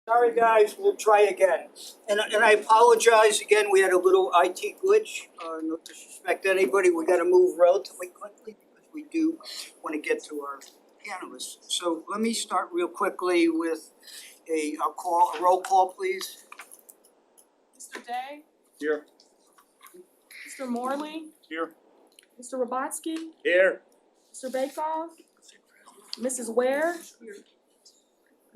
Sorry, guys, we'll try again. And I apologize again, we had a little IT glitch. No disrespect to anybody, we gotta move relatively quickly because we do want to get to our panelists. So let me start real quickly with a roll call, please. Mr. Day? Here. Mr. Morley? Here. Mr. Robotsky? Here. Mr. Bakoff? Mrs. Ware?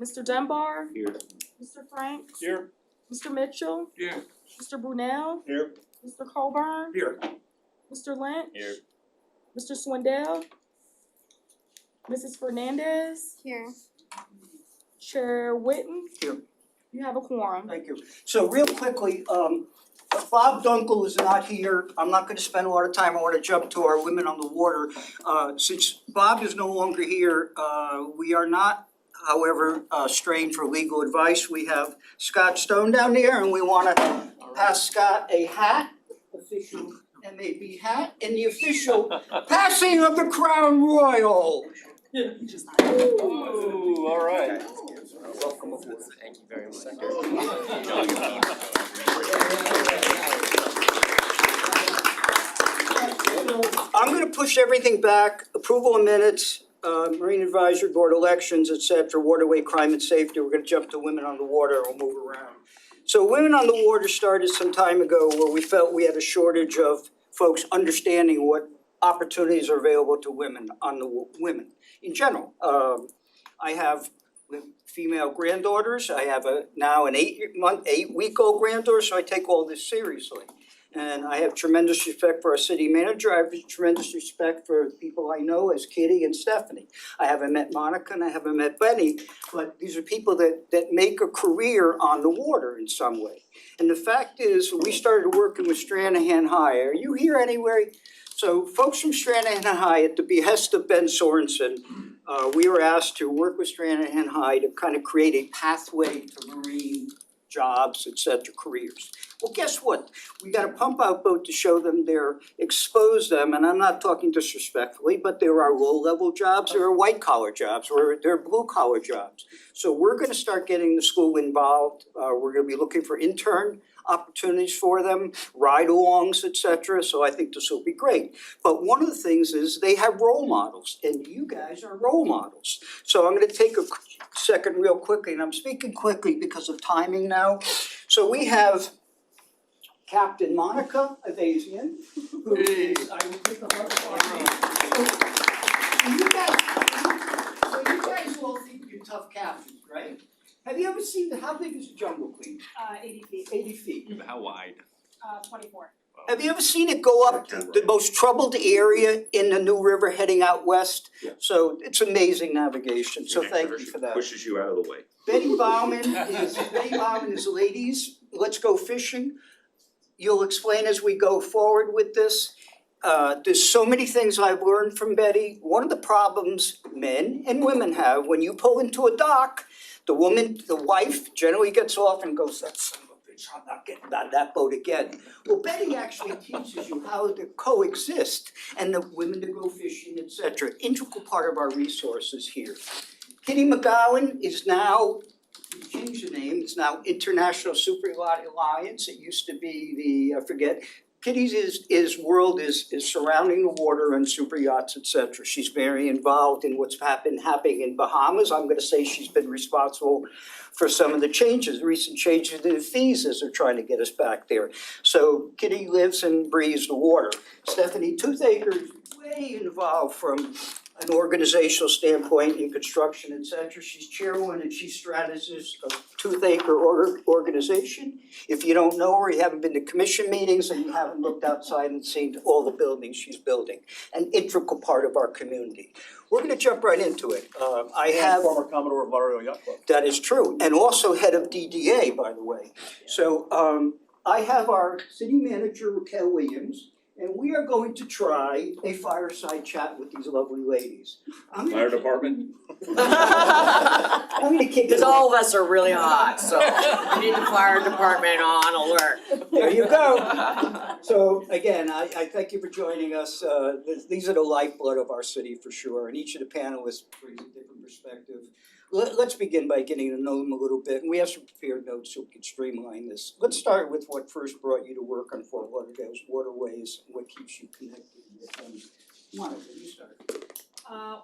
Mr. Dunbar? Here. Mr. Franks? Here. Mr. Mitchell? Here. Mr. Brunel? Here. Mr. Colburn? Here. Mr. Lynch? Here. Mr. Swindell? Mrs. Fernandez? Here. Chair Whitten? Here. You have a quorum. Thank you. So real quickly, Bob Dunkel is not here. I'm not gonna spend a lot of time. I wanna jump to our Women on the Water. Since Bob is no longer here, we are not, however, strained for legal advice. We have Scott Stone down there and we wanna pass Scott a hat, official MAB hat, and the official passing of the Crown Royal. Ooh, all right. Welcome aboard. Thank you very much. I'm gonna push everything back, approval of minutes, Marine Advisory Board elections, et cetera, waterway crime and safety, we're gonna jump to Women on the Water, and we'll move around. So Women on the Water started some time ago where we felt we had a shortage of folks understanding what opportunities are available to women women in general. I have female granddaughters, I have now an 8-week-old granddaughter, so I take all this seriously. And I have tremendous respect for our city manager, I have tremendous respect for people I know as Kitty and Stephanie. I haven't met Monica and I haven't met Benny, but these are people that make a career on the water in some way. And the fact is, we started working with Stranahan High, are you here anywhere? So folks from Stranahan High, at the behest of Ben Sorensen, we were asked to work with Stranahan High to kind of create a pathway to marine jobs, et cetera, careers. Well, guess what? We got a pump out boat to show them expose them, and I'm not talking disrespectfully, but there are low-level jobs, there are white-collar jobs, or there are blue-collar jobs. So we're gonna start getting the school involved, we're gonna be looking for intern opportunities for them, ride-alongs, et cetera, so I think this will be great. But one of the things is they have role models, and you guys are role models. So I'm gonna take a second real quickly, and I'm speaking quickly because of timing now. So we have Captain Monica Avazian, who is, I will pick up you guys all think you're tough captains, right? Have you ever seen, how big is the Jungle Queen? 80 feet. 80 feet. How wide? 24. Have you ever seen it go up the most troubled area in the New River heading out west? Yeah. So it's amazing navigation, so thank you for that. Pushes you out of the way. Betty Bauman is ladies, let's go fishing. You'll explain as we go forward with this. There's so many things I've learned from Betty. One of the problems men and women have, when you pull into a dock, the wife generally gets off and goes, that son of a bitch, I'm not getting on that boat again. Well, Betty actually teaches you how to coexist and the women to go fishing, et cetera. Integral part of our resources here. Kitty McGowan is now, we changed the name, it's now International Super Yacht Alliance. It used to be the, I forget. Kitty's world is surrounding the water and super yachts, et cetera. She's very involved in what's happening in Bahamas. I'm gonna say she's been responsible for some of the recent changes in the fees as they're trying to get us back there. So Kitty lives and breathes the water. Stephanie Toothaker is way involved from an organizational standpoint in construction, et cetera. She's chairwoman and she's strategist of Toothaker organization. If you don't know her, you haven't been to commission meetings and you haven't looked outside and seen all the buildings she's building. An integral part of our community. We're gonna jump right into it. I have. Former Commodore of Lauderdale Yacht Club. That is true, and also head of DDA, by the way. So I have our city manager, Raquel Williams, and we are going to try a fireside chat with these lovely ladies. Fire department? I'm gonna kick it Because off. all of us are really hot, so we need the fire department on alert. There you go. So again, I thank you for joining us. These are the lifeblood of our city for sure, and each of the panelists brings a different perspective. let's begin by getting to know them a little bit, and we have some prepared notes so we can streamline this. Let's start with what first brought you to work on Fort Lauderdale's waterways, and what keeps you connected with them. Monica, you start.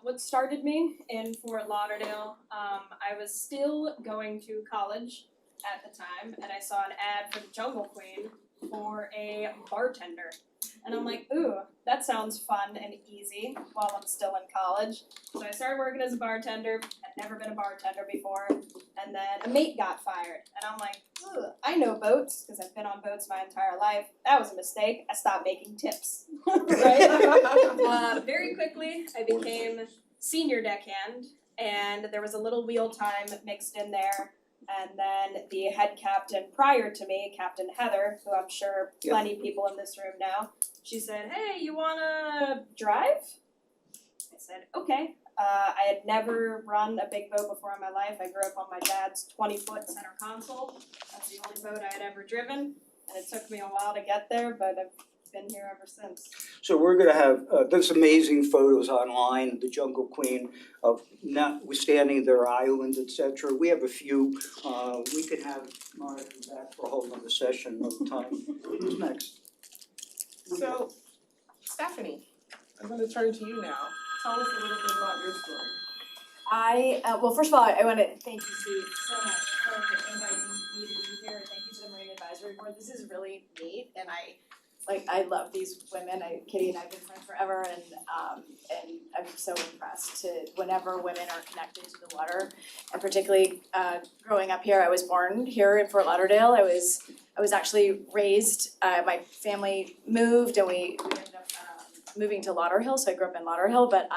What started me in Fort Lauderdale, I was still going to college at the time, and I saw an ad for the Jungle Queen for a bartender. And I'm like, ooh, that sounds fun and easy while I'm still in college. So I started working as a bartender. I'd never been a bartender before. And then a mate got fired. And I'm like, ugh, I know boats because I've been on boats my entire life. That was a mistake. I stopped making tips. Right? Very quickly, I became senior deckhand. And there was a little wheel time mixed in there. And then the head captain prior to me, Captain Heather, who I'm sure plenty of people in this room know, she said, hey, you wanna drive? I said, okay. I had never run a big boat before in my life. I grew up on my dad's 20-foot center console. That's the only boat I had ever driven. And it took me a while to get there, but I've been here ever since. So we're gonna have, there's amazing photos online of the Jungle Queen, of notwithstanding their island, et cetera. We have a few, we could have Monica back for a whole nother session another time. Who's next? So, Stephanie, I'm gonna turn to you now. Tell us a little bit about your story. Well, first of all, I want to thank you, Steve, so much for inviting me to be here. Thank you to the Marine Advisory Board. This is really neat, and I love these women. Kitty and I have been friends forever, and I'm so impressed to whenever women are connected to the water, and particularly growing up here. I was born here in Fort Lauderdale. I was actually raised. My family moved, and we ended up moving to Lauderdale. So I grew up in Lauderdale, but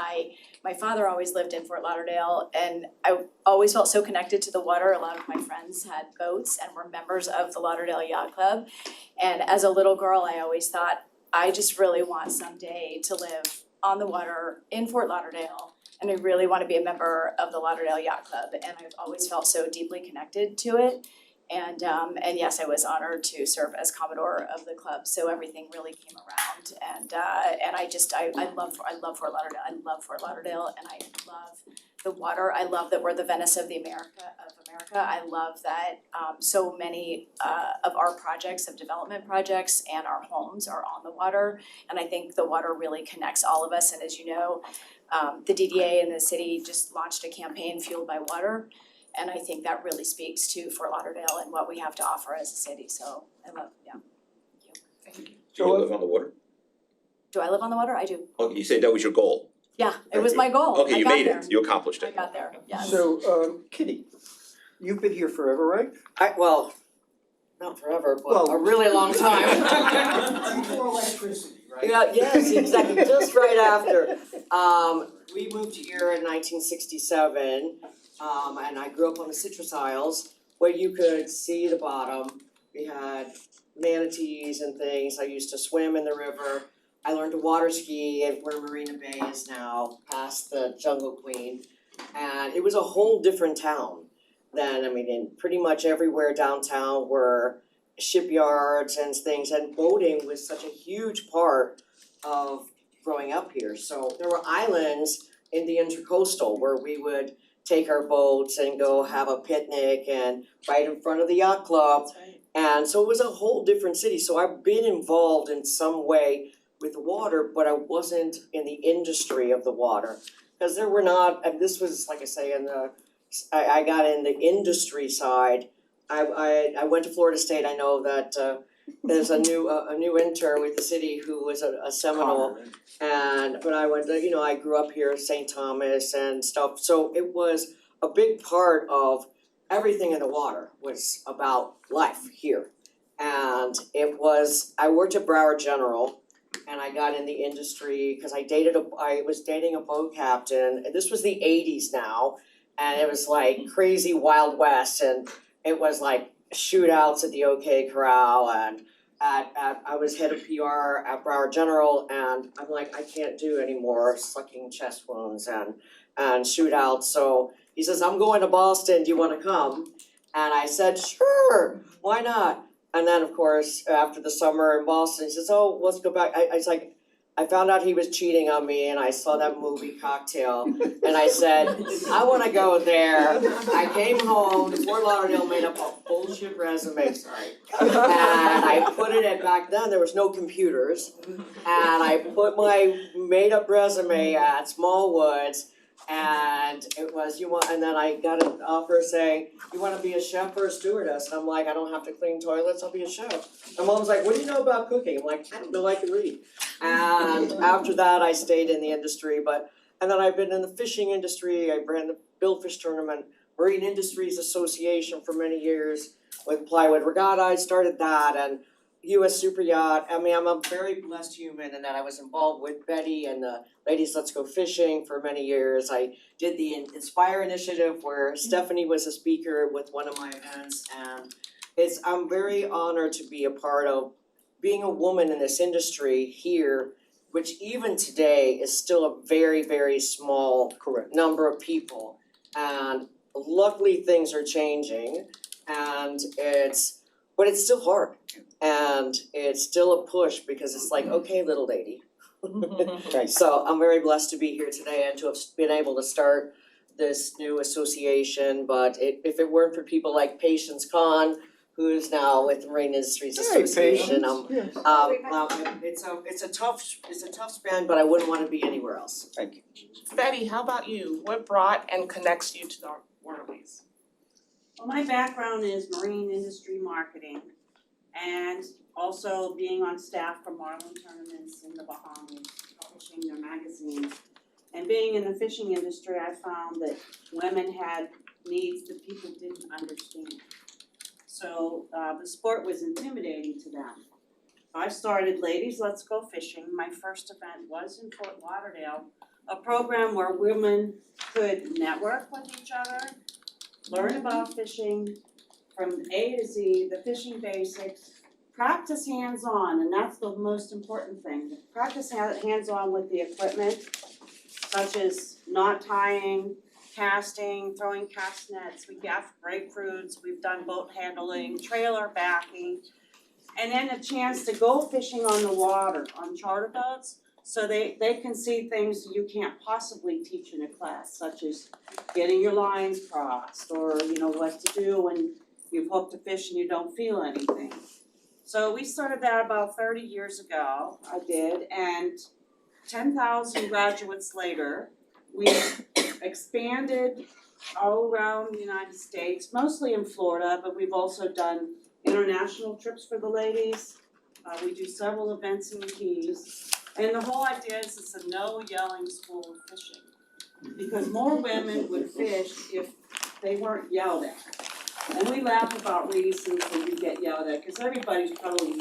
my father always lived in Fort Lauderdale, and I always felt so connected to the water. A lot of my friends had boats and were members of the Lauderdale Yacht Club. And as a little girl, I always thought, I just really want someday to live on the water in Fort Lauderdale, and I really want to be a member of the Lauderdale Yacht Club. And I've always felt so deeply connected to it. And yes, I was honored to serve as Commodore of the club, so everything really came around. And I love Fort Lauderdale. I love Fort Lauderdale, and I love the water. I love that we're the Venice of America. I love that so many of our projects, of development projects, and our homes are on the water. And I think the water really connects all of us. And as you know, the DDA and the city just launched a campaign, Fueled by Water. And I think that really speaks to Fort Lauderdale and what we have to offer as a city. So I love, Thank you. Do you live on the water? Do I live on the water? I do. Oh, you said that was your goal. Yeah, it was my goal. Okay, I you got made there. it, you accomplished I it. got there, yes. So, Kitty, you've been here forever, right? Well, not forever, Well- but a really long time. Before electricity, right? Yeah, yes, exactly, just right after. We moved here in 1967, and I grew up on the Citrus Isles where you could see the bottom. We had manatees and things. I used to swim in the river. I learned to water ski at where Marina Bay is now, past the Jungle Queen. And it was a whole different town then. I mean, in pretty much everywhere downtown were shipyards and things, and boating was such a huge part of growing up here. So there were islands in the intercoastal where we would take our boats and go have a picnic and right in front of the yacht club. That's right. And so it was a whole different city. So I've been involved in some way with the water, but I wasn't in the industry of the water. Because there were not, and this was, like I say, I got in the industry side. I went to Florida State. I know that there's a new intern with the city who was a Seminole. But I went to, I grew up here, St. Thomas and stuff. So it was a big part of everything in the water was about life here. And I worked at Broward General, and I got in the industry because I was dating a boat captain. And this was the 80s now, and it was like crazy Wild West, and it was like shootouts at the OK Corral, and I was head of PR at Broward General, and I'm like, I can't do any more sucking chest wounds and shootouts. So he says, I'm going to Boston, do you wanna come? And I said, sure, why not? And then, of course, after the summer in Boston, he says, oh, let's go back. I was like, I found out he was cheating on me and I saw that movie Cocktail and I said, I wanna go there. I came home, Fort Lauderdale made up a bullshit resume, sorry. And I put it in, back then there was no computers. And I put my made up resume at Smallwoods and it was, and then I got an offer saying, you wanna be a chef or a stewardess? And I'm like, I don't have to clean toilets, I'll be a chef. My mom's like, what do you know about cooking? I'm like, I don't know, I can read. And after that, I stayed in the industry, and then I've been in the fishing industry, I ran the Billfish Tournament, Marine Industries Association for many years with Plywood Regatta, I started that, and US Super Yacht. I mean, I'm a very blessed human in that I was involved with Betty and the Ladies Let's Go Fishing for many years. I did the Inspire Initiative where Stephanie was a speaker with one of my events, and I'm very honored to be a part of being a woman in this industry here, which even today is still a very, very small Correct. number of people. And luckily things are changing but it's still hard. And it's still a push because it's like, okay, little lady. So I'm very blessed to be here today and to have been able to start this new association, but if it weren't for people like Patience Khan, who is now with the Marine Industries Association, it's a tough span, but I wouldn't want to be anywhere else. Thank you. Betty, how about you? What brought and connects you to the Waterways? Well, my background is marine industry marketing and also being on staff for Marlin tournaments in the Bahamas, publishing their magazines. And being in the fishing industry, I found that women had needs that people didn't understand. So the sport was intimidating to them. I started Ladies Let's Go Fishing. My first event was in Fort Lauderdale, a program where women could network with each other, learn about fishing from A to Z, the fishing basics, practice hands-on, and that's the most important thing. Practice hands-on with the equipment, such as knot tying, casting, throwing cast nets, we gaff grapefruits, we've done boat handling, trailer backing, and then a chance to go fishing on the water, on charter boats, so they can see things you can't possibly teach in a class, such as getting your lines crossed, or what to do when you've hooked a fish and you don't feel anything. So we started that about 30 years ago, I did, and 10,000 graduates later, we expanded all around the United States, mostly in Florida, but we've also done international trips for the ladies. We do several events in the Keys. And the whole idea is it's a no yelling school of fishing. Because more women would fish if they weren't yelled at. And we laugh about reasons that you get yelled at, because everybody's probably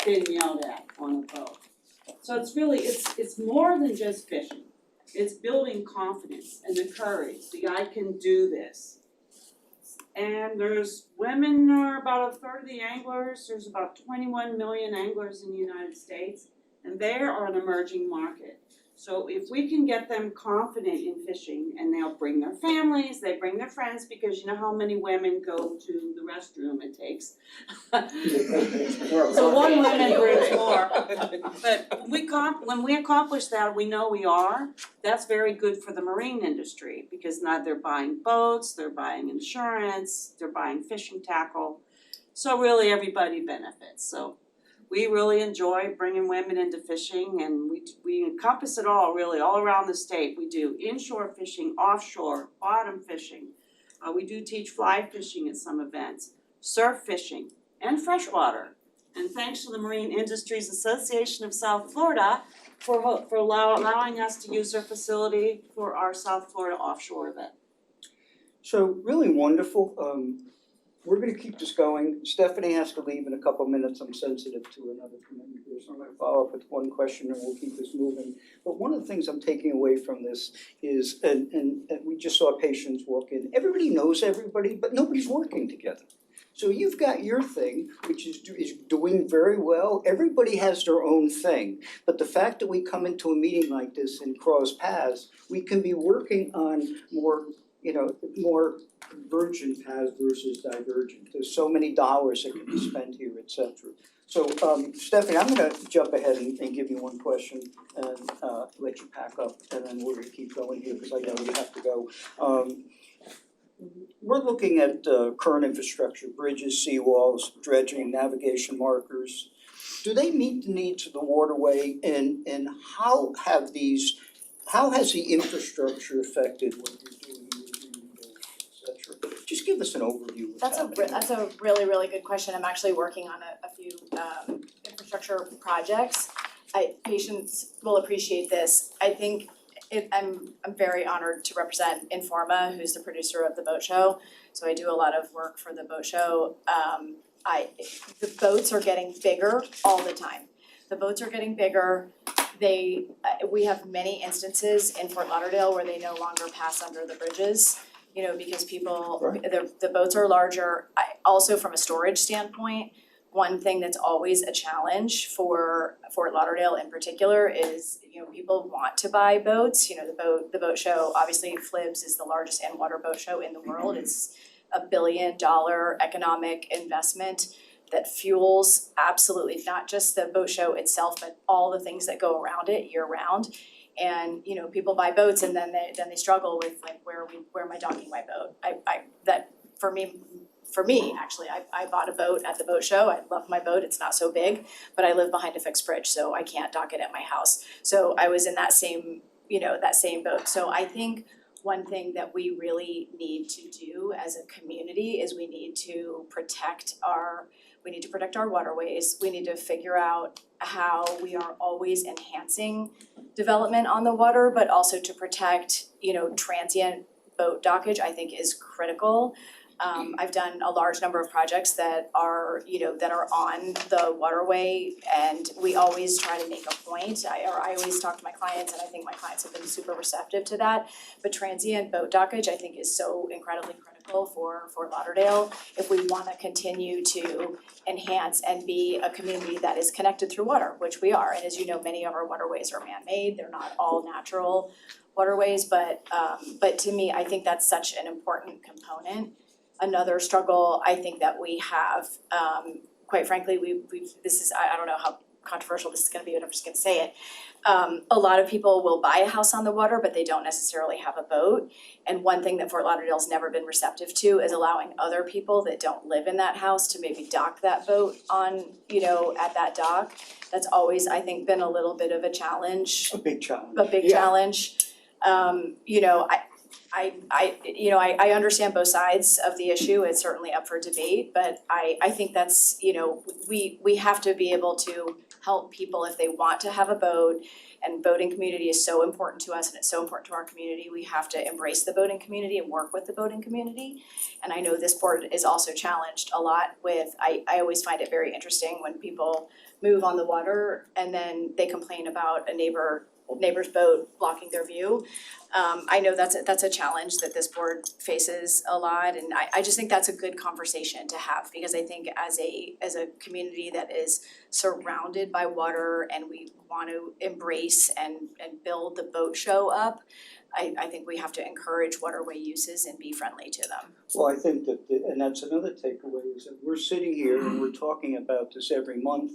been yelled at on a boat. So it's more than just fishing. It's building confidence and the courage, I can do this. And women are about a third of the anglers, there's about 21 million anglers in the United States, and they are an emerging market. So if we can get them confident in fishing, and they'll bring their families, they bring their friends, because you know how many women go to the restroom it takes. So one woman brings more. But when we accomplish that, we know we are, that's very good for the marine industry, because now they're buying boats, they're buying insurance, they're buying fishing tackle. So really everybody benefits, so. We really enjoy bringing women into fishing, and we encompass it all, really, all around the state. We do inshore fishing, offshore, bottom fishing. We do teach fly fishing at some events, surf fishing, and freshwater. And thanks to the Marine Industries Association of South Florida for allowing us to use their facility for our South Florida offshore event. So really wonderful. We're gonna keep this going. Stephanie has to leave in a couple minutes. I'm sensitive to another commitment here, so I'm gonna follow up with one question and we'll keep this moving. But one of the things I'm taking away from this is, and we just saw patients walk in, everybody knows everybody, but nobody's working together. So you've got your thing, which is doing very well. Everybody has their own thing. But the fact that we come into a meeting like this and cross paths, we can be working on more convergent paths versus divergent. There's so many dollars that can be spent here, et cetera. So, Stephanie, I'm gonna jump ahead and give you one question and, let you pack up, and then we're gonna keep going here, because I know you have to go. We're looking at, current infrastructure, bridges, seawalls, dredging, navigation markers. Do they meet the needs of the waterway, and how has the infrastructure affected what you're doing with rebuilding, et cetera? Just give us an overview of what's happening. That's a really, really good question. I'm actually working on a few infrastructure projects. Patients will appreciate this. I think I'm very honored to represent Informa, who's the producer of the boat show. So I do a lot of work for the boat show. The boats are getting bigger all the time. The boats are getting bigger. We have many instances in Fort Lauderdale where they no longer pass under the bridges, you know, because people, the boats are larger. Also from a storage standpoint, one thing that's always a challenge for Fort Lauderdale in particular is, you know, people want to buy boats. You know, the boat show, obviously FLIBS is the largest in-water boat show in the world. It's $1 billion economic investment that fuels absolutely not just the boat show itself, but all the things that go around it year round. And, you know, people buy boats and then they struggle with like, where am I docking my boat? For me, actually, I bought a boat at the boat show. I love my boat. It's not so big, but I live behind a fixed bridge, so I can't dock it at my house. So I was in that same boat. So I think one thing that we really need to do as a community is we need to protect our waterways. We need to figure out how we are always enhancing development on the water, but also to protect, you know, transient boat dockage, I think is critical. I've done a large number of projects that are on the waterway, and we always try to make a point. I always talk to my clients, and I think my clients have been super receptive to that. But transient boat dockage, I think, is so incredibly critical for Fort Lauderdale if we wanna continue to enhance and be a community that is connected through water, which we are. And as you know, many of our waterways are man-made, they're not all natural waterways, but to me, I think that's such an important component. Another struggle I think that we have, quite frankly, I don't know how controversial this is gonna be, but I'm just gonna say it. A lot of people will buy a house on the water, but they don't necessarily have a boat. And one thing that Fort Lauderdale's never been receptive to is allowing other people that don't live in that house to maybe dock that boat on, you know, at that dock. That's always, I think, been a little bit of a challenge. A big challenge. A big challenge. You know, I understand both sides of the issue. It's certainly up for debate, but I think that's, you know, we have to be able to help people if they want to have a boat. And boating community is so important to us, and it's so important to our community. We have to embrace the boating community and work with the boating community. And I know this board is also challenged a lot with, I always find it very interesting when people move on the water and then they complain about a neighbor's boat blocking their view. I know that's a challenge that this board faces a lot, and I just think that's a good conversation to have, because I think as a community that is surrounded by water and we want to embrace and build the boat show up, I think we have to encourage waterway uses and be friendly to them. Well, I think that, and that's another takeaway, is that we're sitting here and we're talking about this every month.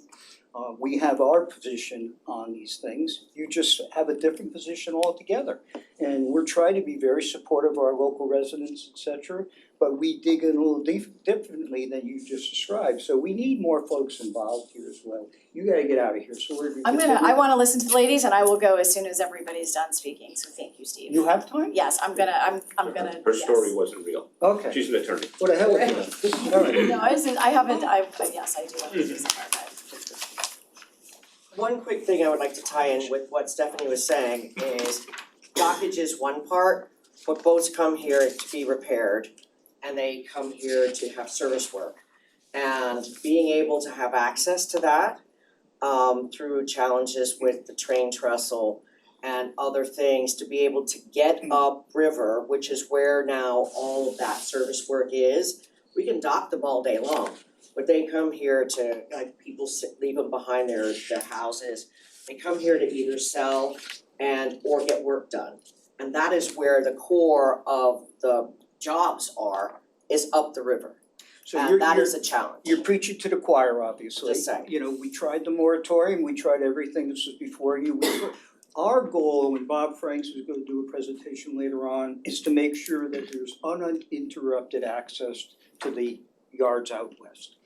We have our position on these things, you just have a different position altogether. And we're trying to be very supportive of our local residents, et cetera, but we dig in a little differently than you just described. So we need more folks involved here as well. You gotta get out of here, so we're gonna I wanna listen to the ladies, and I will go as soon as everybody's done speaking, so thank you, Steve. You have time? Yes, I'm gonna, Her story wasn't real. Okay. She's an attorney. What the hell is this? All right. No, I haven't, yes, I do have to do some archive. One quick thing I would like to tie in with what Stephanie was saying is dockage is one part, but boats come here to be repaired and they come here to have service work. And being able to have access to that through challenges with the train trestle and other things, to be able to get up river, which is where now all of that service work is, we can dock them all day long. But they come here to, like, people leave them behind their houses. They come here to either sell or get work done. And that is where the core of the jobs is up the river. So and that is a challenge. you're preaching to the choir, obviously. Just saying. You know, we tried the moratorium, we tried everything, this was before you. Our goal, and Bob Franks is gonna do a presentation later on, is to make sure that there's uninterrupted access to the yards out west.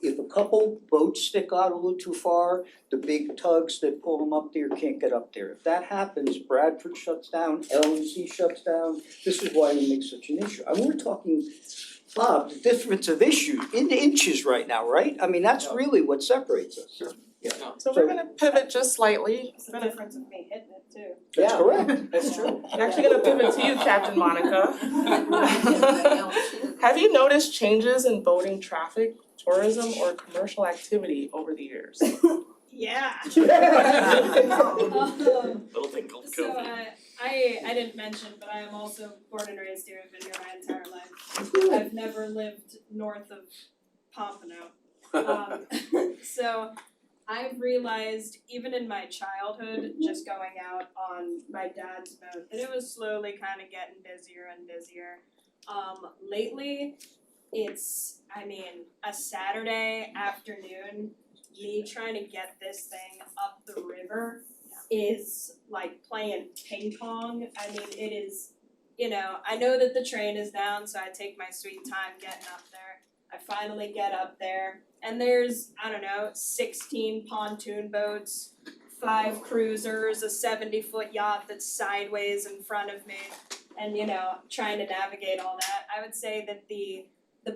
If a couple boats stick out a little too far, the big tugs that pull them up there can't get up there. If that happens, Bradford shuts down, LNC shuts down. This is why we make such an issue. I mean, we're talking, Bob, the difference of issues in inches right now, right? I mean, that's really what separates us. So we're gonna pivot just slightly. It's the difference of me hitting it too. That's Yeah. correct. That's true. I'm actually gonna pivot to you, Captain Monica. Have you noticed changes in boating traffic, tourism, or commercial activity over the years? Yeah. Little thing called So COVID. I didn't mention, but I am also born and raised here. I've been here my entire life. I've never lived north of Pompano. So I've realized even in my childhood, just going out on my dad's boat, that it was slowly kind of getting busier and busier. Lately, it's, I mean, a Saturday afternoon, me trying to get this thing up the river is like playing ping pong. I mean, it is, you know, I know that the train is down, so I take my sweet time getting up there. I finally get up there, and there's, I don't know, 16 pontoon boats, 5 cruisers, a 70-foot yacht that's sideways in front of me, and, you know, trying to navigate all that. I would say that the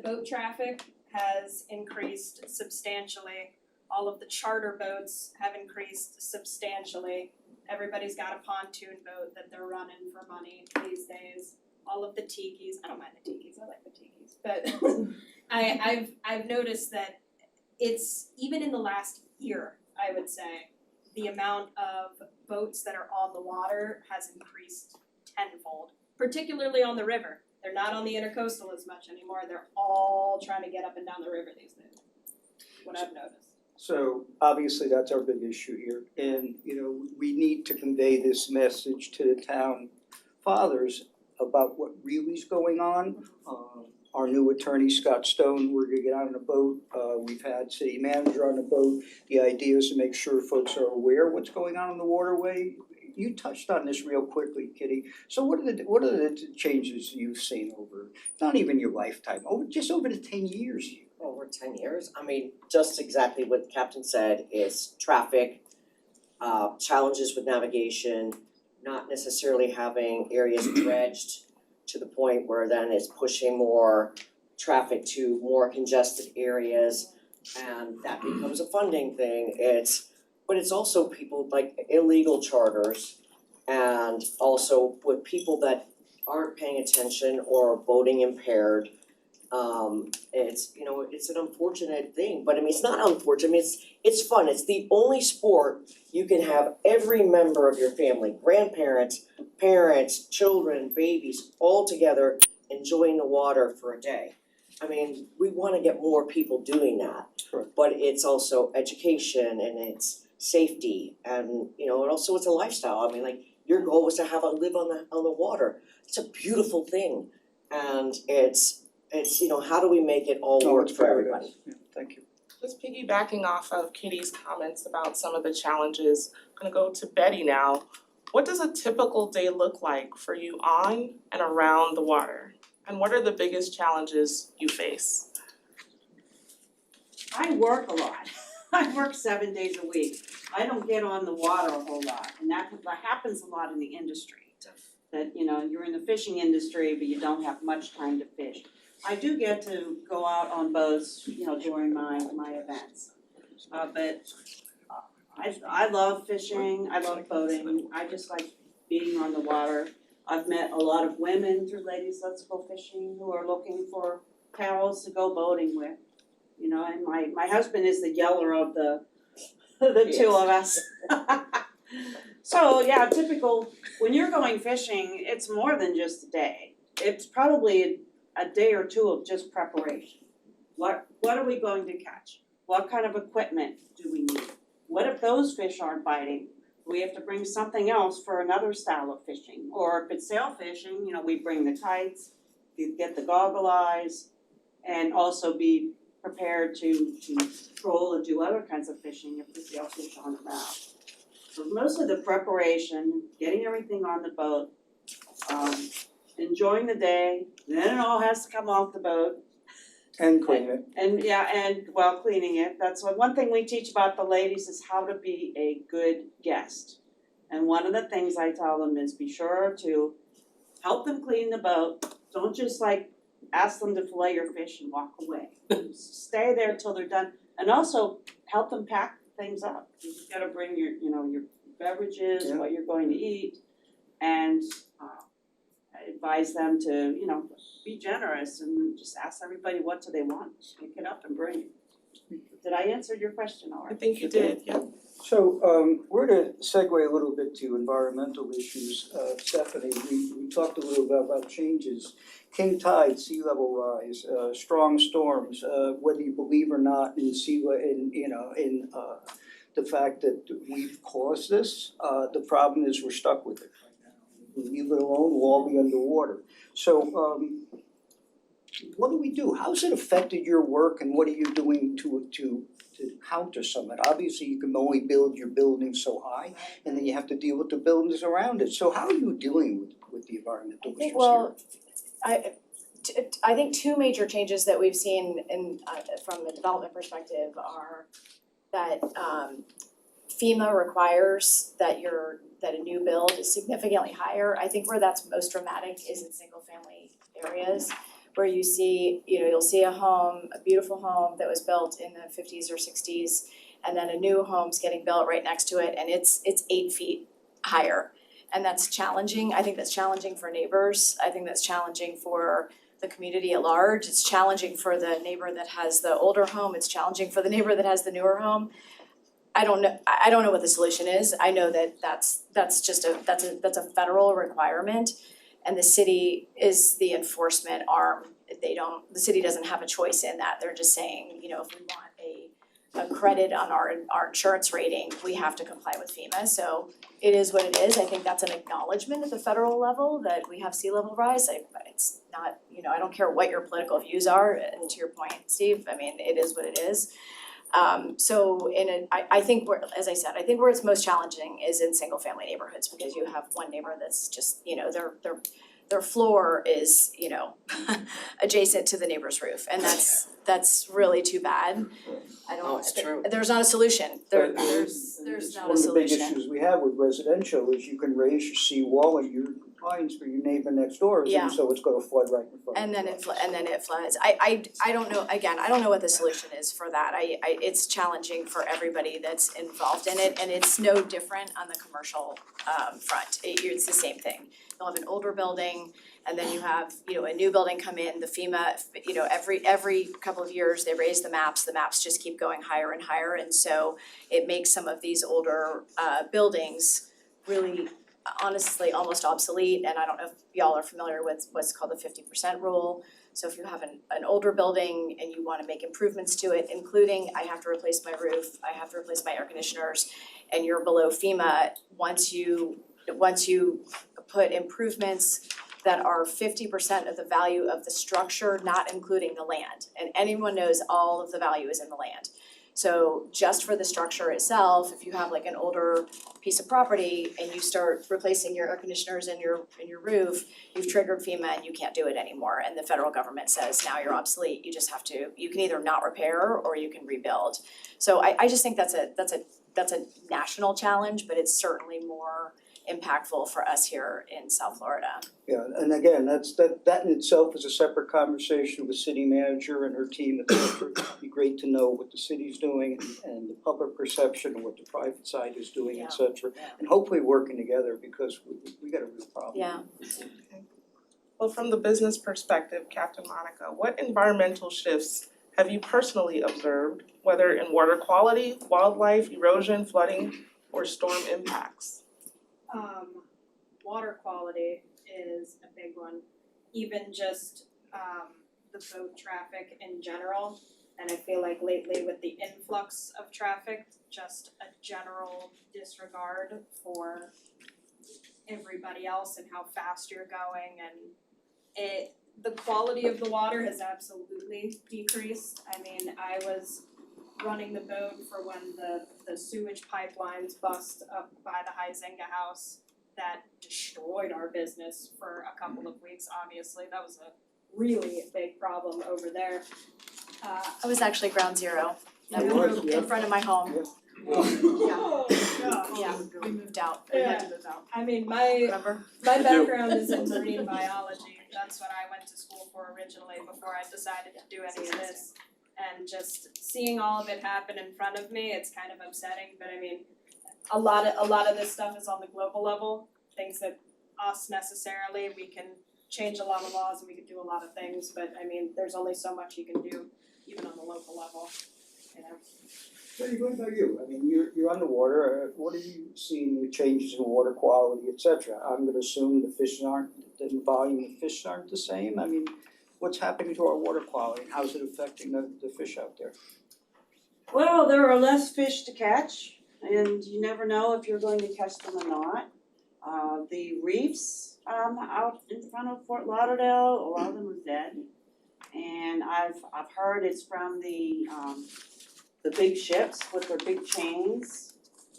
boat traffic has increased substantially. All of the charter boats have increased substantially. Everybody's got a pontoon boat that they're running for money these days. All of the tikis, I don't mind the tikis, I like the tikis, but I've noticed that it's, even in the last year, I would say, the amount of boats that are on the water has increased tenfold, particularly on the river. They're not on the intercoastal as much anymore, they're all trying to get up and down the river these days, what I've noticed. So obviously that's our big issue here, and you know, we need to convey this message to the town fathers about what really is going on. Our new attorney, Scott Stone, we're gonna get out on a boat, we've had city manager on a boat. The idea is to make sure folks are aware of what's going on in the waterway. You touched on this real quickly, Kitty. So what are the changes you've seen over, not even your lifetime, just over the 10 years? Over 10 years, I mean, just exactly what the captain said is traffic, challenges with navigation, not necessarily having areas dredged to the point where then it's pushing more traffic to more congested areas, and that becomes a funding thing. But it's also people like illegal charters, and also with people that aren't paying attention or boating impaired. It's, you know, it's an unfortunate thing, but I mean, it's not unfortunate, I mean, it's fun. It's the only sport you can have every member of your family, grandparents, parents, children, babies, all together enjoying the water for a day. I mean, we wanna get more people doing that, Sure. but it's also education and it's safety and, you know, and also it's a lifestyle. I mean, like, your goal was to live on the water. It's a beautiful thing, and it's, you know, how do we make it all work for everybody? Yeah, thank you. Just piggybacking off of Kitty's comments about some of the challenges, I'm gonna go to Betty now. What does a typical day look like for you on and around the water? And what are the biggest challenges you face? I work a lot. I work 7 days a week. I don't get on the water a whole lot, and that happens a lot in the industry. That, you know, you're in the fishing industry, but you don't have much time to fish. I do get to go out on boats, you know, during my events. But I love fishing, I love boating, I just like being on the water. I've met a lot of women through Ladies Let's Go Fishing who are looking for paddles to go boating with. You know, and my husband is the yeller of the two of us. So yeah, typical, when you're going fishing, it's more than just a day. It's probably a day or two of just preparation. What are we going to catch? What kind of equipment do we need? What if those fish aren't biting? We have to bring something else for another style of fishing. Or if it's sail fishing, you know, we bring the kites, you get the goggle eyes, and also be prepared to troll and do other kinds of fishing if the sailfish aren't around. So most of the preparation, getting everything on the boat, enjoying the day, then it all has to come off the boat. And clean it. And yeah, and while cleaning it, that's one thing we teach about the ladies is how to be a good guest. And one of the things I tell them is be sure to help them clean the boat. Don't just like ask them to fillet your fish and walk away. Stay there till they're done, and also help them pack things up. You've gotta bring your, your beverages, Yeah. what you're going to eat, and I advise them to, be generous and just ask everybody what do they want. Pick it up and bring it. Did I answer your question, all I right? think you did, yeah. So, we're to segue a little bit to environmental issues. Stephanie, we talked a little bit about changes. King tide, sea level rise, strong storms, whether you believe or not in the fact that we've caused this, the problem is we're stuck with it right now. We leave it alone, we'll all be underwater. So, what do we do? How's it affected your work and what are you doing to counter some of it? Obviously, you can only build your building so high and then you have to deal with the buildings around it. So how are you dealing with the environmental issues here? I think two major changes that we've seen from a development perspective are that FEMA requires that a new build is significantly higher. I think where that's most dramatic is in single family areas where you see, you'll see a beautiful home that was built in the 50s or 60s, and then a new home's getting built right next to it and it's 8 feet higher. And that's challenging. I think that's challenging for neighbors. I think that's challenging for the community at large. It's challenging for the neighbor that has the older home. It's challenging for the neighbor that has the newer home. I don't know what the solution is. I know that that's a federal requirement, and the city is the enforcement arm. The city doesn't have a choice in that. They're just saying, if we want a credit on our insurance rating, we have to comply with FEMA. So it is what it is. I think that's an acknowledgement at the federal level that we have sea level rise. It's not, I don't care what your political views are, and to your point, Steve, it is what it is. I think as I said, I think where it's most challenging is in single family neighborhoods because you have one neighbor that's just, their floor is, adjacent to the neighbor's roof, and that's really too bad. It's true. There's not a solution. There's not a solution. One of the big issues we have with residential is you can raise your seawall and your compliance for your neighbor next door, Yeah. and so it's gonna flood right in front of And then you. it floods. I don't know, again, I don't know what the solution is for that. It's challenging for everybody that's involved in it, and it's no different on the commercial front. It's the same thing. You'll have an older building, and then you have, a new building come in, the FEMA, every couple of years, they raise the maps just keep going higher and higher, and so it makes some of these older buildings really honestly almost obsolete. And I don't know if y'all are familiar with what's called the 50% rule. So if you have an older building and you wanna make improvements to it, including I have to replace my roof, I have to replace my air conditioners, and you're below FEMA, once you put improvements that are 50% of the value of the structure, not including the land. And anyone knows all of the value is in the land. So just for the structure itself, if you have like an older piece of property and you start replacing your air conditioners in your roof, you've triggered FEMA and you can't do it anymore. And the federal government says now you're obsolete. You just have to, you can either not repair or you can rebuild. So I just think that's a national challenge, but it's certainly more impactful for us here in South Florida. Yeah, and again, that in itself is a separate conversation with city manager and her team. It'd be great to know what the city's doing and the public perception and what the private side is doing, et cetera. Yeah. And hopefully working together because we got a real problem. Yeah. Well, from the business perspective, Captain Monica, what environmental shifts have you personally observed, whether in water quality, wildlife, erosion, flooding, or storm impacts? Water quality is a big one, even just the boat traffic in general. And I feel like lately with the influx of traffic, just a general disregard for everybody else and how fast you're going, and the quality of the water has absolutely decreased. I mean, I was running the boat for when the sewage pipelines bust up by the Huizenga house that destroyed our business for a couple of weeks, obviously. That was a really big problem over there. I was actually ground zero, that You were, room yeah. in front of my home. Oh, God. Yeah, we moved out, we had to move out, I mean, my remember? background is in marine biology. That's what I went to school for originally before I decided to do any of this. And just seeing all of it happen in front of me, it's kind of upsetting, but I mean, a lot of this stuff is on the global level, things that us necessarily, we can change a lot of laws and we can do a lot of things, but I mean, there's only so much you can do, even on the local level, you know. Betty, what about you? I mean, you're on the water, what are you seeing the changes in water quality, et cetera? I'm gonna assume the volume of fish aren't the same, I mean, what's happening to our water quality, and how's it affecting the fish out there? Well, there are less fish to catch, and you never know if you're going to catch them or not. The reefs out in front of Fort Lauderdale, a lot of them are dead. And I've heard it's from the big ships with their big chains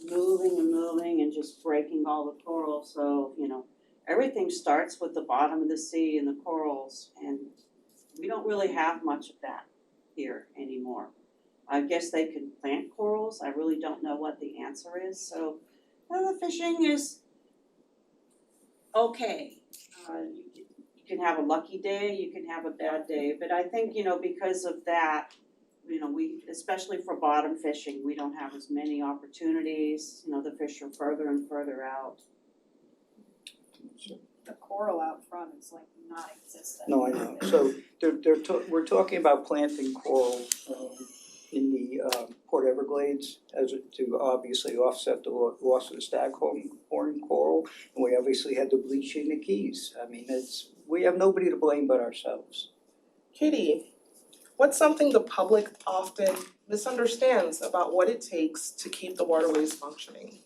moving and just breaking all the coral. So, you know, everything starts with the bottom of the sea and the corals, and we don't really have much of that here anymore. I guess they can plant corals, I really don't know what the answer is, so the fishing is okay. You can have a lucky day, you can have a bad day, but I think, you know, because of that, you know, we, especially for bottom fishing, we don't have as many opportunities, you know, the fish are further and further out. The coral out front is like non-existent. No, I know, so we're talking about planting coral in the Port Everglades to obviously offset the loss of the staghorn coral, and we obviously had the bleaching the Keys. I mean, we have nobody to blame but ourselves. Katie, what's something the public often misunderstands about what it takes to keep the waterways functioning?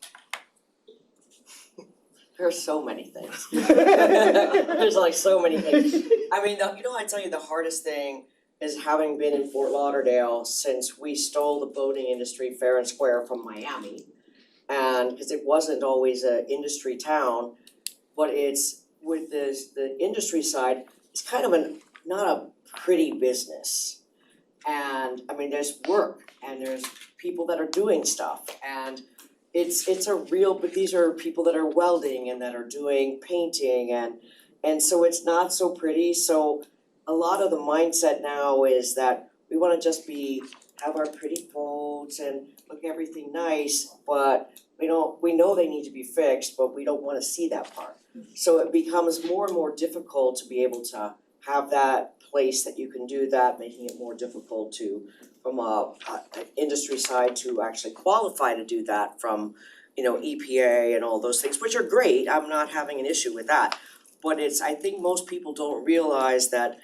There's so many things. There's like so many things. I mean, you know, I tell you the hardest thing is having been in Fort Lauderdale since we stole the boating industry fair and square from Miami. And because it wasn't always an industry town, but it's with the industry side, it's kind of not a pretty business. And I mean, there's work and there's people that are doing stuff, and it's a real, but these are people that are welding and that are doing painting, and so it's not so pretty. So a lot of the mindset now is that we wanna just have our pretty boats and look everything nice, but we know they need to be fixed, but we don't wanna see that part. So it becomes more and more difficult to be able to have that place that you can do that, making it more difficult from an industry side to actually qualify to do that from, you know, EPA and all those things, which are great. I'm not having an issue with that. But I think most people don't realize that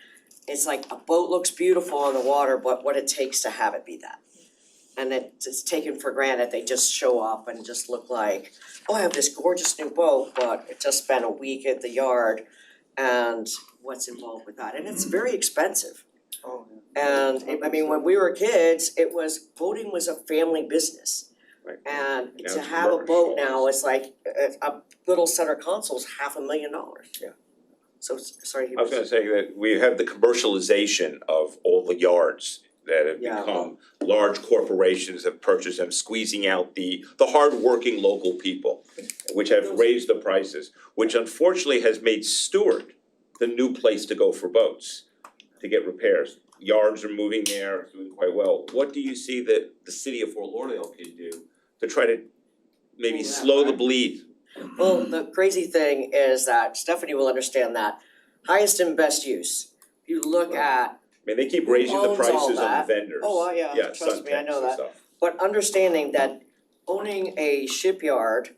it's like a boat looks beautiful on the water, but what it takes to have it be that. And it's taken for granted, they just show up and just look like, oh, I have this gorgeous new boat, but it just spent a week at the yard, and what's involved with that, and it's very expensive. Oh, And I mean, when we were kids, boating was a family business. Right. And Now to it's have a commercial. boat now, it's like a little center console's $500,000. Yeah. So, sorry, I was gonna say that we have the commercialization of all the yards that have Yeah. become large corporations have purchased them, squeezing out the hardworking local people, which have raised the prices, which unfortunately has made Stewart the new place to go for boats to get repairs. Yards are moving there, doing quite well. What do you see that the city of Fort Lauderdale can do to try to maybe Pull that slow the back? bleed? Well, the crazy thing is that Stephanie will understand that highest and best use. You look at, I mean, they keep raising the Owns all prices on that. the vendors. Oh, yeah, trust me, I know Suntex's and that. stuff. but understanding that owning a shipyard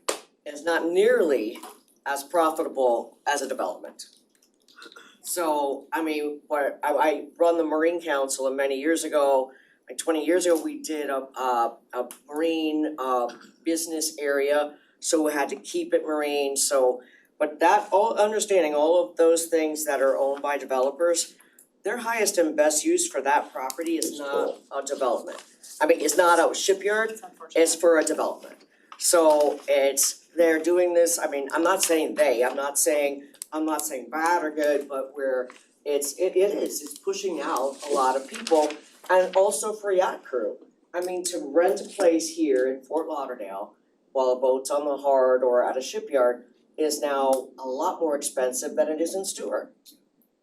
is not nearly as profitable as a development. So, I mean, I run the Marine Council, and many years ago, like 20 years ago, we did a marine business area, so we had to keep it marine. So But that, all understanding all of those things that are owned by developers, their highest and best use for that property is not a development. I mean, it's not a shipyard, It's unfortunate. it's for a development. So they're doing this, I mean, I'm not saying I'm not saying bad or good, but it's pushing out a lot of people and also for yacht crew. I mean, to rent a place here in Fort Lauderdale while a boat's on the hard or at a shipyard is now a lot more expensive than it is in Stewart.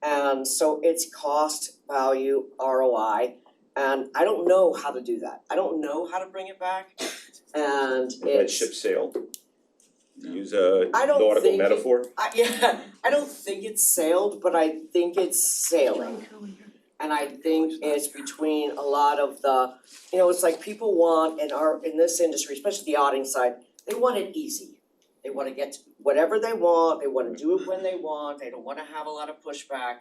And so it's cost, value, ROI, and I don't know how to do that. I don't know how to bring it back. And That it's, ship sailed. Use a I don't nautical think it- metaphor. I don't think it's sailed, but I think it's sailing. And I think it's between a lot of it's like people want in this industry, especially the yachting side, they want it easy. They wanna get to whatever they want, they wanna do it when they want, they don't wanna have a lot of pushback.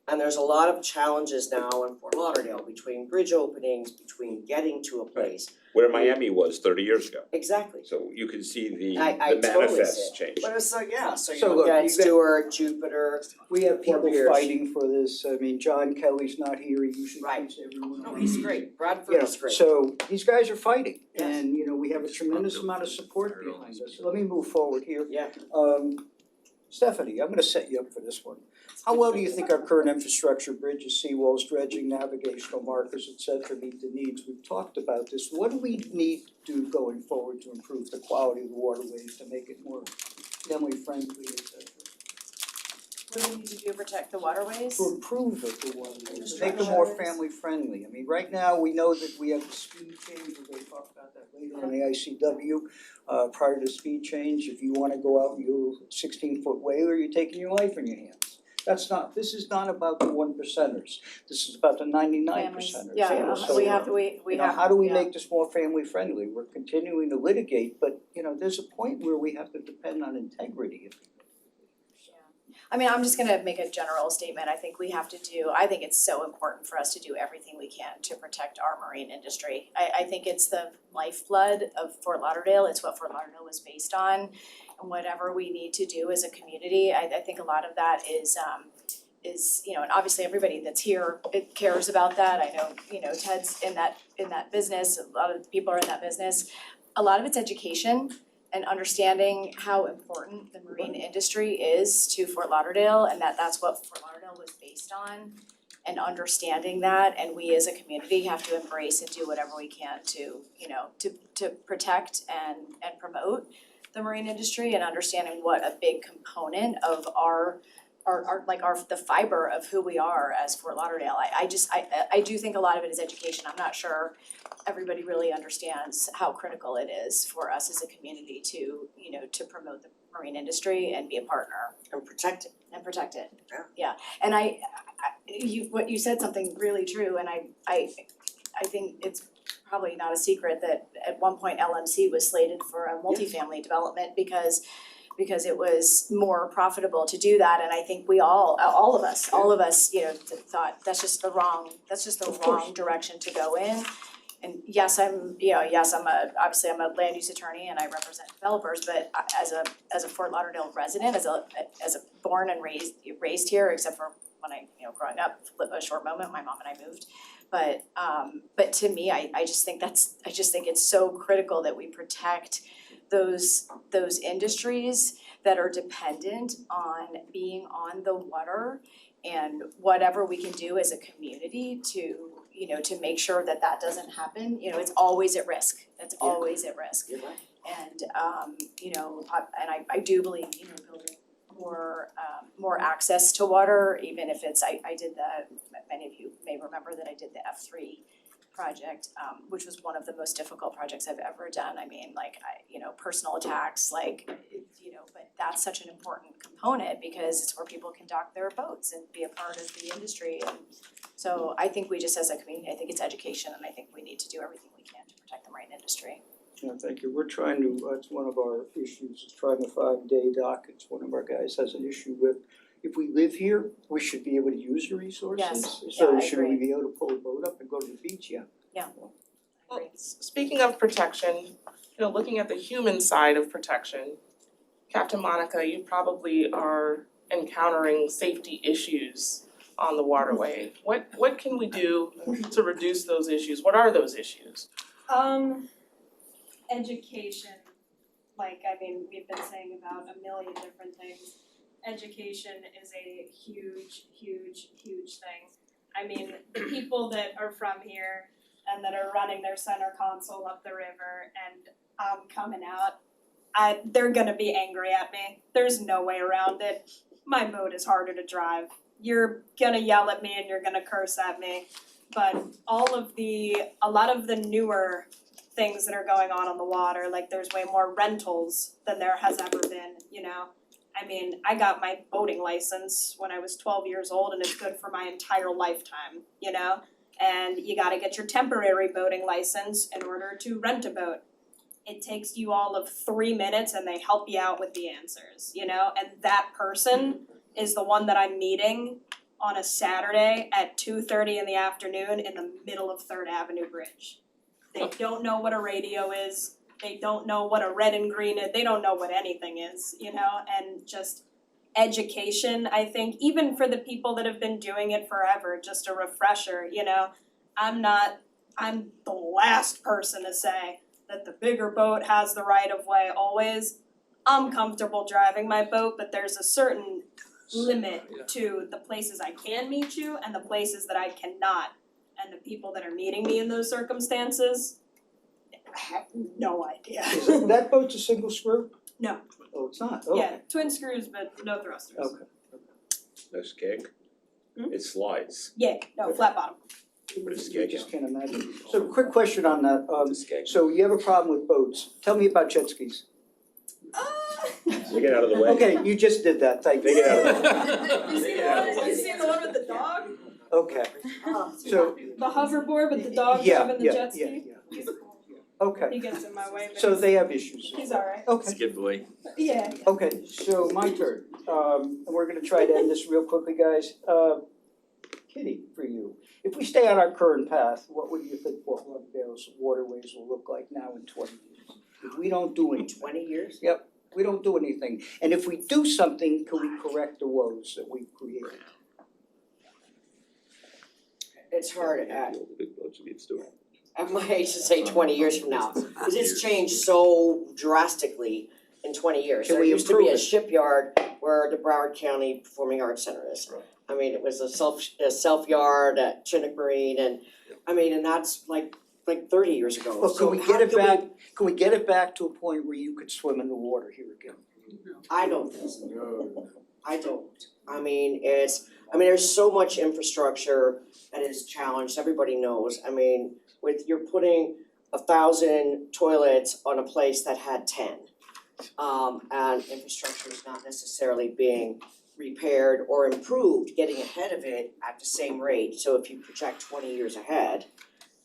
And there's a lot of challenges now in Fort Lauderdale between bridge openings, between getting to a place. Where Miami was 30 years ago. Exactly. So you can see the I totally see manifest it. change. But it's like, so you So look look, at you got- Stewart, Jupiter, We have people Fort Pierce. fighting for this, I mean, John Kelly's not here, he usually Right. keeps everyone no, on. he's great, Bradford You know, is great. so these guys are fighting, Yes. and we have a tremendous amount of support behind us. Let me move forward here. Yeah. Stephanie, I'm gonna set you up for this one. How well do you think our current infrastructure, bridges, seawalls, dredging, navigational markers, et cetera, meet the needs? We've talked about this. What do we need to do going forward to improve the quality of the waterways, to make it more family friendly, et cetera? What do we need to do to protect the waterways? To improve the waterways, to make them more family friendly. I mean, right now, we know that we have the speed change, we're gonna talk about that later on the ICW. Prior to speed change, if you wanna go out and do a 16-foot whaler, you're taking your life in your hands. This is not about the 1%ers, this is about the 99%ers. Families, yeah, So, we have, how do we yeah. make this more family friendly? We're continuing to litigate, but there's a point where we have to depend on integrity. I mean, I'm just gonna make a general statement, I think it's so important for us to do everything we can to protect our marine industry. I think it's the lifeblood of Fort Lauderdale, it's what Fort Lauderdale was based on. And whatever we need to do as a community, I think a lot of that is and obviously everybody that's here, it cares about that, I know, Ted's in that business, a lot of people are in that business. A lot of it's education and understanding how important the marine industry is to Fort Lauderdale and that's what Fort Lauderdale was based on. And understanding that, and we as a community have to embrace and do whatever we can to protect and promote the marine industry and understanding what a big component of the fiber of who we are as Fort Lauderdale. I do think a lot of it is education. I'm not sure everybody really understands how critical it is for us as a community to promote the marine industry and be a partner And protect it. and protect it. Yeah. And what you said something really true, and I think it's probably not a secret that at one point LMC was slated for a multifamily development because it was more profitable to do that, and I think we all of us, thought that's just the wrong direction to go in. And yes, I'm a land use attorney and I represent developers, but as a Fort Lauderdale resident, as a born and raised here, except for when I, growing up, a short moment, my mom and I moved. But to me, I just think it's so critical that we protect those industries that are dependent on being on the water and whatever we can do as a community to make sure that doesn't happen, it's always at risk, it's always at risk. You're right. And I do believe, building more access to water, even if it's, many of you may remember that I did the F3 project, which was one of the most difficult projects I've ever done. I mean, personal attacks, but that's such an important component because it's where people can dock their boats and be a part of the industry. And so I think we just as a community, I think it's education, and I think we need to do everything we can to protect the marine industry. Yeah, thank you. We're trying to, that's one of our issues, is trying to 5-day dockets. One of our guys has an issue with, if we live here, we should be able to use the resources. Yes. So Yeah, I should we agree. be able to pull a boat up and go to the beach? Yeah. Well, speaking of protection, looking at the human side of protection, Captain Monica, you probably are encountering safety issues on the waterway. What can we do to reduce those issues? What are those issues? Education, like, I mean, we've been saying about a million different things. Education is a huge, huge, huge thing. I mean, the people that are from here and that are running their center console up the river and I'm coming out, they're gonna be angry at me. There's no way around it. My boat is harder to drive. You're gonna yell at me and you're gonna curse at me. But a lot of the newer things that are going on the water, like there's way more rentals than there has ever been, you know? I mean, I got my boating license when I was 12 years old and it's good for my entire lifetime, you know? And you gotta get your temporary boating license in order to rent a boat. It takes you all of 3 minutes and they help you out with the answers, you know? And that person is the one that I'm meeting on a Saturday at 2:30 in the afternoon in the middle of 3rd Avenue Bridge. They don't know what a radio is, they don't know what a red and green is, they don't know what anything is, you know? And just education, I think, even for the people that have been doing it forever, just a refresher, you know? I'm the last person to say that the bigger boat has the right of way always. I'm comfortable driving my boat, but there's a certain limit to the places I can meet you and the places that I cannot. And the people that are meeting me in those circumstances, I have no idea. Is that boat's a single screw? No. Oh, it's not, Yeah, twin screws, but no thrusters. Okay. No skeg. Hmm? It slides, Yeah, no, flat bottom. but it's I skeg. just can't imagine. So quick question on that, It's skeg. so you have a problem with boats, tell me about jet skis. They get out of the way. Okay, you just did that, thank They you. get out of the way. You seen the one, you seen the one with the dog? Okay, so, The hoverboard with the dog yeah, driving the yeah, jet yeah, ski? yeah. Okay, He gets in my way, but so they have issues. he's alright. Okay. Good boy. Yeah. Okay, so my turn, and we're gonna try to end this real quickly, guys. Kitty, for you, if we stay on our current path, what would you think Fort Lauderdale's waterways will look like now in 20 years? If we don't do anything, 20 years? Yep, we don't do anything, and if we do something, can we correct the woes that we created? It's hard The big boats would be stored. at my age to say 20 years from now, because it's changed so drastically in 20 years. Can There we used to be a improve it? shipyard where the Broward County Performing Arts Center is. Right. I mean, it was a self yard at Chinook Marine, and I mean, and that's like 30 years ago. Well, So can we how get it can we- back, can we get it back to a point where you could swim in the water here again? I don't think so. I don't. I mean, there's so much infrastructure that is challenged, everybody knows. I mean, you're putting 1,000 toilets on a place that had 10. And infrastructure is not necessarily being repaired or improved, getting ahead of it at the same rate. So if you project 20 years ahead,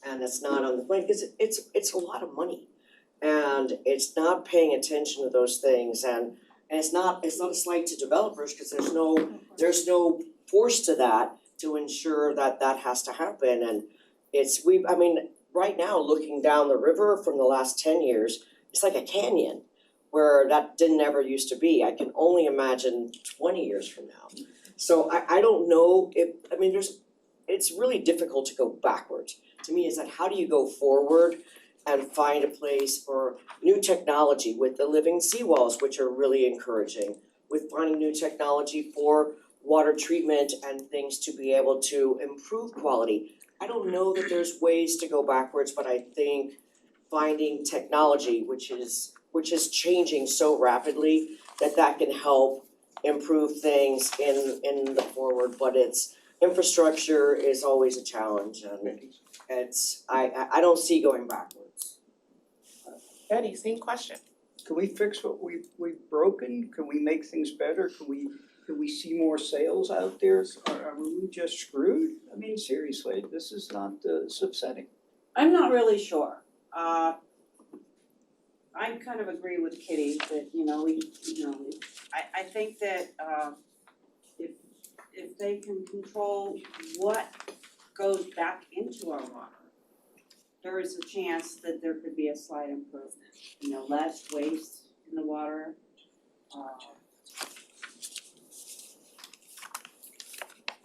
and it's not on the plan, because it's a lot of money. And it's not paying attention to those things, and it's not a slight to developers, because there's no force to that to ensure that that has to happen. And right now, looking down the river from the last 10 years, it's like a canyon where that didn't ever used to be. I can only imagine 20 years from now. So I don't know it's really difficult to go backwards. To me, is that how do you go forward and find a place for new technology with the living seawalls, which are really encouraging, with finding new technology for water treatment and things to be able to improve quality. I don't know that there's ways to go backwards, but I think finding technology, which is changing so rapidly, that can help improve things in the forward, but infrastructure is always a challenge, and I don't see going backwards. Betty, same question. Can we fix what we've broken? Can we make things better? Can we see more sales out there? Are we just screwed? I mean, seriously, this is not, it's upsetting. I'm not really sure. I kind of agree with Kitty that, I think that if they can control what goes back into our water, there is a chance that there could be a slight improvement. Less waste in the water,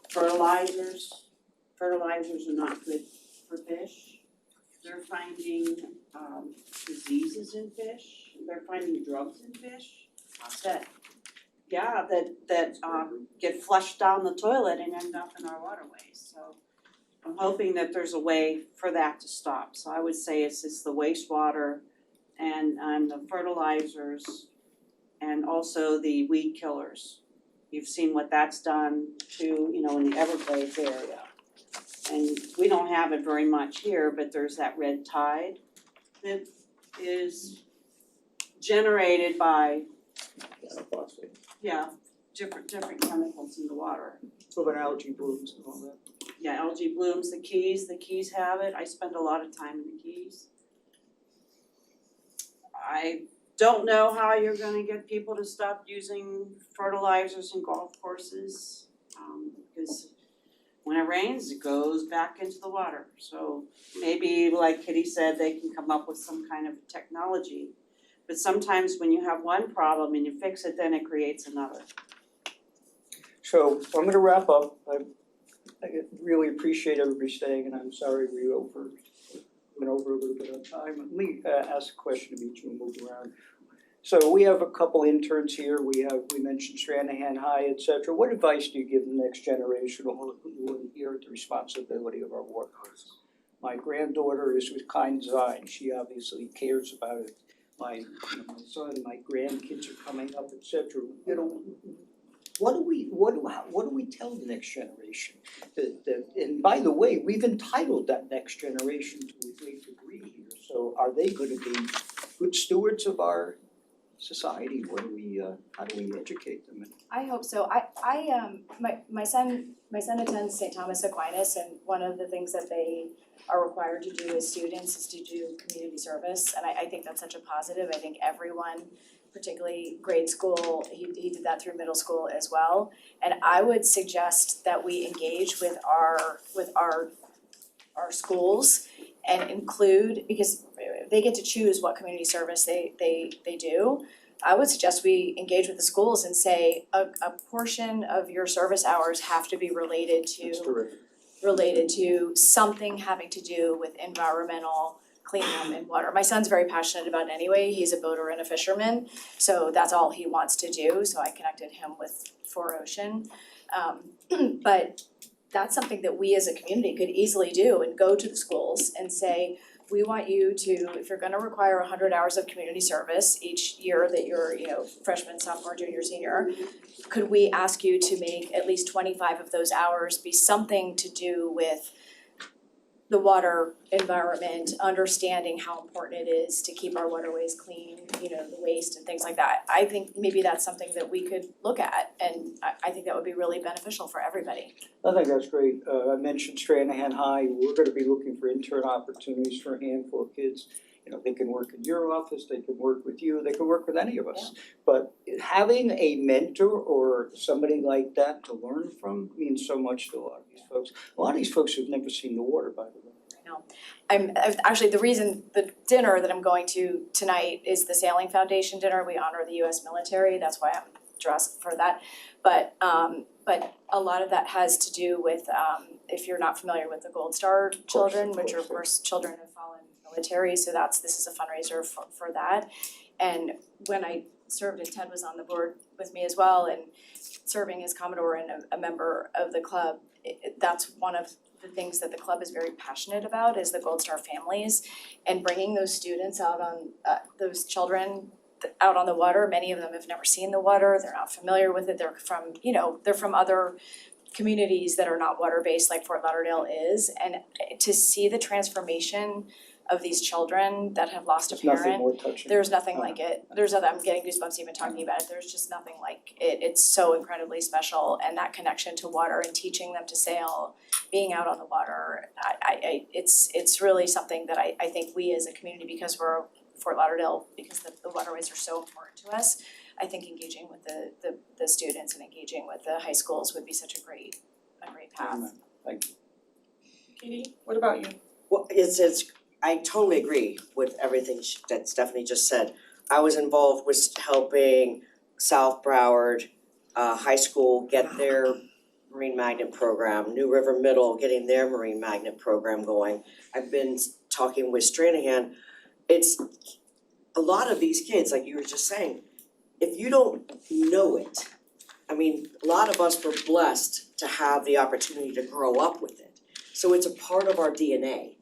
fertilizers are not good for fish. They're finding diseases in fish, they're finding drugs in fish that get flushed down the toilet and end up in our waterways, so I'm hoping that there's a way for that to stop. So I would say it's the wastewater and the fertilizers and also the weed killers. You've seen what that's done to, in the Everglades area. And we don't have it very much here, but there's that red tide that is generated by, different chemicals in the water. What about algae blooms and all that? Yeah, algae blooms, the Keys have it, I spend a lot of time in the Keys. I don't know how you're gonna get people to stop using fertilizers in golf courses, because when it rains, it goes back into the water. So maybe, like Kitty said, they can come up with some kind of technology. But sometimes when you have one problem and you fix it, then it creates another. So I'm gonna wrap up. I really appreciate everybody staying, and I'm sorry we went over a little bit of time. Let me ask a question of each and move around. So we have a couple interns here. We mentioned Stranahan High, et cetera. What advice do you give the next generation who inherit the responsibility of our waters? My granddaughter is with Kind Design. She obviously cares about it. My son, my grandkids are coming up, et cetera. What do we tell the next generation? And by the way, we've entitled that next generation to a great degree here. So are they going to be good stewards of our society? How do we educate them? I hope so. My son attends St. Thomas Aquinas, and one of the things that they are required to do as students is to do community service, and I think that's such a positive. I think everyone, particularly grade school, he did that through middle school as well. And I would suggest that we engage with our schools and include, because they get to choose what community service they do. I would suggest we engage with the schools and say a portion of your service hours have to be related to something having to do with environmental cleanup and water. My son's very passionate about it anyway. He's a boater and a fisherman, so that's all he wants to do. So I connected him with 4Ocean. But that's something that we as a community could easily do and go to the schools and say, we want you to, if you're gonna require 100 hours of community service each year that you're, freshman, sophomore, junior, senior, could we ask you to make at least 25 of those hours be something to do with the water environment, understanding how important it is to keep our waterways clean, the waste and things like that. I think maybe that's something that we could look at, and I think that would be really beneficial for everybody. I think that's great. I mentioned Stranahan High. We're gonna be looking for intern opportunities for a handful of kids. They can work in your office, they can work with you, they can work with any of us. But having a mentor or somebody like that to learn from means so much to a lot of these folks. A lot of these folks have never seen the water, by the way. Actually, the dinner that I'm going to tonight is the Sailing Foundation dinner. We honor the US military, that's why I'm dressed for that. But a lot of that has to do with, if you're not familiar with the Gold Star children, which are of course children of fallen military, so this is a fundraiser for that. And when I served, and Ted was on the board with me as well, and serving as Commodore and a member of the club, that's one of the things that the club is very passionate about is the Gold Star families and bringing those students out on, those children out on the water. Many of them have never seen the water, they're not familiar with it, they're from other communities that are not water-based like Fort Lauderdale is. And to see the transformation of these children that have lost a parent. There's nothing more touching. There's nothing like it. I'm getting goosebumps even talking about it. There's just nothing like it. It's so incredibly special, and that connection to water and teaching them to sail, being out on the water, it's really something that I think we as a community, because we're Fort Lauderdale, because the waterways are so important to us, I think engaging with the students and engaging with the high schools would be such a great path. Thank you. Katie, what about you? Well, I totally agree with everything that Stephanie just said. I was involved with helping South Broward High School get their marine magnet program, New River Middle getting their marine magnet program going. I've been talking with Stranahan. It's a lot of these kids, like you were just saying, if you don't know it, I mean, a lot of us were blessed to have the opportunity to grow up with it. So it's a part of our DNA.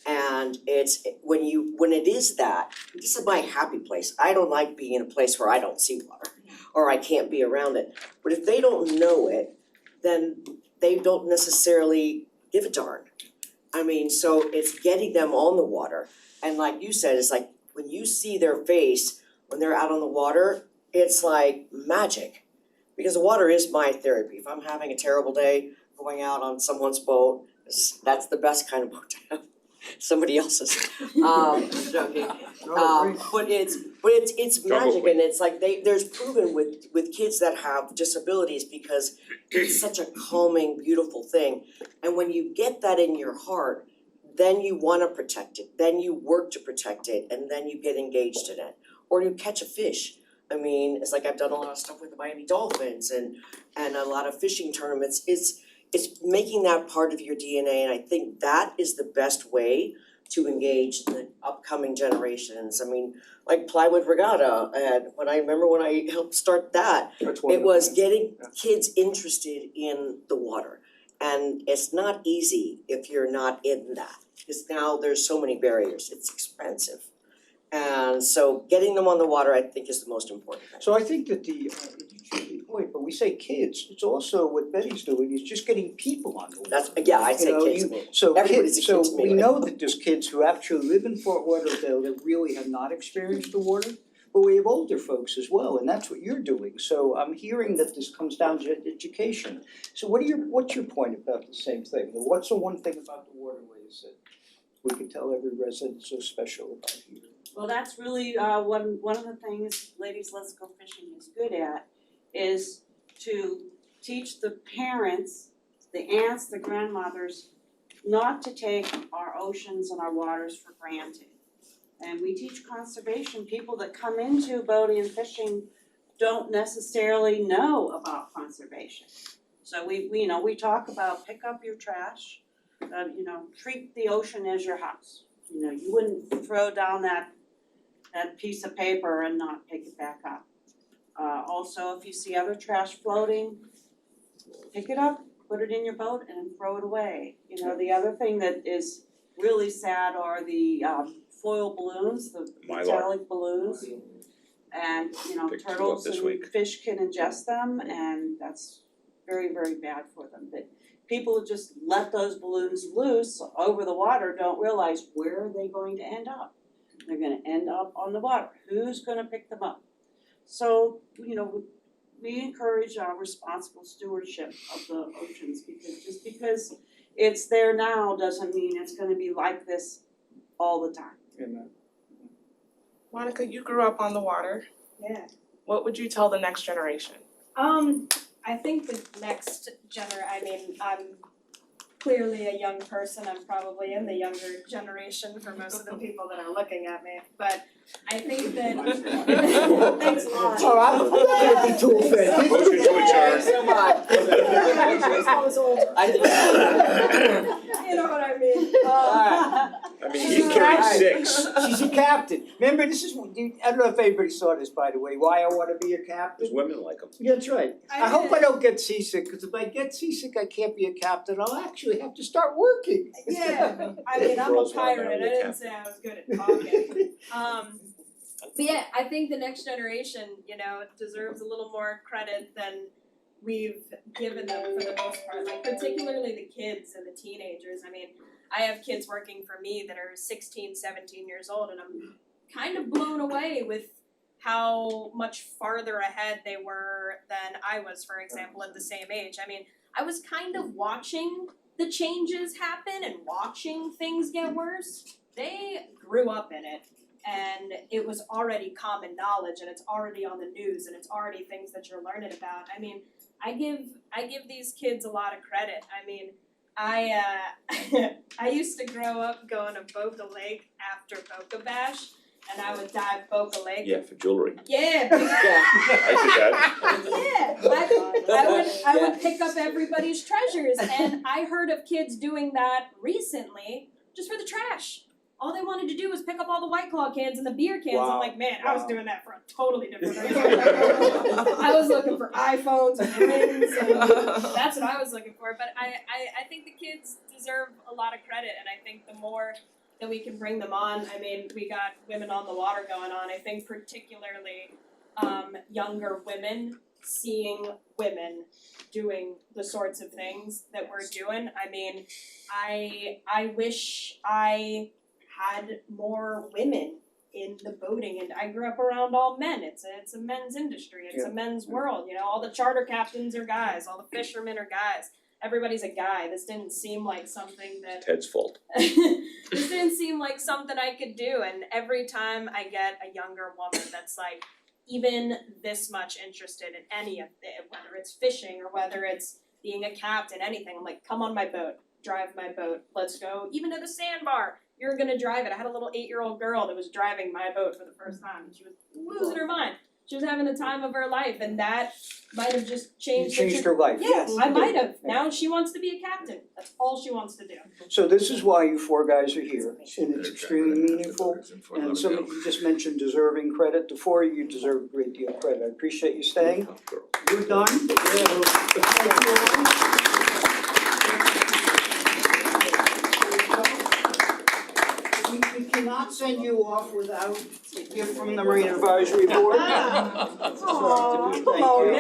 And it's when it is that, this is my happy place. I don't like being in a place where I don't see water or I can't be around it. But if they don't know it, then they don't necessarily give a darn. I mean, so it's getting them on the water. And like you said, it's like when you see their face when they're out on the water, it's like magic. Because the water is my therapy. If I'm having a terrible day, going out on someone's boat, that's the best kind of boat to have. Somebody else's, joking. But it's magic, and it's like there's proven with kids that have disabilities because it's such a calming, beautiful thing. And when you get that in your heart, then you wanna protect it, then you work to protect it, and then you get engaged in it. Or you catch a fish. I mean, it's like I've done a lot of stuff with the Miami Dolphins and a lot of fishing tournaments. It's making that part of your DNA, and I think that is the best way to engage the upcoming generations. I mean, like Plywood Regatta, and when I helped start that, it was getting kids interested in the water. And it's not easy if you're not in that, because now there's so many barriers, it's expensive. And so getting them on the water, I think, is the most important thing. So I think that the point, but we say kids, it's also what Betty's doing, is just getting people on the water. That's, yeah, I'd say You know, kids to me. So Everybody's kids, a kid so to me, we right? know that there's kids who actually live in Fort Lauderdale that really have not experienced the water, but we have older folks as well, and that's what you're doing. So I'm hearing that this comes down to education. So what's your point about the same thing? What's the one thing about the waterways that we can tell every resident so special about here? Well, that's really one of the things Ladies Let's Go Fishing is good at, is to teach the parents, the aunts, the grandmothers, not to take our oceans and our waters for granted. And we teach conservation. People that come into boating and fishing don't necessarily know about conservation. So we talk about pick up your trash, treat the ocean as your house. You wouldn't throw down that piece of paper and not pick it back up. Also, if you see other trash floating, pick it up, put it in your boat and throw it away. The other thing that is really sad are the foil balloons, the Mylar. metallic balloons. And Picked two up turtles this and week. fish can ingest them, and that's very, very bad for them. But people who just let those balloons loose over the water don't realize where are they going to end up. They're gonna end up on the water. Who's gonna pick them up? So, we encourage responsible stewardship of the oceans, because just because it's there now doesn't mean it's gonna be like this all the time. Amen. Monica, you grew up on the water. Yeah. What would you tell the next generation? I think the next I'm clearly a young person, I'm probably in the younger generation for most of the people that are looking at me, but I think that thanks a lot. Oh, I'm not gonna be too offended. Motion to adjourn. So much. I was older. I think. You know what I mean? I mean, he's 36. She's a captain. Remember, this is, I don't know if everybody saw this, by the way, why I wanna be a There's captain. women like him. Yeah, that's right. I I hope did. I don't get seasick, because if I get seasick, I can't be a captain. I'll actually have to start working. Yeah, I mean, I'm a Girls wanna pirate, I marry a didn't say I was good at talking. But yeah, I think the next generation, deserves a little more credit than we've given them for the most part, like particularly the kids and the teenagers. I mean, I have kids working for me that are 16, 17 years old, and I'm kind of blown away with how much farther ahead they were than I was, for example, at the same age. I mean, I was kind of watching the changes happen and watching things get worse. They grew up in it, and it was already common knowledge, and it's already on the news, and it's already things that you're learning about. I mean, I give these kids a lot of credit. I mean, I used to grow up going to Boca Lake after Boca Bash, and I would dive Boca Lake. Yeah, for jewelry. Yeah, Yeah. I yeah, I would pick up everybody's treasures, and I heard of kids doing that recently just for the trash. All they wanted to do was pick up all the White Claw cans and the beer cans. I'm like, man, I was doing that for a totally different reason. I was looking for iPhones and rings, and that's what I was looking for. But I think the kids deserve a lot of credit, and I think the more that we can bring them on, I mean, we got Women on the Water going on. I think particularly younger women seeing women doing the sorts of things that we're doing. I mean, I wish I had more women in the boating, and I grew up around all men. It's a men's industry. It's a men's world. You know, all the charter captains are guys. All the fishermen are guys. Everybody's a guy. This didn't seem like something that Ted's fault. this didn't seem like something I could do. And every time I get a younger woman that's like even this much interested in any of it, whether it's fishing or whether it's being a captain, anything, I'm like, come on my boat, drive my boat, let's go. Even to the sandbar, you're gonna drive it. I had a little 8-year-old girl that was driving my boat for the first time, and she was losing her mind. She was having the time of her life, and that might have just changed her life. Yes, I might have. Now she wants to be a captain. That's all she wants to do. So this is why you four guys are here, and it's extremely meaningful. And some of you just mentioned deserving credit. The four of you deserve a great deal of credit. I appreciate you staying. You're done. We cannot send you off without a gift from the Marine Advisory Board. Aw, Thank hello. you.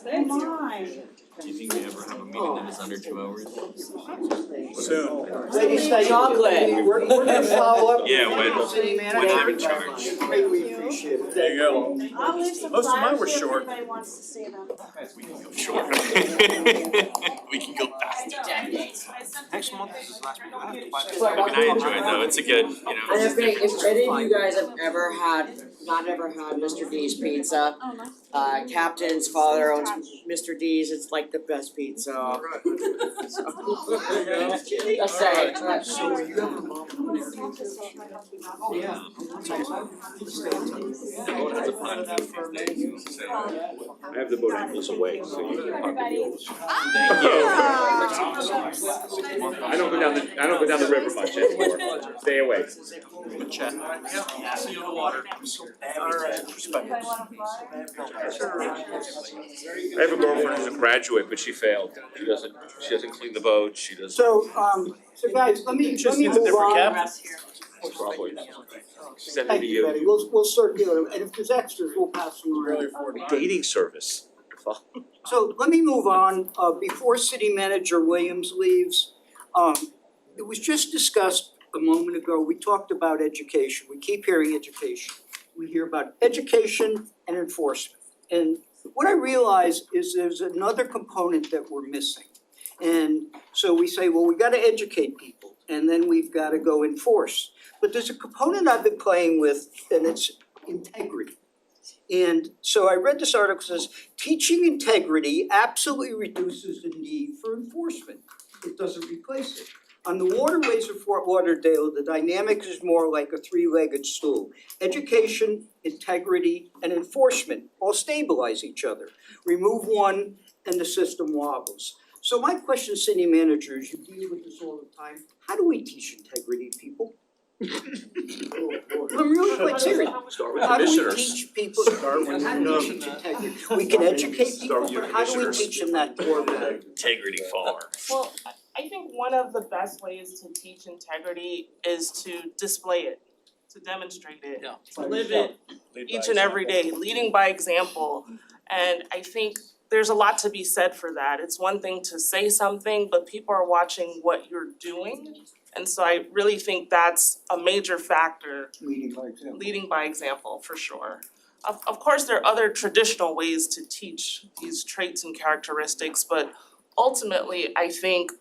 Thank you. My. Do you think we ever have a meeting that is under 2 hours? Soon. Ladies, thank you. Chocolate. We're gonna follow up. Yeah, with when- City Manager. when I'm in charge. Greatly appreciate it. There you go. I'll leave some Most of mine flyers were here if short. anybody wants to see them. We can go short. We can go fast. Next month is last week. I mean, I enjoy it though, it's a good, you know, And it's if different. any of you guys have ever had, not ever had Mr. D's pizza, Captain's father owns Mr. D's, it's like the best pizza. Just saying. So you have a mom? Yeah. I have the boat angles away, so you can park the others. Thank you. I don't go down the river much anymore. Stay away. Chat. See you in the water. I have a girlfriend who's a graduate, but she failed. She doesn't clean the boat, she doesn't. So guys, let me move on. Probably. Send it Thank to you, Betty. you. We'll circulate them, and if there's extras, we'll pass them around. Dating service. So let me move on, before City Manager Williams leaves, it was just discussed a moment ago, we talked about education, we keep hearing education. We hear about education and enforcement, and what I realize is there's another component that we're missing. And so we say, well, we gotta educate people, and then we've gotta go enforce. But there's a component I've been playing with, and it's integrity. And so I read this article that says, teaching integrity absolutely reduces the need for enforcement. It doesn't replace it. On the waterways of Fort Lauderdale, the dynamic is more like a three-legged stool. Education, integrity, and enforcement all stabilize each other. Remove one and the system wobbles. So my question, city managers, you deal with this all the time, how do we teach integrity, people? I'm really quite serious. Start with How do we commissioners. teach people, how do we teach integrity? We can educate people, but how do we teach them that core value? Integrity farm. Well, I think one of the best ways to teach integrity is to display it, to demonstrate it, to live it each and every day, leading by example. And I think there's a lot to be said for that. It's one thing to say something, but people are watching what you're doing. And so I really think that's a major factor, Leading by example. leading by example, for sure. Of course, there are other traditional ways to teach these traits and characteristics, but ultimately, I think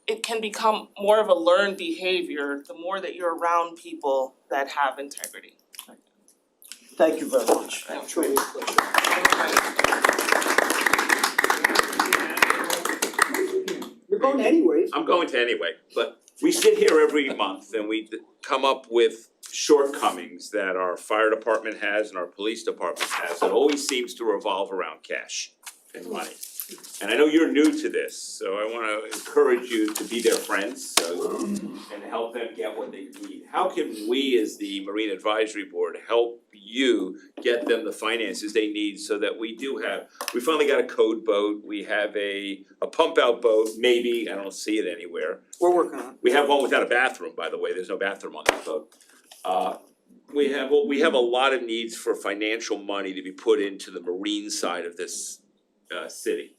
it can become more of a learned behavior the more that you're around people that have integrity. Thank you very much. Truly a pleasure. You're going anyways. I'm going to anyway, but we sit here every month and we come up with shortcomings that our fire department has and our police department has, it always seems to revolve around cash and money. And I know you're new to this, so I wanna encourage you to be their friends, and help them get what they need. How can we, as the Marine Advisory Board, help you get them the finances they need so that we finally got a code boat, we have a pump out boat, maybe, I don't see it anywhere. We're working on it. We have one without a bathroom, by the way, there's no bathroom on that boat. We have a lot of needs for financial money to be put into the marine side of this city.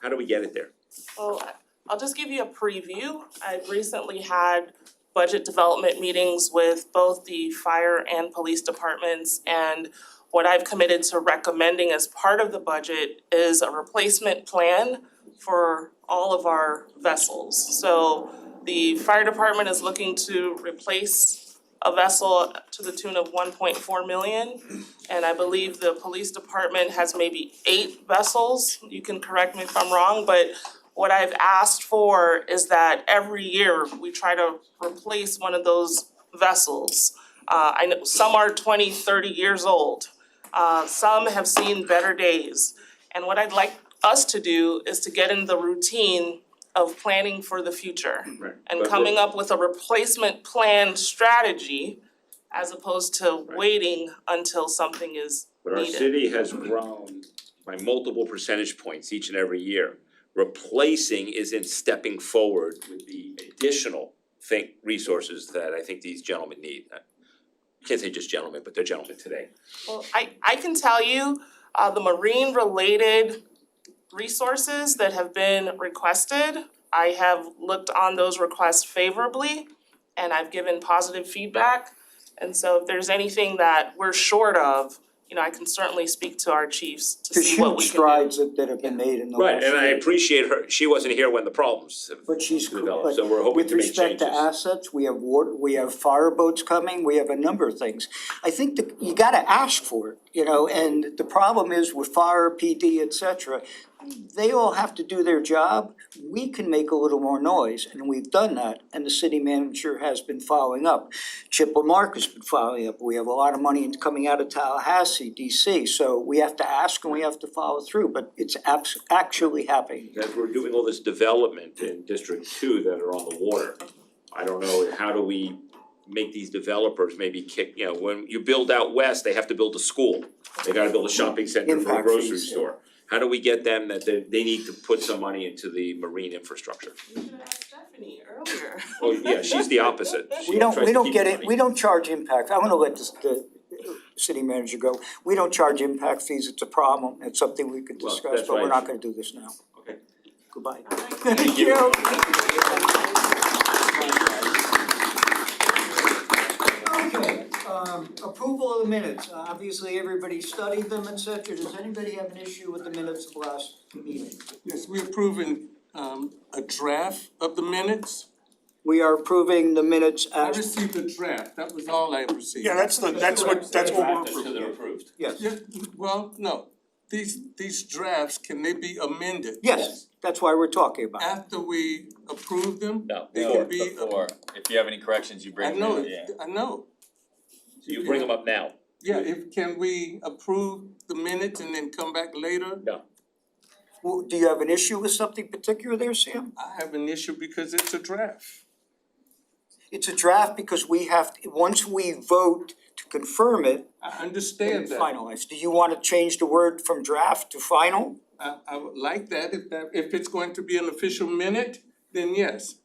How do we get it there? Well, I'll just give you a preview. I've recently had budget development meetings with both the fire and police departments, and what I've committed to recommending as part of the budget is a replacement plan for all of our vessels. So the fire department is looking to replace a vessel to the tune of 1.4 million. And I believe the police department has maybe 8 vessels. You can correct me if I'm wrong, but what I've asked for is that every year we try to replace one of those vessels. I know some are 20, 30 years old. Some have seen better days. And what I'd like us to do is to get in the routine of planning for the future Right. and But coming up with a replacement plan strategy as opposed to waiting until something is But our needed. city has grown by multiple percentage points each and every year. Replacing isn't stepping forward with the additional resources that I think these gentlemen need. I can't say just gentlemen, but they're gentlemen today. Well, I can tell you, the marine related resources that have been requested, I have looked on those requests favorably and I've given positive feedback. And so if there's anything that we're short of, you know, I can certainly speak to our chiefs to There's see what we huge can do. strides that have been made in the Right, last and I year. appreciate her, she wasn't here when the problems But she's, developed, but so we're hoping with to make respect changes. to assets, we have water, we have fire boats coming, we have a number of things. I think that you gotta ask for it, you know, and the problem is with fire, PD, et cetera, they all have to do their job. We can make a little more noise, and we've done that, and the city manager has been following up. Chip Lamarck has been following up. We have a lot of money coming out of Tallahassee, DC, so we have to ask and we have to follow through, but it's actually happening. As we're doing all this development in District 2 that are on the water, I don't know, how do we make these developers maybe kick, you know, when you build out west, they have to build a school. They gotta build a shopping center for a Impact grocery fees, yeah. store. How do we get them that they need to put some money into the marine infrastructure? You should have asked Stephanie earlier. Oh, yeah, she's the opposite. She We don't tries to keep get the it, money. we don't charge impact, I'm gonna let the city manager go. We don't charge impact fees, it's a problem, it's something we could Well, discuss, that's but we're right. not gonna do this now. Okay. Goodbye. Thank you. Okay, approval of the minutes, obviously everybody studied them, et cetera, does anybody have an issue with the minutes of last meeting? Yes, we're approving a draft of the minutes. We are approving the minutes I as, received a draft, that was all I received. Yeah, that's what we're approving. approved. yes, Yeah, well, no, these drafts, can they be amended? yes, that's why we're talking about it. After we approve them? No, They before, can be, before, if you have any corrections, you I bring them know, in, yeah. I know, So you bring them up now? yeah, can we approve the minutes and then come back later? Well, do you have an issue with something particular there, Sam? I have an issue because it's a draft. It's a draft because we have, once we vote to confirm it, I understand that. finalize. Do you wanna change the word from draft to final? I would like that, if it's going to be an official minute, then yes.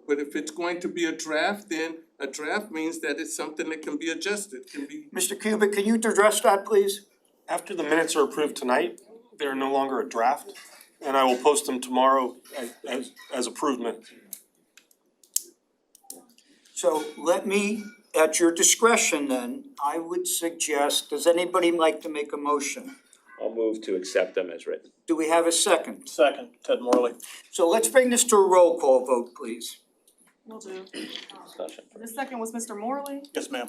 But if it's going to be a draft, then a draft means that it's something that can be adjusted, can be. Mr. Cubic, can you address that, please? After the minutes are approved tonight, they are no longer a draft, and I will post them tomorrow as approved minutes. So let me, at your discretion then, I would suggest, does anybody like to make a motion? I'll move to accept them as written. Do we have a second? Second, Ted Morley. So let's bring this to a roll call vote, please. Will do. Discussion. The second was Mr. Morley. Yes, ma'am.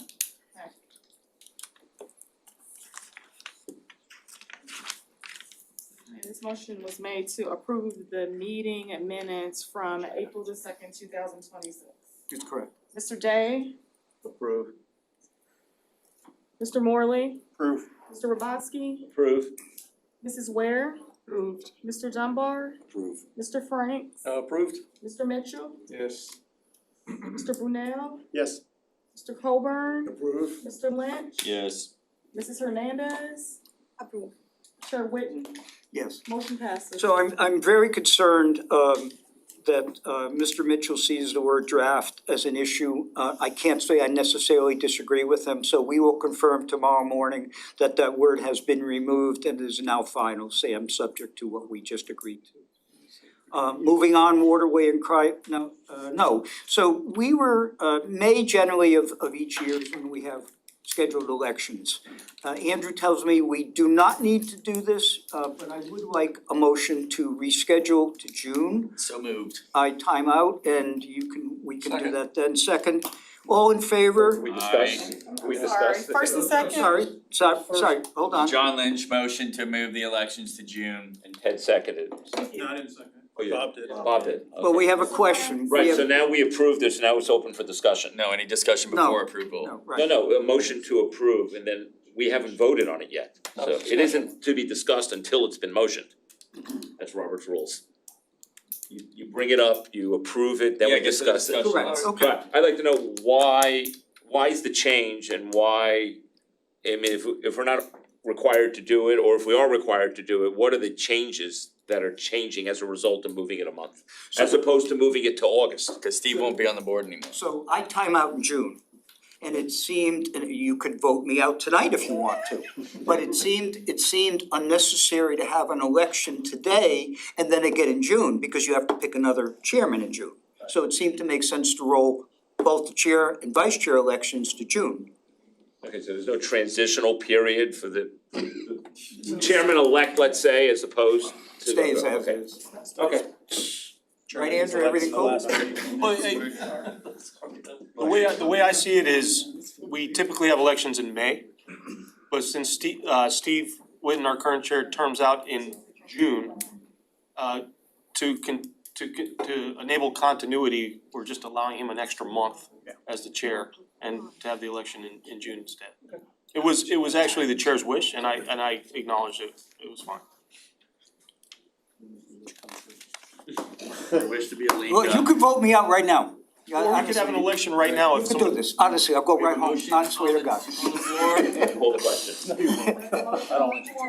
And this motion was made to approve the meeting minutes from April the 2nd, 2026. That's correct. Mr. Day, Approve. Mr. Morley, Approve. Mr. Robotsky, Approve. Mrs. Ware, Approved. Mr. Dunbar, Approve. Mr. Franks, Approved. Mr. Mitchell, Yes. Mr. Brunel, Yes. Mr. Coburn, Approve. Mr. Lynch, Yes. Mrs. Hernandez. Approve. Chair Whitten, Yes. motion passes. So I'm very concerned that Mr. Mitchell sees the word draft as an issue. I can't say I necessarily disagree with him, so we will confirm tomorrow morning that that word has been removed and is now final, Sam, subject to what we just agreed to. Moving on, waterway and no. So we were, May generally of each year is when we have scheduled elections. Andrew tells me we do not need to do this, but I would like a motion to reschedule to June. So moved. I time out and we can do that then. Second, all in favor? We discussed, Sorry, first and second. Sorry, hold on. John Lynch motion to move the elections to June. and Ted seconded. No, I didn't second. Oh, yeah. Bob did. Bob did. But we have a question. We Right, have- so now we approve this, now it's open for discussion. No, any discussion No. before approval? No, right. No, a motion to approve, and then we haven't voted on it yet. So it isn't to be discussed until it's been motioned. That's Robert's rules. You bring it up, you approve it, then Yeah, we get to the discuss it. discussion. Correct, okay. But I'd like to know why is the change and why, I mean, if we're not required to do it, or if we are required to do it, what are the changes that are changing as a result of moving it a month? As opposed to moving it to August? Cause Steve won't be on the board anymore. So I time out in June. And it seemed, and you could vote me out tonight if you want to, but it seemed unnecessary to have an election today and then again in June, because you have to pick another chairman in June. So it seemed to make sense to roll both the chair and vice chair elections to June. Okay, so there's no transitional period for the chairman-elect, let's say, as opposed to. Stays as Okay. is. Okay. Right, Andrew, everything cool? Well, the way I see it is, we typically have elections in May. But since Steve Whitten, our current chair, terms out in June, to enable continuity, we're just allowing him an extra month as the chair and to have the election in June instead. It was actually the chair's wish, and I acknowledged it was fine. I wish to be a lead Well, you could vote me out right now. Yeah, Or we could have an honestly, election right now you if could do someone. this, honestly, I'll go right home, I swear to God. On the floor. Hold the question. Or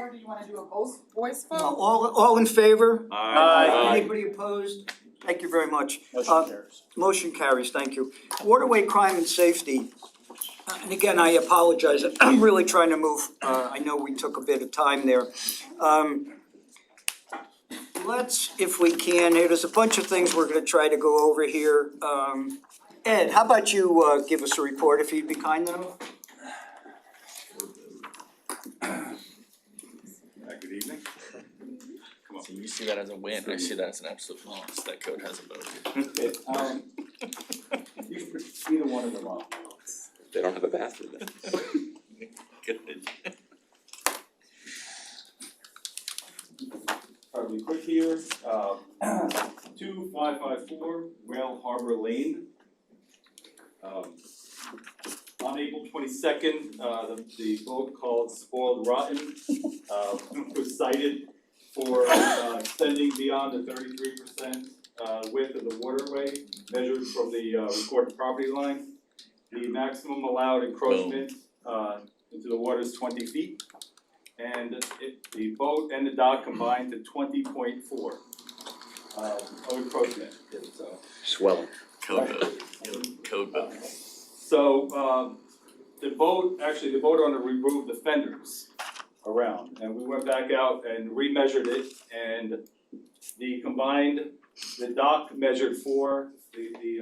do you wanna do a voice vote? All in favor? Aye. Anybody opposed? Thank you very much. Motion carries. Motion carries, thank you. Waterway crime and safety. And again, I apologize, I'm really trying to move, I know we took a bit of time there. Let's, if we can, there's a bunch of things we're gonna try to go over here. Ed, how about you give us a report if you'd be kind enough? Good evening. Come on. So you see that as a win, I see that as an absolute loss, that code has a vote. Either one of them up. They don't have a bathroom then. Good. I'll be quick here, 2554 Rail Harbor Lane. On April 22nd, the boat called Spoiled Rotten was cited for extending beyond the 33% width of the waterway measured from the recorded property line. The maximum allowed encroachment into the water is 20 feet. And the boat and the dock combined to 20.4 of encroachment, so. Swelling. Code vote, code vote. So, the boat owner removed the fenders around, and we went back out and remeasured it, and the dock measured the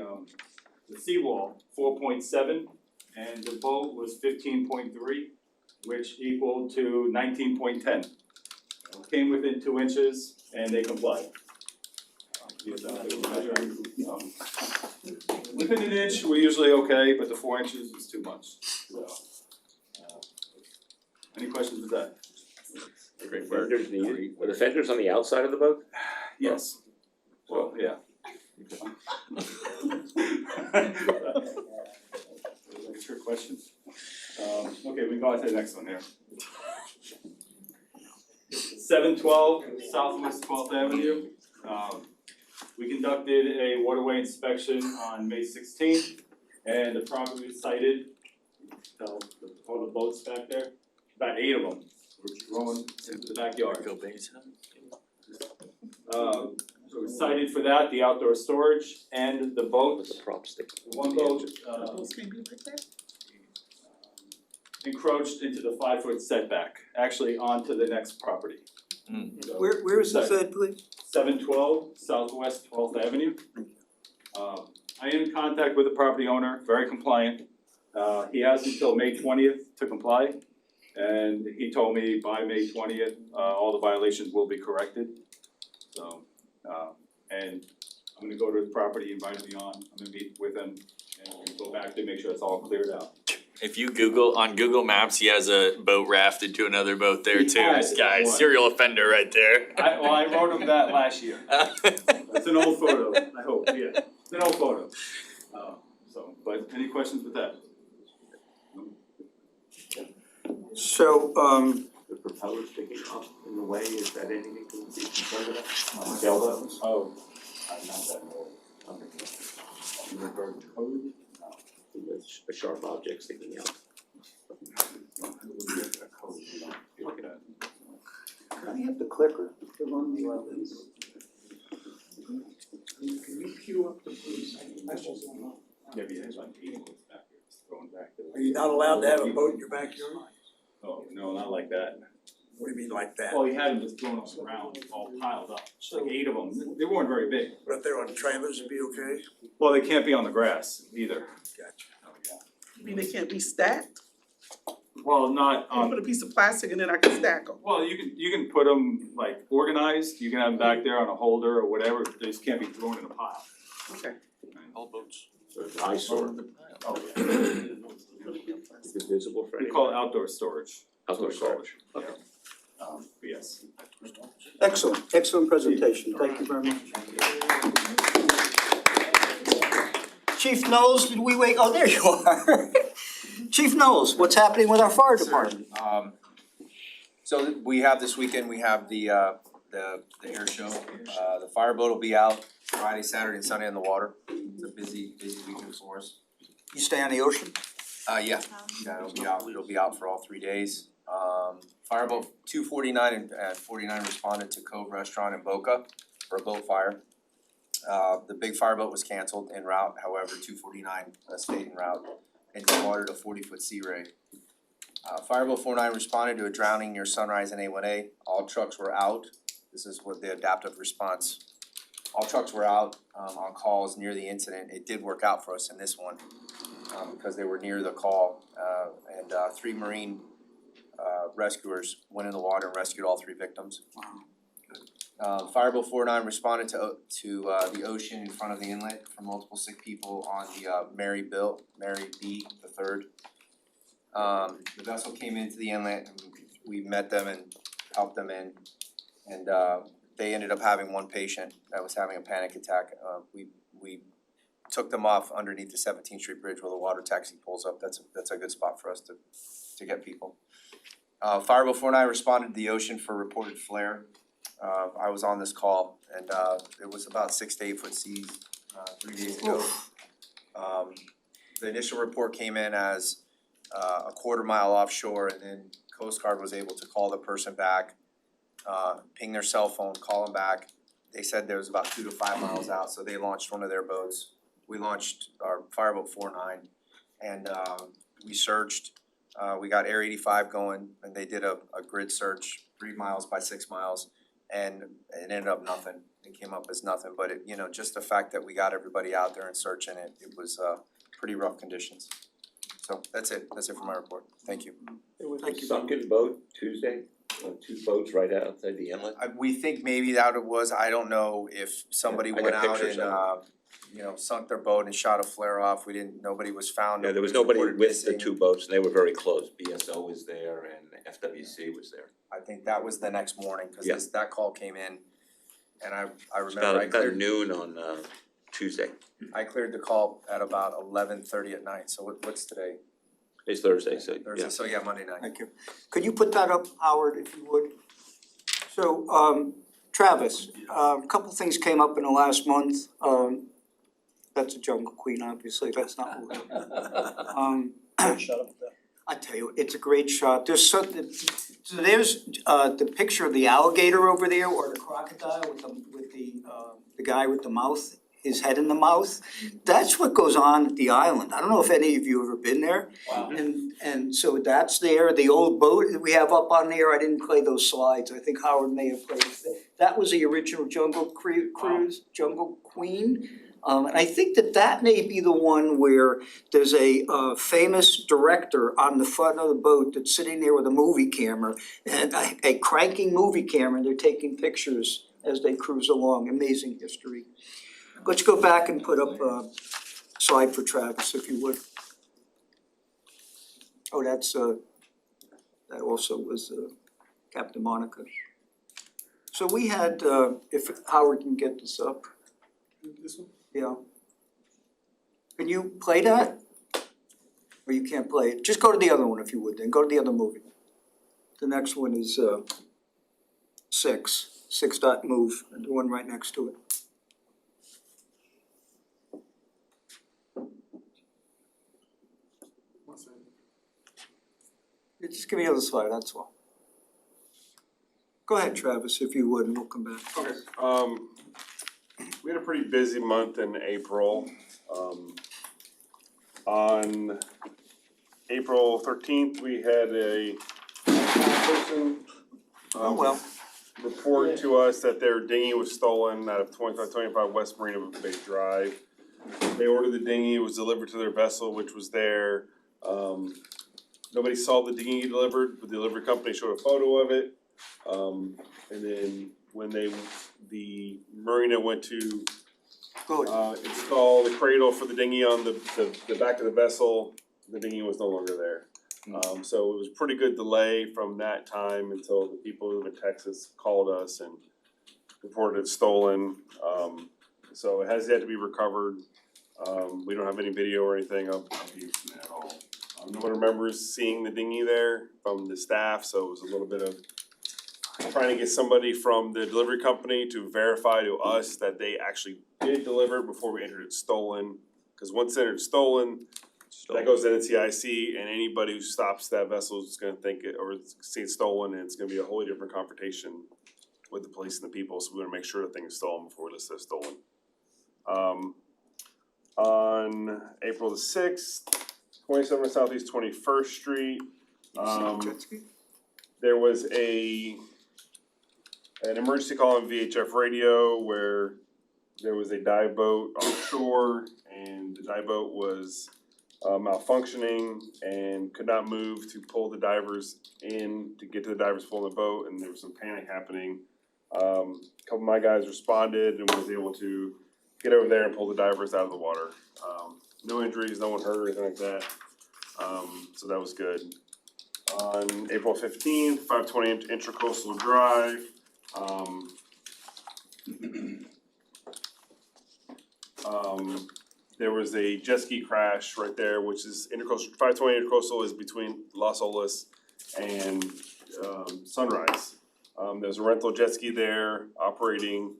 seawall 4.7, and the boat was 15.3, which equaled to 19.10. Came within 2 inches, and they complied. Within an inch, we're usually okay, but the 4 inches is too much, so. Any questions with that? Great, fenders needed. Were the fenders on the outside of the boat? Yes. Well, yeah. Trick questions. Okay, we can go on to the next one here. 712 Southwest 12th Avenue. We conducted a waterway inspection on May 16th, and the property was cited. All the boats back there, about 8 of them were thrown into the backyard. Go base. So we cited for that, the outdoor storage and the boats. One boat, encroached into the 5-foot setback, actually onto the next property. Where is this at, please? 712 Southwest 12th Avenue. I am in contact with the property owner, very compliant. He has until May 20th to comply. And he told me by May 20th, all the violations will be corrected. So, and I'm gonna go to his property, invite me on, I'm gonna meet with him and we'll go back to make sure it's all cleared out. If you Google, on Google Maps, he has a boat rafted to another boat there He too. has This guy, one. serial offender right there. I wrote him that last year. It's an old photo, I hope, yeah, it's an old photo. But any questions with that? So, The propeller sticking up in the way, is that anything to be concerned about? Delta? Oh, I'm not that old. In regard to code? No. A sharp object sticking out. Look at that. I have the clicker, the one the Can you cue up the police? Yeah, but he has like 8 boats back here, it's going back to. Are you not allowed to have a boat in your backyard? Oh, no, not like that. What do you mean like that? Well, he had them just thrown on the ground, all piled up, like 8 of them, they weren't very big. But if they're on trailers, it'd be okay? Well, they can't be on the grass either. Gotcha. Oh, yeah. You mean they can't be stacked? Well, not I put a piece of plastic and then I can stack them. well, you can put them like organized, you can have them back there on a holder or whatever, they just can't be thrown in a pile. Okay. All boats. So it's an eyesore. Oh, Is it visible for We anyone? call it outdoor storage. Outdoor storage. Okay. But yes. Excellent presentation, thank you very much. Chief Knowles, did we wait, oh, there you are. Chief Knowles, what's happening with our fire department? So we have this weekend, we have the air show. The fireboat will be out Friday, Saturday and Sunday on the water. It's a busy weekend for us. You stay on the ocean? Yeah, it'll be out for all 3 days. Fireboat 249 and 49 responded to Cove Restaurant in Boca for a boat fire. The big fireboat was canceled en route, however, 249 stayed en route and departed a 40-foot sea ray. Fireboat 49 responded to a drowning near Sunrise and A1A. All trucks were out. This is what the adaptive response. All trucks were out on calls near the incident. It did work out for us in this one because they were near the call. And 3 Marine rescuers went in the water and rescued all 3 victims. Fireboat 49 responded to the ocean in front of the inlet for multiple sick people on the Mary B the third. The vessel came into the inlet and we met them and helped them in. And they ended up having 1 patient that was having a panic attack. We took them off underneath the 17th Street Bridge where the water taxi pulls up. That's a good spot for us to get people. Fireboat 49 responded to the ocean for reported flare. I was on this call and it was about 6 to 8 foot seas 3 days ago. The initial report came in as a quarter mile offshore and then Coast Guard was able to call the person back, ping their cell phone, call them back. They said there was about 2 to 5 miles out, so they launched one of their boats. We launched our Fireboat 49 and we searched. We got Air 85 going and they did a grid search 3 miles by 6 miles and it ended up nothing. It came up as nothing, but it, you know, just the fact that we got everybody out there and searching it was pretty rough conditions. So that's it for my report. Thank you. It was a sunken boat Tuesday, 2 boats right outside the inlet. We think maybe that it was, I don't know if somebody Yeah, I went got out pictures and sunk their boat and shot a flare off. Nobody was found. Yeah, there was nobody reported with the missing. 2 boats and they were very close. BSO was there and FWC was there. I think that was the next morning, cause Yeah. that call came in and I It's remember about noon on Tuesday. I cleared the call at about 11:30 at night, so what's today? It's Thursday, so Thursday, so yeah, Monday night. Thank you. Could you put that up, Howard, if you would? So, Travis, a couple things came up in the last month. That's a Jungle Queen, obviously, that's not what we're. Shut up there. I tell you, it's a great shot. There's so there's the picture of the alligator over there, or the crocodile with the guy with the mouth, his head in the mouth. That's what goes on at the island. I don't know if any of you have ever been there. Wow. And so that's there. The old boat that we have up on there, I didn't play those slides. I think Howard may have played it. That was the original Jungle Cruise, Jungle Queen. And I think that may be the one where there's a famous director on the front of the boat that's sitting there with a movie camera, and a cranking movie camera, and they're taking pictures as they cruise along. Amazing history. Let's go back and put up a slide for Travis, if you would. Oh, that's that also was Captain Monica. So we had, if Howard can get this up. This one? Yeah. Can you play that? Or you can't play it? Just go to the other one if you would, then go to the other movie. The next one is six dot move, and the one right next to it. One second. Yeah, just give me the other slide, that's all. Go ahead, Travis, if you would, and we'll come back. Okay, we had a pretty busy month in April. On April 13th, we had a person report to us that their dinghy was stolen out of 2525 West Marina Bay Drive. They ordered the dinghy, it was delivered to their vessel, which was there. Nobody saw the dinghy delivered, but the delivery company showed a photo of it. And then when the marina went to install the cradle for the dinghy on the back of the vessel, the dinghy was no longer there. So it was pretty good delay from that time until the people who live in Texas called us and reported it stolen. So it has yet to be recovered. We don't have any video or anything of the incident at all. No one remembers seeing the dinghy there from the staff, so it was a little bit of trying to get somebody from the delivery company to verify to us that they actually did deliver it before we entered it stolen. Cause once entered stolen, that goes to NCIC, and anybody who stops that vessel is gonna think it, or see it stolen, and it's gonna be a wholly different confrontation with the police and the people, so we wanna make sure the thing is stolen before we list it as stolen. On April the 6th, 27 Southeast 21st Street, there was an emergency call on VHF radio where there was a dive boat offshore, and the dive boat was malfunctioning and could not move to pull the divers in to get to the divers pulling the boat, and there was some panic happening. A couple of my guys responded and was able to get over there and pull the divers out of the water. No injuries, no one hurt or anything like that. So that was good. On April 15th, 520 Intracoastal Drive, there was a jet ski crash right there, which is Intercoastal, 520 Intercoastal is between Las Olas and Sunrise. There's a rental jet ski there operating.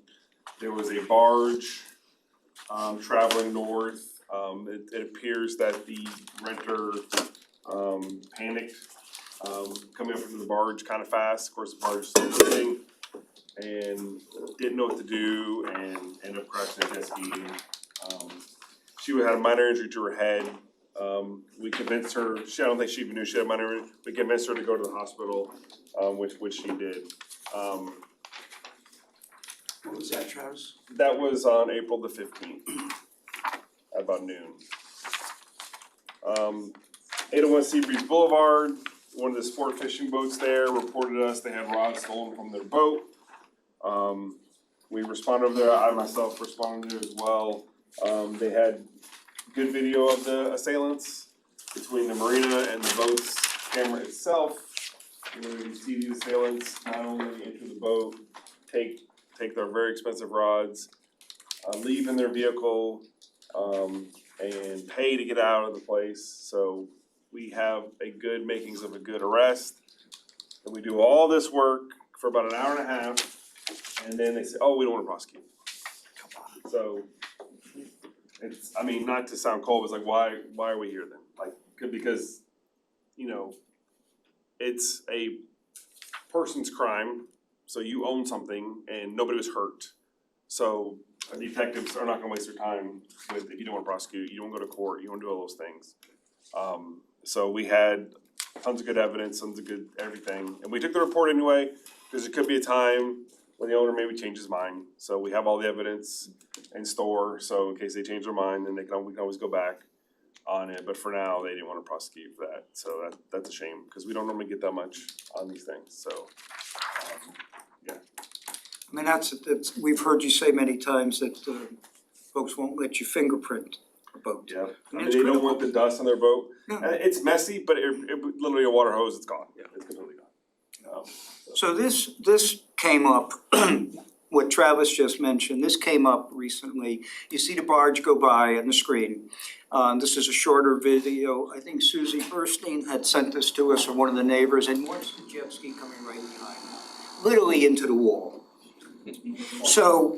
There was a barge traveling north. It appears that the renter panicked coming up into the barge kind of fast. Of course, the barge is still moving and didn't know what to do and ended up crashing the jet ski. She had a minor injury to her head. We convinced her, I don't think she even knew she had a minor injury. We convinced her to go to the hospital, which she did. What was that, Travis? That was on April the 15th, at about noon. 801 Seabreeze Boulevard, one of the sport fishing boats there reported us they had rods stolen from their boat. We responded over there, I myself responded there as well. They had good video of the assailants between the marina and the boat's camera itself. You see these assailants not only enter the boat, take their very expensive rods, leave in their vehicle, and pay to get out of the place. So, we have a good makings of a good arrest. And we do all this work for about an hour and a half, and then they say, oh, we don't wanna prosecute. So, it's, I mean, not to sound cold, it's like, why are we here then? Like, because, you know, it's a person's crime, so you own something and nobody was hurt. So detectives are not gonna waste their time with, if you don't wanna prosecute, you don't go to court, you don't do all those things. So we had tons of good evidence, tons of good everything, and we took the report anyway, cause it could be a time when the owner maybe changes his mind. So we have all the evidence in store, so in case they change their mind, then we can always go back on it, but for now, they didn't wanna prosecute for that, so that's a shame, cause we don't normally get that much on these things, so. I mean, that's, we've heard you say many times that folks won't let you fingerprint a boat. Yeah, I mean, it's they don't critical. want the dust on their boat, Yeah. and it's messy, but it literally a water hose, it's gone, it's completely gone. So this came up, what Travis just mentioned, this came up recently. You see the barge go by on the screen. This is a shorter video. I think Susie Burstein had sent this to us, or one of the neighbors, and watch the jet ski coming right behind, literally into the wall. So,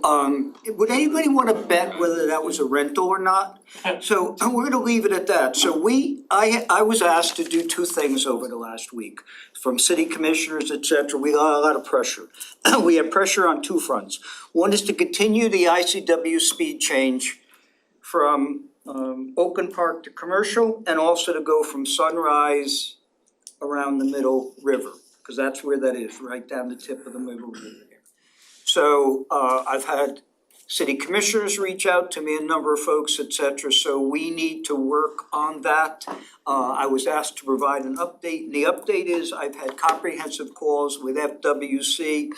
would anybody wanna bet whether that was a rental or not? So, we're gonna leave it at that. So I was asked to do two things over the last week, from city commissioners, et cetera. We got a lot of pressure. We have pressure on two fronts. One is to continue the ICW speed change from, Oakland Park to commercial, and also to go from Sunrise around the Middle River, cause that's where that is, right down the tip of the Middle River. So I've had city commissioners reach out to me, a number of folks, et cetera, so we need to work on that. I was asked to provide an update, and the update is I've had comprehensive calls with FWC.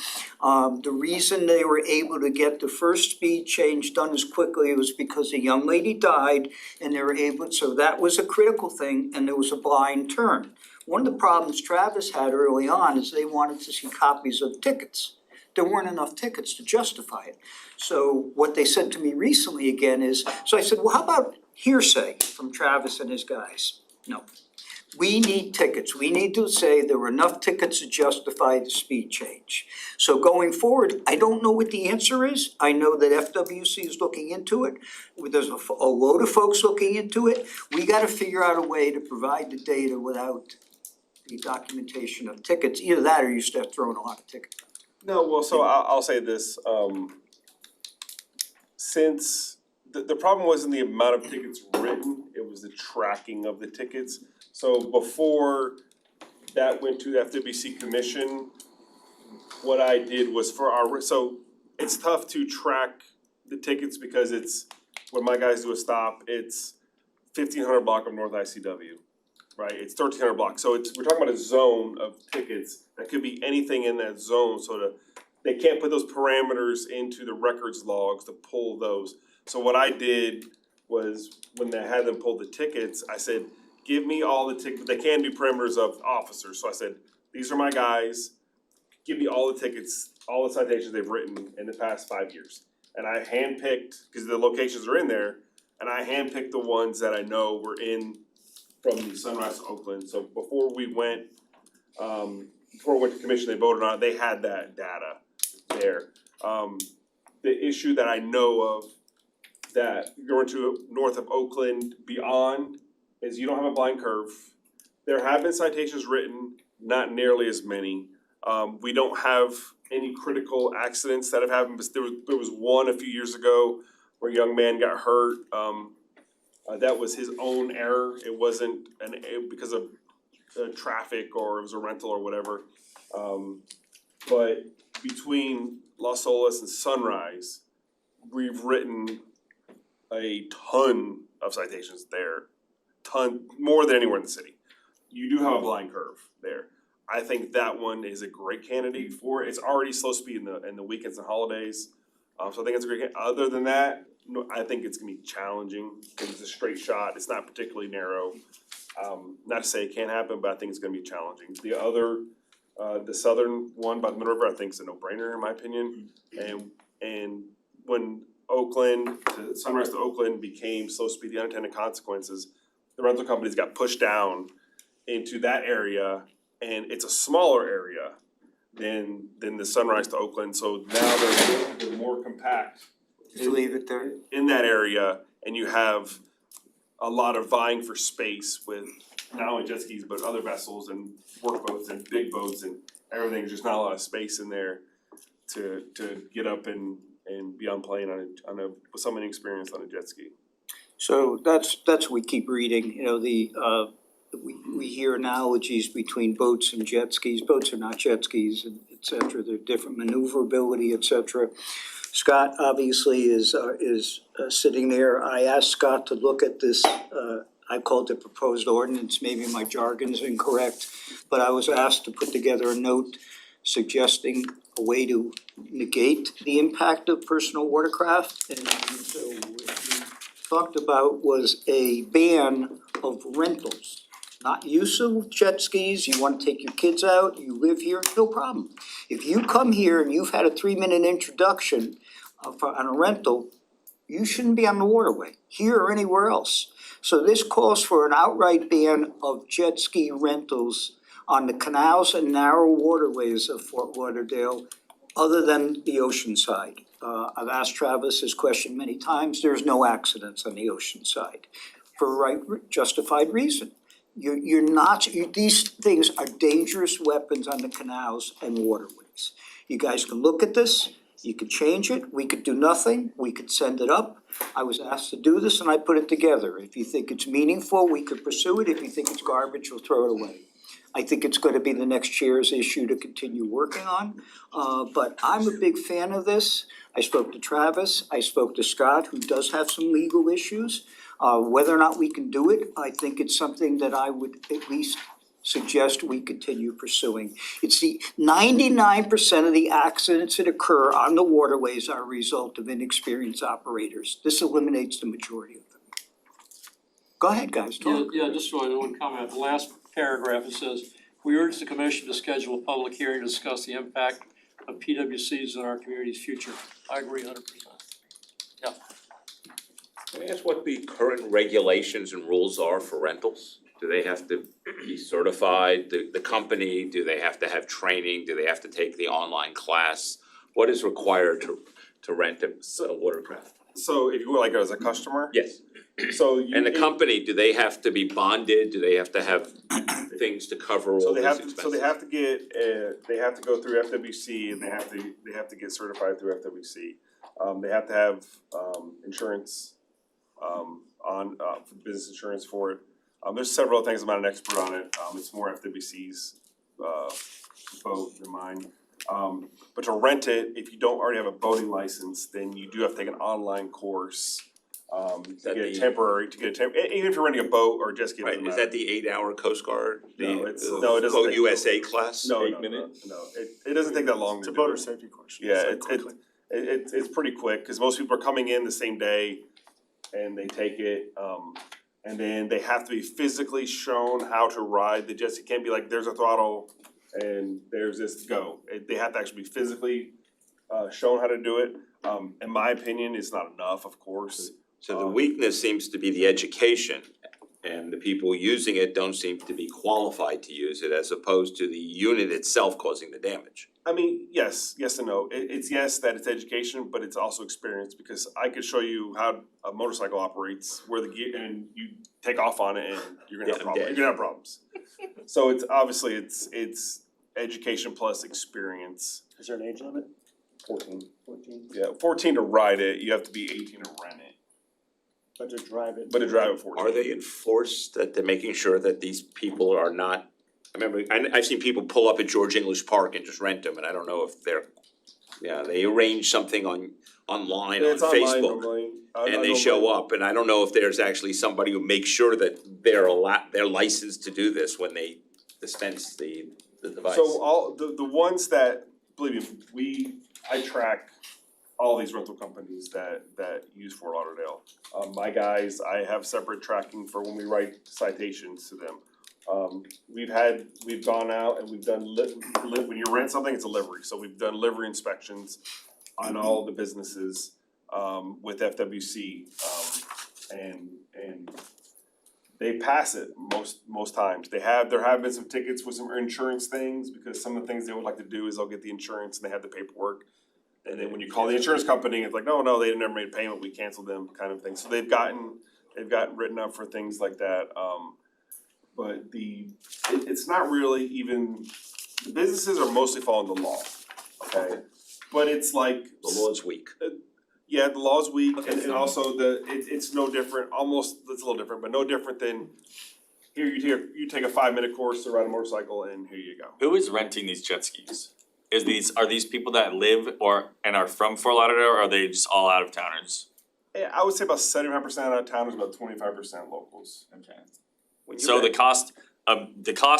The reason they were able to get the first speed change done as quickly was because a young lady died, and they were able, so that was a critical thing, and there was a blind turn. One of the problems Travis had early on is they wanted to see copies of tickets. There weren't enough tickets to justify it. So what they said to me recently again is, so I said, well, how about hearsay from Travis and his guys? No. We need tickets. We need to say there were enough tickets to justify the speed change. So going forward, I don't know what the answer is. I know that FWC is looking into it. There's a load of folks looking into it. We gotta figure out a way to provide the data without the documentation of tickets. Either that or you start throwing a lot of tickets. No, well, so I'll say this, since the problem wasn't the amount of tickets written, it was the tracking of the tickets. So before that went to the FWC commission, what I did was for our, so it's tough to track the tickets because it's, when my guys do a stop, it's 1,500 block of North ICW. Right, it's 1,300 blocks, so we're talking about a zone of tickets, that could be anything in that zone, so they can't put those parameters into the records logs to pull those. So what I did was, when I had them pull the tickets, I said, give me all the tickets, they can do parameters of officers, so I said, these are my guys, give me all the tickets, all the citations they've written in the past 5 years. And I handpicked, cause the locations are in there, and I handpicked the ones that I know were in from the Sunrise to Oakland, so before we went to commission, they voted on it, they had that data there. The issue that I know of that going to north of Oakland beyond is you don't have a blind curve. There have been citations written, not nearly as many. We don't have any critical accidents that have happened, but there was one a few years ago where a young man got hurt. That was his own error, it wasn't because of traffic or it was a rental or whatever. But between Las Olas and Sunrise, we've written a ton of citations there, more than anywhere in the city. You do have a blind curve there. I think that one is a great candidate for it. It's already slow speed in the weekends and holidays. So I think it's a great other than that, no, I think it's gonna be challenging, because it's a straight shot, it's not particularly narrow. Not to say it can't happen, but I think it's gonna be challenging. The other, the southern one by the Middle River, I think is a no-brainer in my opinion. And when Sunrise to Oakland became slow speed, the unintended consequences, the rental companies got pushed down into that area, and it's a smaller area than the Sunrise to Oakland, so now they're more compact Just leave it there. in that area, and you have a lot of vying for space with not only jet skis, but other vessels and work boats and big boats and everything, there's just not a lot of space in there to get up and be on plane on a with someone experienced on a jet ski. So that's what we keep reading, you know, we hear analogies between boats and jet skis. Boats are not jet skis, and et cetera. They're different maneuverability, et cetera. Scott obviously is sitting there. I asked Scott to look at this, I called it proposed ordinance, maybe my jargon's incorrect, but I was asked to put together a note suggesting a way to negate the impact of personal watercraft. And so what we talked about was a ban of rentals. Not use of jet skis, you wanna take your kids out, you live here, no problem. If you come here and you've had a 3-minute introduction on a rental, you shouldn't be on the waterway, here or anywhere else. So this calls for an outright ban of jet ski rentals on the canals and narrow waterways of Fort Lauderdale, other than the ocean side. I've asked Travis this question many times, there's no accidents on the ocean side, for justified reason. You're not, these things are dangerous weapons on the canals and waterways. You guys can look at this, you could change it, we could do nothing, we could send it up. I was asked to do this and I put it together. If you think it's meaningful, we could pursue it. If you think it's garbage, we'll throw it away. I think it's gonna be the next chair's issue to continue working on. But I'm a big fan of this. I spoke to Travis, I spoke to Scott, who does have some legal issues. Whether or not we can do it, I think it's something that I would at least suggest we continue pursuing. It's the 99% of the accidents that occur on the waterways are a result of inexperienced operators. This eliminates the majority of them. Go ahead, guys, talk. Yeah, just one comment. The last paragraph, it says, "We urge the commission to schedule a public hearing to discuss the impact of PWCs on our community's future." I agree 100%. Yeah. Can I ask what the current regulations and rules are for rentals? Do they have to be certified, the company, do they have to have training, do they have to take the online class? What is required to rent a watercraft? So if you were like as a customer, Yes, so you. and the company, do they have to be bonded, do they have to have things to cover all So these they expenses? have to, so they have to get, they have to go through FWC and they have to get certified through FWC. They have to have, insurance, for business insurance for it. There's several things, I'm not an expert on it, it's more FWC's, boat than mine. But to rent it, if you don't already have a boating license, then you do have to take an online course. To get a temporary, even if you're renting a boat or a jet ski, it doesn't Right, matter. is that the 8-hour Coast Guard? No, The- it's, the no, it doesn't Boat take. USA class? No, Eight no, no, minutes? no, it doesn't take that long to do it. safety question. Yeah, it's pretty quick, cause most people are coming in the same day and they take it, and then they have to be physically shown how to ride the jet ski. It can't be like, there's a throttle and there's this go. They have to actually be physically shown how to do it. In my opinion, it's not enough, of course. So the weakness seems to be the education, and the people using it don't seem to be qualified to use it, as opposed to the unit itself causing the damage. I mean, yes and no. It's yes that it's education, but it's also experience, because I could show you how a motorcycle operates, where the gear, and you take off on it and you're gonna have problems, you're gonna have problems. So it's obviously it's education plus experience. Is there an age limit? 14. 14? Yeah, 14 to ride it, you have to be 18 to rent it, But to drive it. but to drive it 14. Are they enforced, that they're making sure that these people are not, I remember, I've seen people pull up at George English Park and just rent them, and I don't know if they're, they arrange something online on It's online Facebook. normally. And they show up, and I don't know if there's actually somebody who makes sure that they're licensed to do this when they dispense the device. So all the ones that, believe me, I track all these rental companies that use Fort Lauderdale. My guys, I have separate tracking for when we write citations to them. We've gone out and we've done when you rent something, it's a livery, so we've done livery inspections on all the businesses with FWC. And they pass it most times. There have been some tickets with some insurance things, because some of the things they would like to do is they'll get the insurance and they have the paperwork. And then when you call the insurance company, it's like, no, they never made a payment, we canceled them, kind of thing. So they've gotten written up for things like that. But it's not really even, the businesses are mostly following the law, okay? But it's like. The law's weak. Yeah, the law's weak, and also it's no different, it's a little different, but no different than here you take a 5-minute course to ride a motorcycle and here you go. Who is renting these jet skis? Are these people that live and are from Fort Lauderdale, or are they just all out of towners? Yeah, I would say about 75% out of town is about 25% locals. Okay. So the cost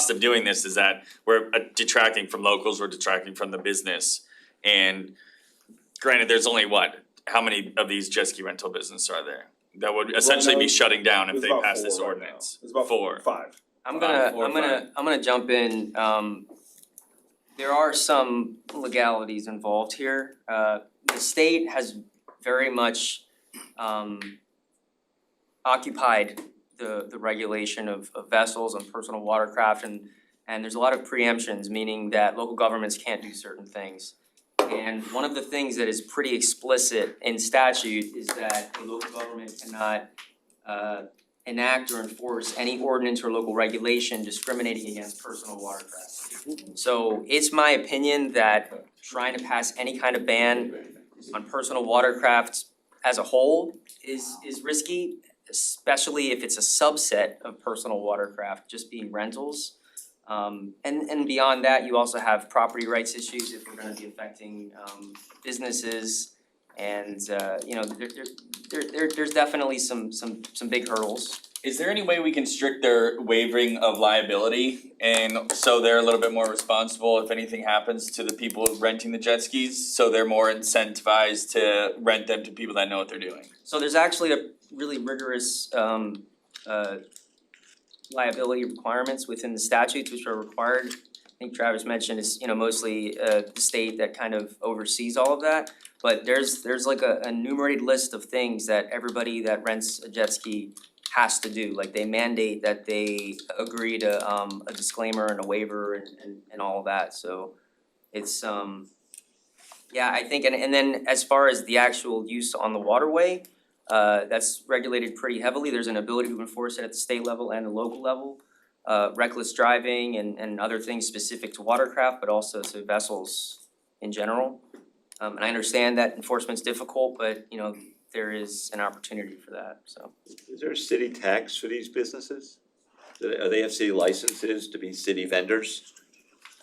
of doing this is that we're detracting from locals, we're detracting from the business. And granted, there's only how many of these jet ski rental businesses are there? That would essentially be shutting down if There's they about pass 4 this right ordinance. now. There's about 4. 5. I'm Four or gonna jump in, there are some legalities involved here. The state has very much occupied the regulation of vessels and personal watercraft, and there's a lot of preemptions, meaning that local governments can't do certain things. And one of the things that is pretty explicit in statute is that a local government cannot enact or enforce any ordinance or local regulation discriminating against personal watercraft. So it's my opinion that trying to pass any kind of ban on personal watercraft as a whole is risky, especially if it's a subset of personal watercraft just being rentals. And beyond that, you also have property rights issues if we're gonna be affecting businesses. And there's definitely some big hurdles. Is there any way we can strict their waiving of liability and so they're a little bit more responsible if anything happens to the people renting the jet skis? So they're more incentivized to rent them to people that know what they're doing? So there's actually a really rigorous liability requirements within the statutes which are required. I think Travis mentioned it's mostly the state that kind of oversees all of that. But there's like a enumerated list of things that everybody that rents a jet ski has to do. Like they mandate that they agree to a disclaimer and a waiver and all of that. So it's I think and then as far as the actual use on the waterway, that's regulated pretty heavily. There's an ability to enforce it at the state level and the local level. Reckless driving and other things specific to watercraft, but also to vessels in general. And I understand that enforcement's difficult, but there is an opportunity for that, so. Is there a city tax for these businesses? Do they have city licenses to be city vendors?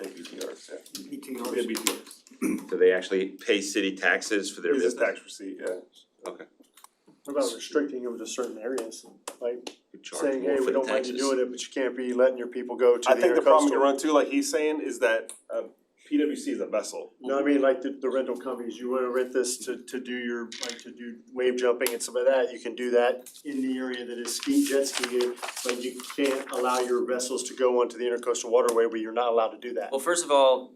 I think BTRs, yeah. BTRs. Yeah, BTRs. Do they actually pay city taxes for their It's business? a tax receipt, yeah. Okay. What about restricting them to certain areas, like You charge saying, more hey, for we the don't mind you taxes. doing it, but you can't be letting your people go to I the think the problem you intercoastal. run to, like he's saying, is that PwC is a vessel. You know what I mean, like the rental companies, you wanna rent this to do to do wave jumping and stuff like that, you can do that in the area that is jet skiing, but you can't allow your vessels to go onto the intercoastal waterway where you're not allowed to do that. Well, first of all,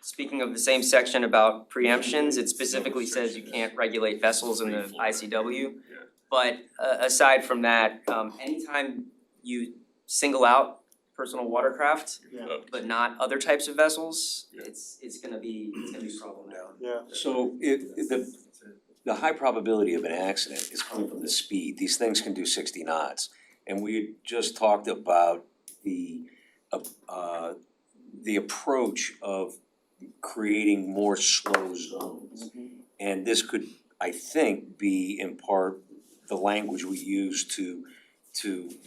speaking of the same section about preemptions, it specifically says you can't regulate vessels in the ICW. But aside from that, anytime you single out personal watercraft, Yeah. but not other types of vessels, it's gonna be problematic. Yeah. So the high probability of an accident is coming from the speed. These things can do 60 knots. And we had just talked about the approach of creating more slow zones. And this could, I think, be in part the language we use to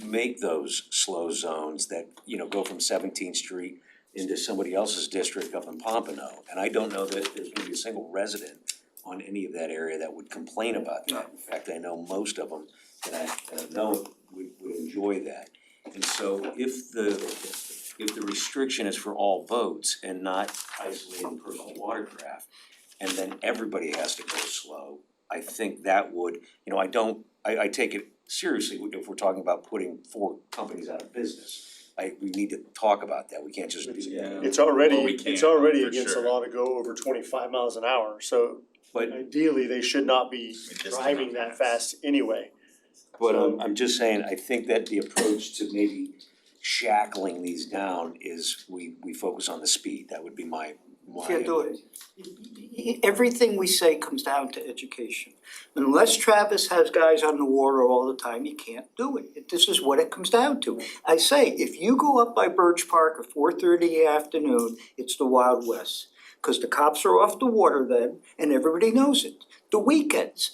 make those slow zones that, go from 17th Street into somebody else's district up in Pompano. And I don't know that there's gonna be a single resident on any of that area that would complain about that. In fact, I know most of them that I know would enjoy that. And so if the restriction is for all boats and not isolating personal watercraft, and then everybody has to go slow, I think that would, I take it seriously if we're talking about putting 4 companies out of business. We need to talk about that, we can't just do that. It's already, Well, we can, it's already for against the sure. law to go over 25 miles an hour, so But ideally, they should not be this driving cannot that pass. fast anyway. But I'm just saying, I think that the approach to maybe shackling these down is we focus on the speed, that would be my. Can't do it. Everything we say comes down to education. Unless Travis has guys on the water all the time, you can't do it. This is what it comes down to. I say, if you go up by Birch Park at 4:30 in the afternoon, it's the Wild West. Cause the cops are off the water then, and everybody knows it. The weekends,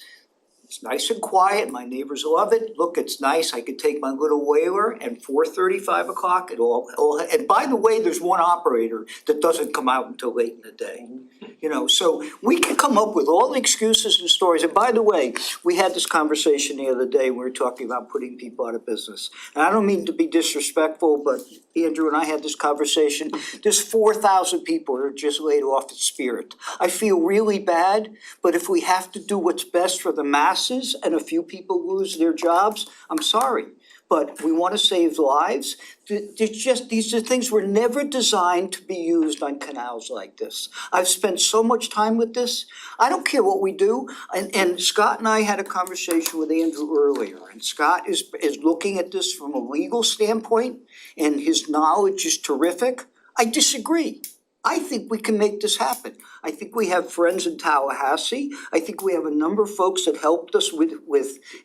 it's nice and quiet, my neighbors love it, look, it's nice, I could take my little whaler and 4:30, 5 o'clock, it all, and by the way, there's one operator that doesn't come out until late in the day. You know, so we can come up with all the excuses and stories, and by the way, we had this conversation the other day, we were talking about putting people out of business. And I don't mean to be disrespectful, but Andrew and I had this conversation, there's 4,000 people that are just laid off at Spirit. I feel really bad, but if we have to do what's best for the masses and a few people lose their jobs, I'm sorry. But we wanna save lives. These are things were never designed to be used on canals like this. I've spent so much time with this. I don't care what we do. And Scott and I had a conversation with Andrew earlier. And Scott is looking at this from a legal standpoint and his knowledge is terrific. I disagree. I think we can make this happen. I think we have friends in Tallahassee. I think we have a number of folks that helped us with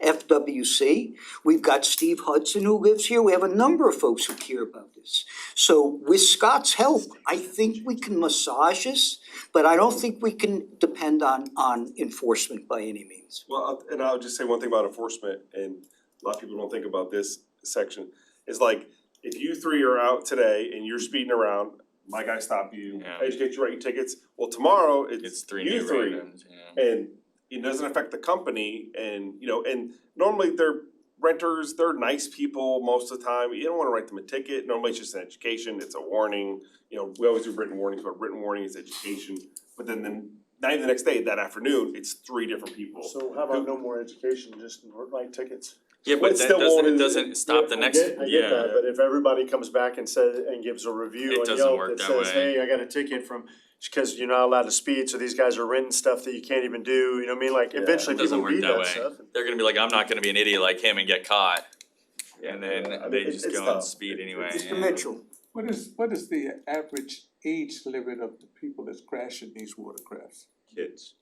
FWC. We've got Steve Hudson who lives here. We have a number of folks who care about this. So with Scott's help, I think we can massage this, but I don't think we can depend on enforcement by any means. Well, and I'll just say one thing about enforcement, and a lot of people don't think about this section, is like, if you three are out today and you're speeding around, my guy stopped you, Yeah. educate you, write you tickets, well, tomorrow It's three you new three. write-ins, yeah. And it doesn't affect the company, and and normally they're renters, they're nice people most of the time, you don't wanna write them a ticket, normally it's just an education, it's a warning. We always do written warnings, but written warning is education, but then not even the next day, that afternoon, it's three different people. So how about no more education, just write tickets? Yeah, Well, but it that still won't- doesn't stop the next, I get that, but if everybody comes back and says, and gives a review It on doesn't Yelp work that that says, way. hey, I got a ticket from, because you're not allowed to speed, so these guys are renting stuff that you can't even do, you know what I mean, like eventually It doesn't people work read that that way. stuff. They're gonna be like, I'm not gonna be an idiot like him and get caught. And then I mean, they it's just go and tough. speed anyway. Mr. Mitchell. What is the average age limit of the people that's crashing these watercrafts? Kids.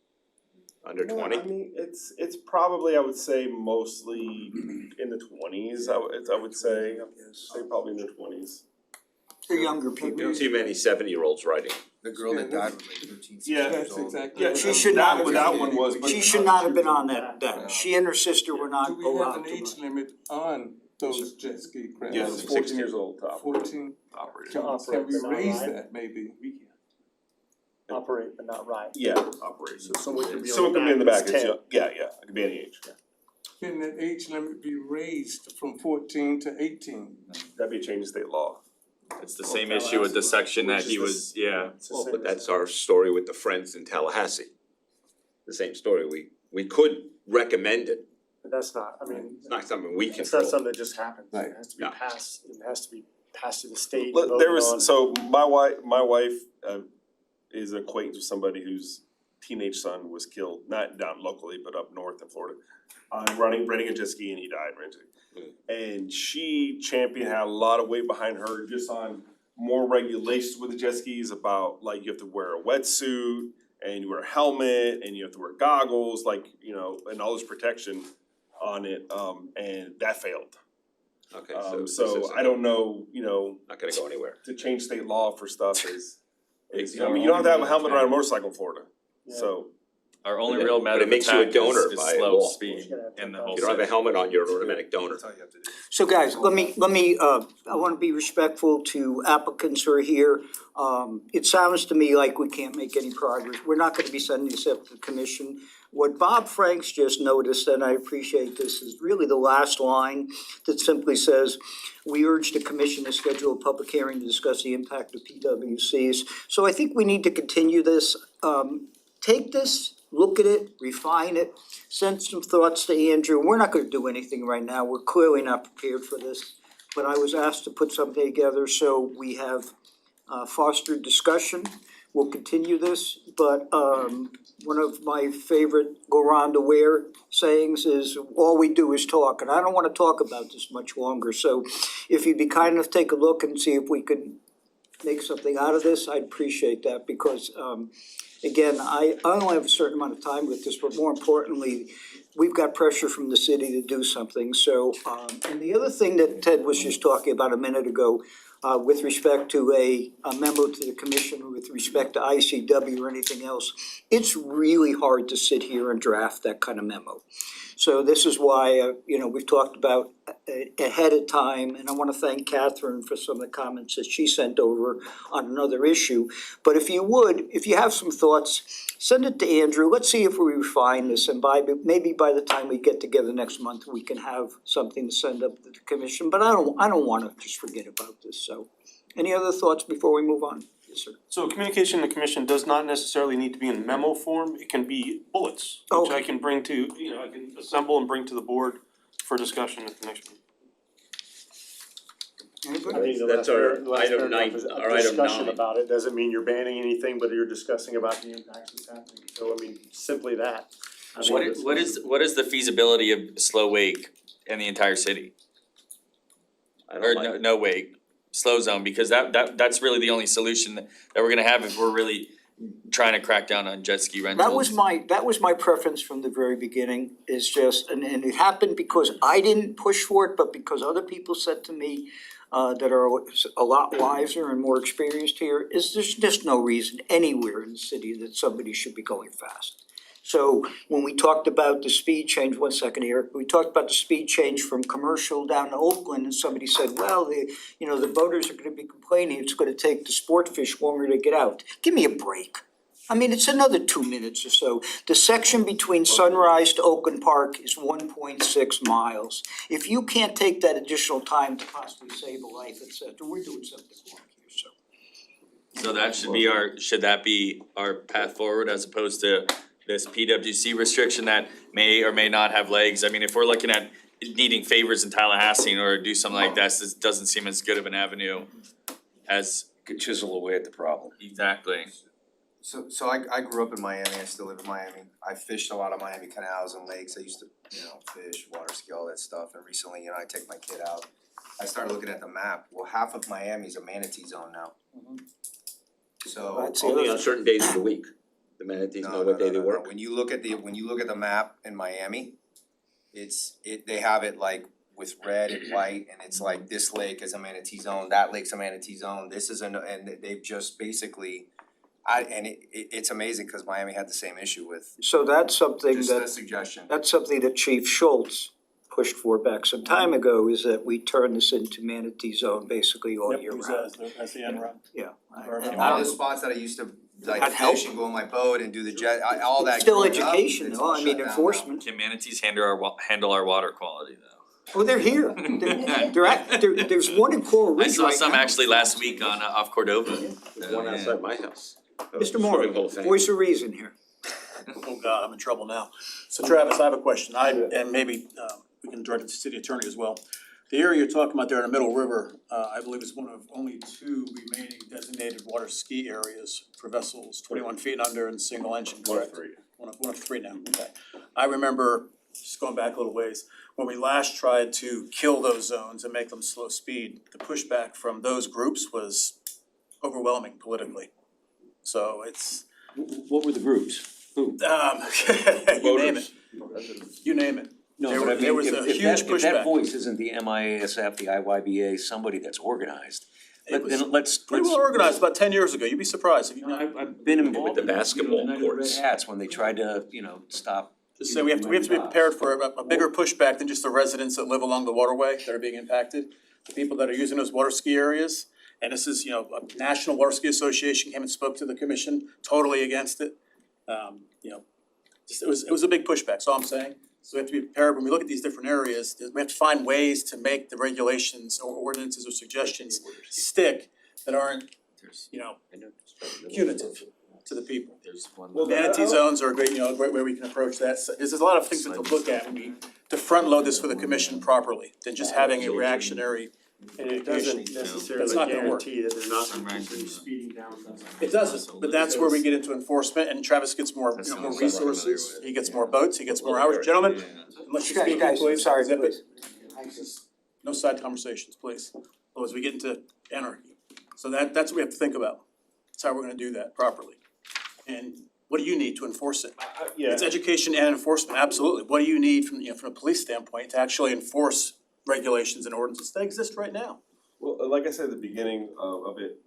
Under No, 20? I mean, it's probably, I would say, mostly in the 20s. I would say probably in their 20s. The younger You people. don't see many 70-year-olds riding. The girl that died was like 13, 16 Yeah, years old. exactly Yeah, what She I'm- should not have that been, one was, but she should not have been on that. She and her sister were not Do we allowed have an to age ride. limit on those jet ski crafts? yeah, it's 14 years old top. 14, Operators. To operate, can we but not raise ride? that maybe? Operate but not ride. Yeah, operators. So someone could be on Someone the could be in the back back, that's it's, yeah, it could be any age. Can that age limit be raised from 14 to 18? That'd be a change in state law. It's the same issue with the section that Which is he the was, yeah. It's the Well, same but as- that's our story with the friends in Tallahassee. The same story, we could recommend it, But that's not, I mean, it's not something we it's control. not something that just happens, Right. it has to be No. passed, it has to be passed to the state, Look, voted there was, on. so my wife is an acquaintance with somebody whose teenage son was killed, not down locally, but up north in Florida. Renting a jet ski and he died renting. And she championed, had a lot of weight behind her just on more regulations with the jet skis about like you have to wear a wetsuit and you wear a helmet and you have to wear goggles, like, and all this protection on it, and that failed. Okay, so this So isn't- I don't know, not gonna go anywhere. to change state law for stuff is, It's I mean, you don't have to have a helmet around a motorcycle in Florida, Yeah. so. Our only But real it method of makes you a attack donor is by slow law. speed in the whole If you don't have a city. helmet on, you're an automatic donor. That's all you have to do. So guys, let me, I wanna be respectful to applicants who are here. It sounds to me like we can't make any progress. We're not gonna be sending this up to the commission. What Bob Franks just noticed, and I appreciate this, is really the last line that simply says, we urge the commission to schedule a public hearing to discuss the impact of PWCs. So I think we need to continue this. Take this, look at it, refine it, send some thoughts to Andrew. We're not gonna do anything right now. We're clearly not prepared for this. But I was asked to put something together, so we have fostered discussion. we'll continue this, but one of my favorite Goronda Ware sayings is, all we do is talk, and I don't wanna talk about this much longer, so if you'd be kind enough to take a look and see if we could make something out of this, I'd appreciate that, because again, I only have a certain amount of time with this, but more importantly, we've got pressure from the city to do something, so and the other thing that Ted was just talking about a minute ago, with respect to a memo to the commission with respect to ICW or anything else, it's really hard to sit here and draft that kind of memo. So this is why, we've talked about ahead of time, and I wanna thank Catherine for some of the comments that she sent over on another issue. But if you have some thoughts, send it to Andrew, let's see if we refine this, and maybe by the time we get together next month, we can have something to send up to the commission, but I don't wanna just forget about this, so. Any other thoughts before we move on? Yes, sir. So communication to the commission does not necessarily need to be in memo form, it can be bullets, which I can bring to, I can assemble and bring to the board for discussion at the next meeting. I think the That's last our last item paragraph nine- is a our item discussion nine. about it, doesn't mean you're banning anything, but you're discussing about the impacts that's happening, so I mean, simply that. I mean, What is the feasibility of slow wake in the entire city? Or no wake, slow zone, because that's really the only solution that we're gonna have if we're really trying to crack down on jet ski rentals. That was my preference from the very beginning, is just, and it happened because I didn't push for it, but because other people said to me that are a lot wiser and more experienced here, is there's just no reason anywhere in the city that somebody should be going fast. So when we talked about the speed change, one second here, we talked about the speed change from commercial down to Oakland, and somebody said, well, the boaters are gonna be complaining, it's gonna take the sport fish longer to get out. Give me a break. I mean, it's another 2 minutes or so. The section between Sunrise to Oakland Park is 1.6 miles. If you can't take that additional time to possibly save a life, et cetera, we're doing something wrong here, so. So that should that be our path forward as opposed to this PWC restriction that may or may not have legs? I mean, if we're looking at needing favors in Tallahassee in order to do something like this doesn't seem as good of an avenue as. Could chisel away at the problem. Exactly. So I grew up in Miami, I still live in Miami. I fished a lot of Miami canals and lakes. I used to, fish, water ski, all that stuff. And recently, I take my kid out. I started looking at the map. Well, half of Miami's a manatee zone now. So Only on certain days of the week, the manatees know what day they work. When you look at the map in Miami, they have it like with red and white, and it's like this lake is a manatee zone, that lake's a manatee zone, this is and they've just basically, it's amazing, cause Miami had the same issue with, So that's something just a that, suggestion. that's something that Chief Schultz pushed for back some time ago, is that we turn this into manatee zone basically all year round. That's the end run. Yeah. All the spots that I used to like That'd help. fish and go on my boat and do the jet, all that Still growing up, education it's though, all I mean shut down now. enforcement. Can manatees handle our water quality though? Oh, they're here. There's one in Coral I Ridge saw right some now. actually last week on off Cordova. There's one outside my house. Mr. Moore, voice of reason here. Oh God, I'm in trouble now. So Travis, I have a question, and maybe we can direct it to city attorney as well. The area you're talking about there in the Middle River, I believe is one of only 2 remaining designated water ski areas for vessels 21 feet and under and single engine, correct? One of 3 now, okay. I remember, just going back a little ways, when we last tried to kill those zones and make them slow speed, the pushback from those groups was overwhelming politically. So it's. What were the groups? Who? You name it. You name it. No, There but I there mean, was a if huge that pushback. voice isn't the MIASF, the IYBA, somebody that's organized, then let's. Pretty well organized, about 10 years ago, you'd be surprised if you. I've been involved the in it, basketball United Red courts. Hats when they tried to, stop. Just say we have to be prepared for a bigger pushback than just the residents that live along the waterway that are being impacted. The people that are using those water ski areas, and this is, a National Water Ski Association came and spoke to the commission, totally against it. Just it was a big pushback, that's all I'm saying. So we have to be prepared when we look at these different areas, we have to find ways to make the regulations or ordinances or suggestions stick that aren't, punitive to the people. There's one. Manatee zones are a great, a great way we can approach that. So there's a lot of things to look at when we to front load this for the commission properly, than just having a reactionary And it doesn't That's necessarily not gonna work. guarantee that they're not speeding down. It doesn't, but that's where we get into enforcement and Travis gets more, more resources, he gets more boats, he gets more hours. Gentlemen, unless you're speaking, Guys, please, sorry, zip it. please. No side conversations, please, otherwise we get into anarchy. So that's what we have to think about. That's how we're gonna do that properly. And what do you need to enforce it? Yeah. It's education and enforcement, absolutely. What do you need from, from a police standpoint to actually enforce regulations and ordinances that exist right now? Well, like I said at the beginning of it,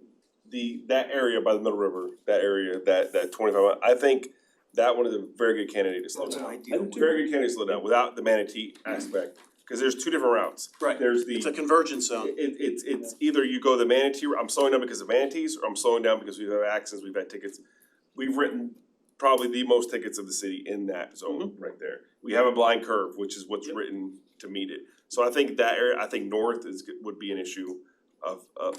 that area by the Middle River, that area, that 25, I think that one is a very good candidate to slow That's an down. ideal. Very good candidate to slow down without the manatee aspect, cause there's two different routes. Right. There's the. It's a convergence zone. It's either you go the manatee, I'm slowing down because of manatees, or I'm slowing down because we've had accidents, we've had tickets. We've written probably the most tickets of the city in that zone right there. We have a blind curve, which is what's written to meet it. So I think that area, I think north would be an issue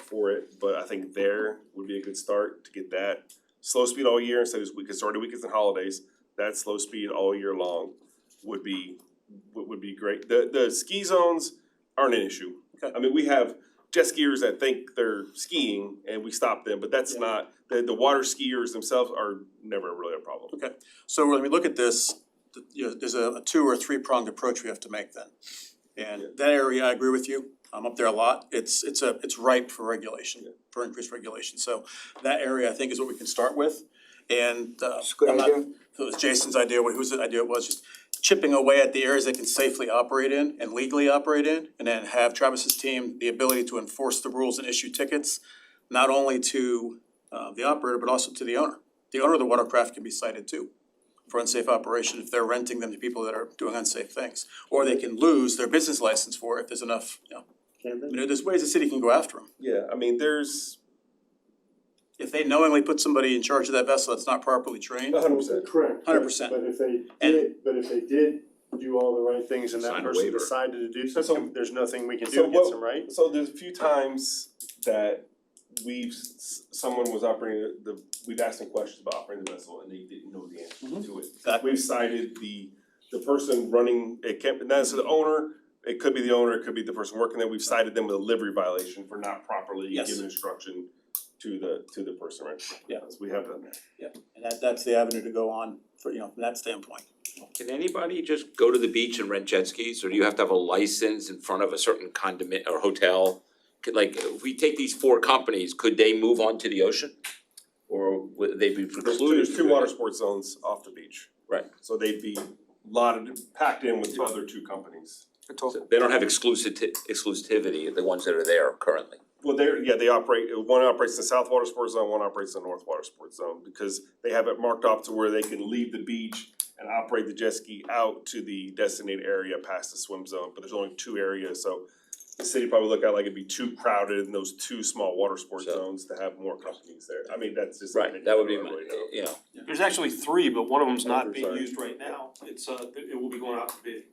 for it, but I think there would be a good start to get that. Slow speed all year instead of starting weekends and holidays, that slow speed all year long would be great. The ski zones aren't an issue. Okay. I mean, we have jet skiers that think they're skiing and we stop them, but that's not, the water skiers themselves are never really a problem. Okay, so when we look at this, there's a 2 or 3 pronged approach we have to make then. And that area, I agree with you, I'm up there a lot, it's ripe for regulation, for increased regulation, so that area I think is what we can start with. And That's a good I'm not, idea. if it was Jason's idea, whose idea it was, just chipping away at the areas they can safely operate in and legally operate in, and then have Travis's team the ability to enforce the rules and issue tickets, not only to the operator, but also to the owner. The owner of the watercraft can be cited too for unsafe operation if they're renting them to people that are doing unsafe things. Or they can lose their business license for it if there's enough, there's ways the city can go after them. Yeah, I mean, If they knowingly put somebody in charge of that vessel that's not properly trained, 100%. Correct. 100%. But if they did do all the right things and that Sign a person waiver. decided to do So- something, there's nothing we can So do against what- them, right? So there's a few times that someone was operating we've asked them questions about operating the vessel and they didn't know the answer to it. Exactly. We've cited the person running, it can't, and that's the owner, it could be the owner, it could be the person working there, we've cited them with a livery violation for not properly Yes. giving instruction to the person, right? Yeah. So we have done that. Yeah, and that's the avenue to go on for, from that standpoint. Can anybody just go to the beach and rent jet skis, or do you have to have a license in front of a certain condominium or hotel? Like, if we take these 4 companies, could they move onto the ocean? Or would they be precluded? There's two water sports zones off the beach. Right. So they'd be packed in with the other 2 companies. So they don't have exclusivity, the ones that are there currently. Well, they operate, one operates in the South Water Sports Zone, one operates in the North Water Sports Zone, because they have it marked off to where they can leave the beach and operate the jet ski out to the designated area past the swim zone, but there's only 2 areas, so the city probably look at like it'd be too crowded in those 2 small water sports zones to have more companies there. I mean, that's just. Right, that would be, There's actually 3, but one of them's not being Sorry. used right now. It's it will be going out to bid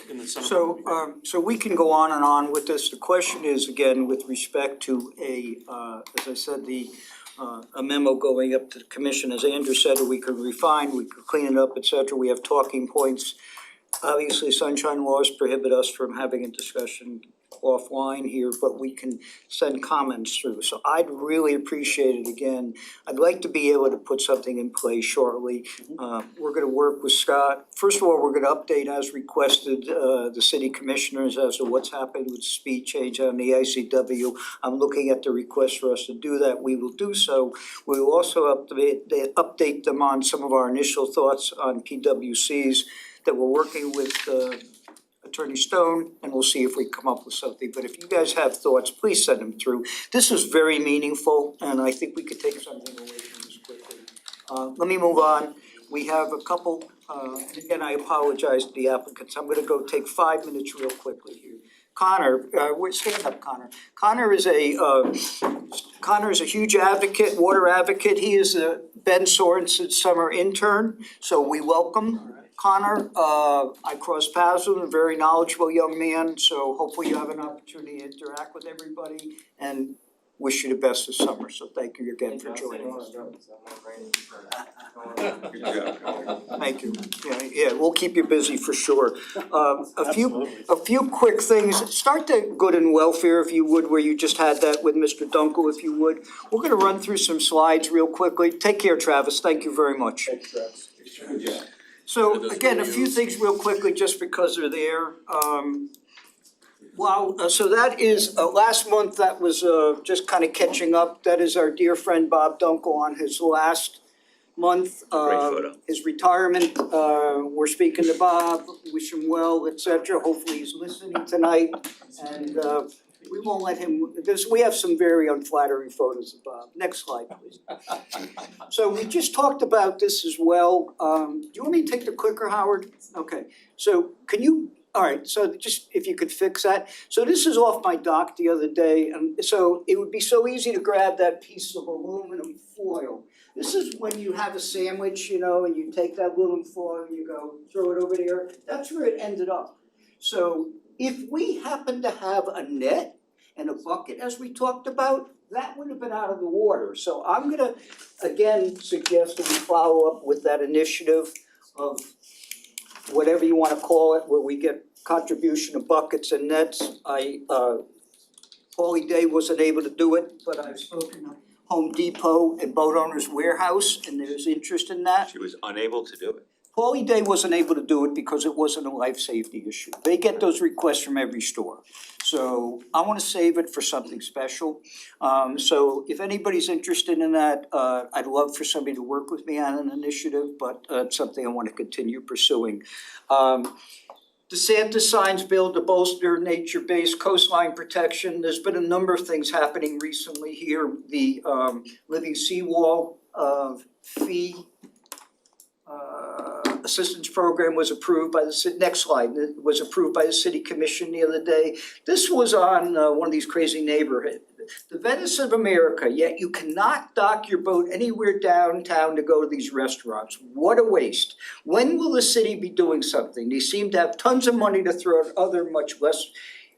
in the center. So we can go on and on with this. The question is, again, with respect to as I said, a memo going up to the commission, as Andrew said, we could refine, we could clean it up, et cetera. We have talking points. Obviously, sunshine laws prohibit us from having a discussion offline here, but we can send comments through. So I'd really appreciate it again. I'd like to be able to put something in place shortly. We're gonna work with Scott. First of all, we're gonna update as requested, the city commissioners as to what's happened with speed change on the ICW. I'm looking at the request for us to do that. We will do so. We will also update them on some of our initial thoughts on PWCs that we're working with, Attorney Stone, and we'll see if we come up with something. But if you guys have thoughts, please send them through. This is very meaningful, and I think we could take something away from this quickly. Let me move on. We have a couple, and again, I apologize to the applicants. I'm gonna go take 5 minutes real quickly here. Connor, stand up, Connor. Connor is a huge advocate, water advocate. He is a Ben Sorensen's summer intern, so we welcome Connor. I crossed paths with him, a very knowledgeable young man, so hopefully you have an opportunity to interact with everybody and wish you the best this summer, so thank you again for joining us. Thank you, yeah, we'll keep you busy for sure. A few quick things, start the good and welfare if you would, where you just had that with Mr. Dunkel, if you would. We're gonna run through some slides real quickly. Take care, Travis, thank you very much. Thanks, Travis. So again, a few things real quickly, just because they're there. So that is, last month, that was just kind of catching up. That is our dear friend Bob Dunkel on his last month. Great photo. His retirement, we're speaking to Bob, wish him well, et cetera. Hopefully he's listening tonight. And we won't let him, we have some very unflattering photos of Bob. Next slide, please. So we just talked about this as well. Do you want me to take the clicker, Howard? Okay, so can you, all right, so just if you could fix that. So this is off my dock the other day, and so it would be so easy to grab that piece of aluminum foil. This is when you have a sandwich, you know, and you take that aluminum foil and you go throw it over there. That's where it ended up. So if we happen to have a net and a bucket, as we talked about, that would have been out of the water. So I'm gonna, again, suggest that we follow up with that initiative of whatever you wanna call it, where we get contribution of buckets and nets. Paulie Day wasn't able to do it, but I've spoken to Home Depot and Boat Owners Warehouse, and there's interest in that. She was unable to do it. Paulie Day wasn't able to do it because it wasn't a life safety issue. They get those requests from every store. So I wanna save it for something special. So if anybody's interested in that, I'd love for somebody to work with me on an initiative, but it's something I wanna continue pursuing. The Santa signs bill to bolster nature-based coastline protection. There's been a number of things happening recently here. The living seawall fee assistance program was approved by the next slide, it was approved by the city commission the other day. This was on one of these crazy neighborhoods. The Venice of America, yet you cannot dock your boat anywhere downtown to go to these restaurants. What a waste. When will the city be doing something? They seem to have tons of money to throw at other much less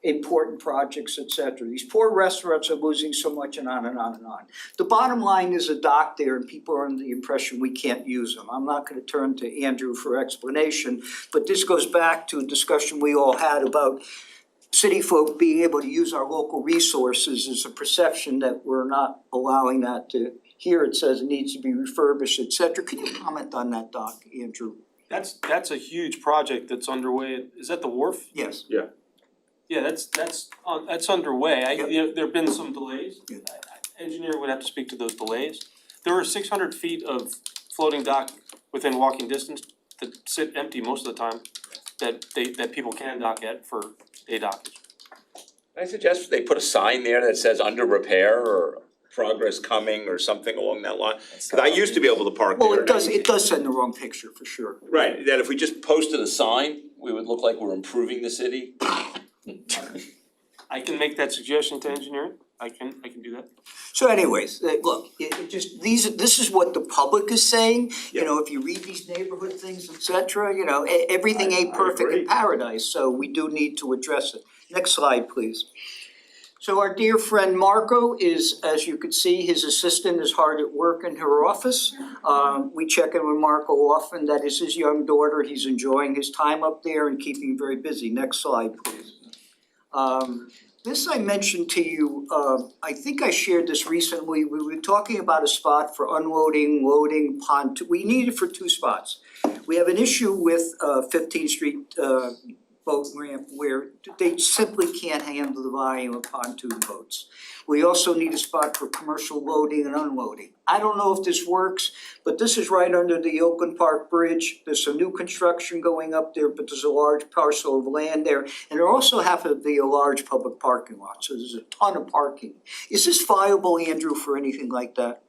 important projects, et cetera. These poor restaurants are losing so much, and on and on and on. The bottom line is a dock there and people are under the impression we can't use them. I'm not gonna turn to Andrew for explanation, but this goes back to a discussion we all had about city folk being able to use our local resources. Is a perception that we're not allowing that to, here it says it needs to be refurbished, et cetera. Can you comment on that, Doc, Andrew? That's a huge project that's underway. Is that the wharf? Yes. Yeah. Yeah, that's underway. Yep. You know, there've been some delays. Yeah. Engineer would have to speak to those delays. There are 600 feet of floating dock within walking distance that sit empty most of the time that people can dock at for day dockage. I suggest they put a sign there that says under repair or progress coming or something along that line. Cause I used to be able to park there. Well, it does send the wrong picture for sure. Right, that if we just posted a sign, we would look like we're improving the city. I can make that suggestion to engineering. I can do that. So anyways, look, it just, this is what the public is saying, you know, if you read these neighborhood things, et cetera, you know, everything ain't perfect in paradise, so we do need to address it. Next slide, please. So our dear friend Marco is, as you can see, his assistant is hard at work in her office. We check in with Marco often, that is his young daughter, he's enjoying his time up there and keeping very busy. Next slide, please. This I mentioned to you, I think I shared this recently, we were talking about a spot for unloading, loading pontoon, we need it for two spots. We have an issue with 15th Street boat ramp where they simply can't handle the volume of pontoon boats. We also need a spot for commercial loading and unloading. I don't know if this works, but this is right under the Oakland Park Bridge. There's some new construction going up there, but there's a large parcel of land there. And there also happens to be a large public parking lot, so there's a ton of parking. Is this viable, Andrew, for anything like that?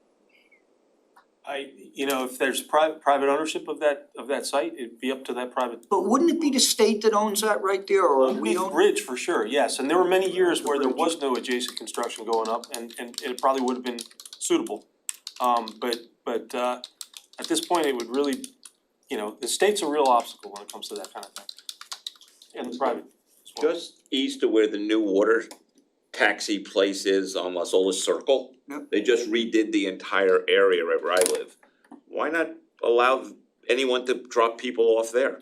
You know, if there's private ownership of that site, it'd be up to that private. But wouldn't it be the state that owns that right there, or we The own? bridge for sure, yes, and there were many years where there was no adjacent construction going up and it probably would have been suitable. But at this point, it would really, you know, the state's a real obstacle when it comes to that kind of thing. And the private as well. Just east of where the new water taxi place is on Las Olas Circle. Yep. They just redid the entire area wherever I live. Why not allow anyone to drop people off there?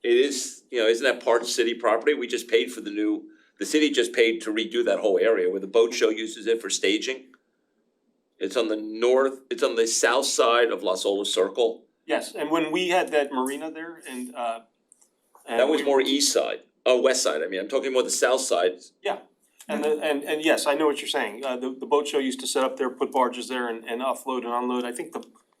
It is, isn't that part of city property? We just paid for the city just paid to redo that whole area where the boat show uses it for staging. It's on the south side of Las Olas Circle. Yes, and when we had that marina there and That was more east side, west side, I'm talking about the south side. And yes, I know what you're saying, the boat show used to set up there, put barges there and offload and unload, I think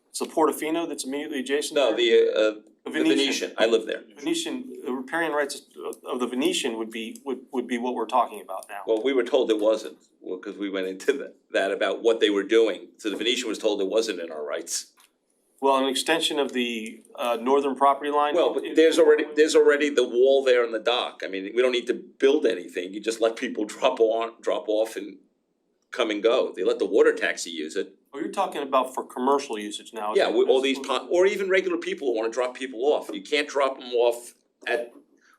it's the Portofino that's immediately adjacent No, there? the Venetian, I live there. Venetian, the riparian rights of the Venetian would be what we're talking about now. Well, we were told it wasn't, cause we went into that about what they were doing, so the Venetian was told it wasn't in our rights. Well, an extension of the northern property line. Well, but there's already the wall there on the dock, we don't need to build anything, you just let people drop off and come and go, they let the water taxi use it. Oh, you're talking about for commercial usage now. Yeah, all these, or even regular people who wanna drop people off, you can't drop them off at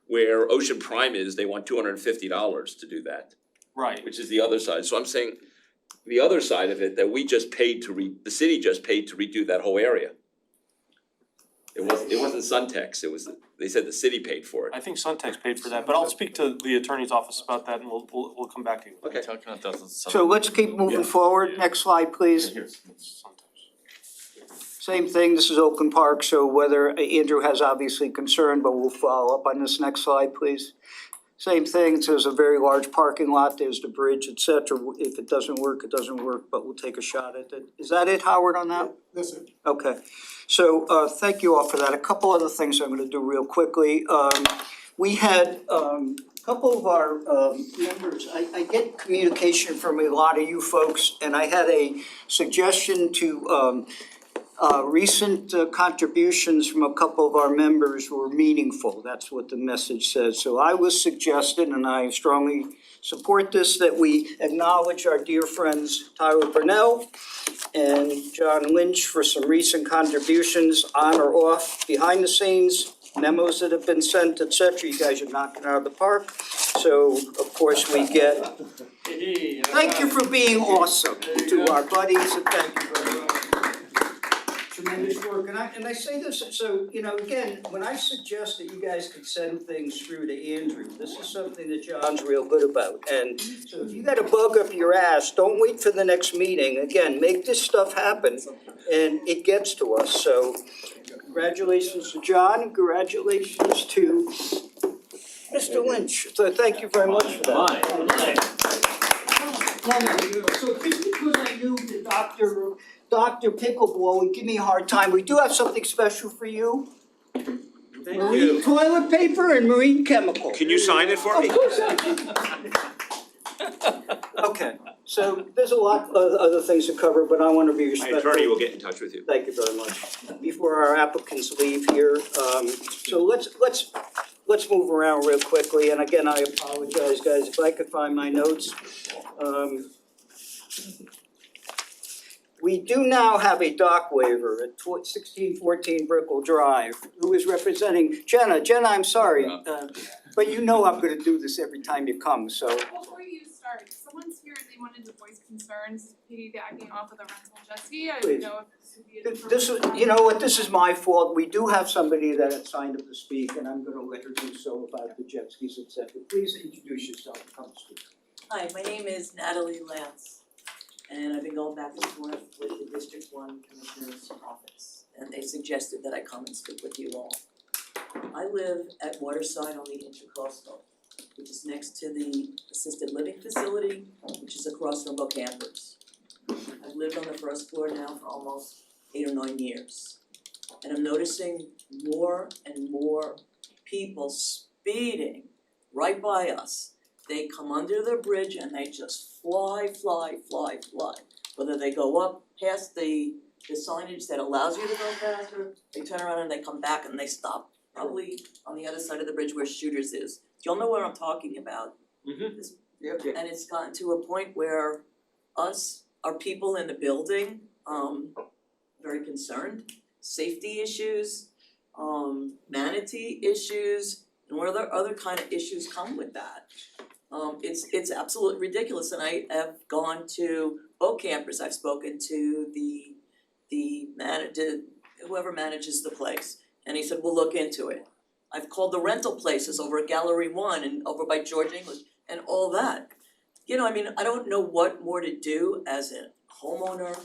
where Ocean Prime is, they want $250 to do that, Right, which is the other side, so I'm saying, the other side of it, that we just paid the city just paid to redo that whole area. It wasn't Suntex, they said the city paid for it. I think Suntex paid for that, but I'll speak to the attorney's office about that and we'll come back to you. Okay. So let's keep moving forward. Next slide, please. Here's Suntex. Same thing, this is Oakland Park, so whether Andrew has obviously concern, but we'll follow up on this next slide, please. Same thing, it says a very large parking lot, there's the bridge, et cetera. If it doesn't work, it doesn't work, but we'll take a shot at it. Is that it, Howard, on that? That's it. Okay, so thank you all for that. A couple other things I'm gonna do real quickly. We had a couple of our members, I get communication from a lot of you folks, and I had a suggestion to recent contributions from a couple of our members were meaningful, that's what the message says. So I was suggested, and I strongly support this, that we acknowledge our dear friends Tyler Burnell and John Lynch for some recent contributions on or off, behind the scenes, memos that have been sent, et cetera. You guys are knocking it out of the park. So of course we get, thank you for being awesome to our buddies, and thank you very much. Tremendous work, and I say this, so, again, when I suggest that you guys could send things through to Andrew, this is something that John's real good about, and so if you got a bug up your ass, don't wait for the next meeting, again, make this stuff happen, and it gets to us, so congratulations to John, and congratulations to Mr. Lynch, so thank you very much for that. So just because I knew that Dr. Pickleball would give me a hard time, we do have something special for you. Marine toilet paper and marine chemical. Can you sign it for me? Of course I can. Okay, so there's a lot of other things to cover, but I want to be My respectful. attorney will get in touch with you. Thank you very much. Before our applicants leave here, so let's move around real quickly, and again, I apologize, guys, if I could find my notes. We do now have a dock waiver at 1614 Brickell Drive. Who is representing? Jenna, I'm sorry, but I'm gonna do this every time you come, so. Before you start, someone's here and they wanted to voice concerns piggybacking off of the rental jet ski. I Please. don't know if this would be an This is, you know what, this is my fault. We do have somebody that had signed up to speak, and I'm gonna let her do so about the jet skis, et cetera. Please introduce yourself, come speak. Hi, my name is Natalie Lance, and I've been going back and forth with the District One Commissioner's office, and they suggested that I come and speak with you all. I live at Waterside on the Intercoastal, which is next to the assisted living facility, which is across from Bocampers. I've lived on the first floor now for almost 8 or 9 years, and I'm noticing more and more people speeding right by us. They come under the bridge and they just fly. Whether they go up past the signage that allows you to go faster, they turn around and they come back and they stop, probably on the other side of the bridge where Shooters is. You'll know what I'm talking about. Yep. And it's gotten to a point where our people in the building, very concerned. Safety issues, manatee issues, and what other kind of issues come with that. It's absolutely ridiculous, and I have gone to boat campers, I've spoken to the manager, whoever manages the place, and he said, we'll look into it. I've called the rental places over at Gallery One and over by George English and all that. You know, I mean, I don't know what more to do as a homeowner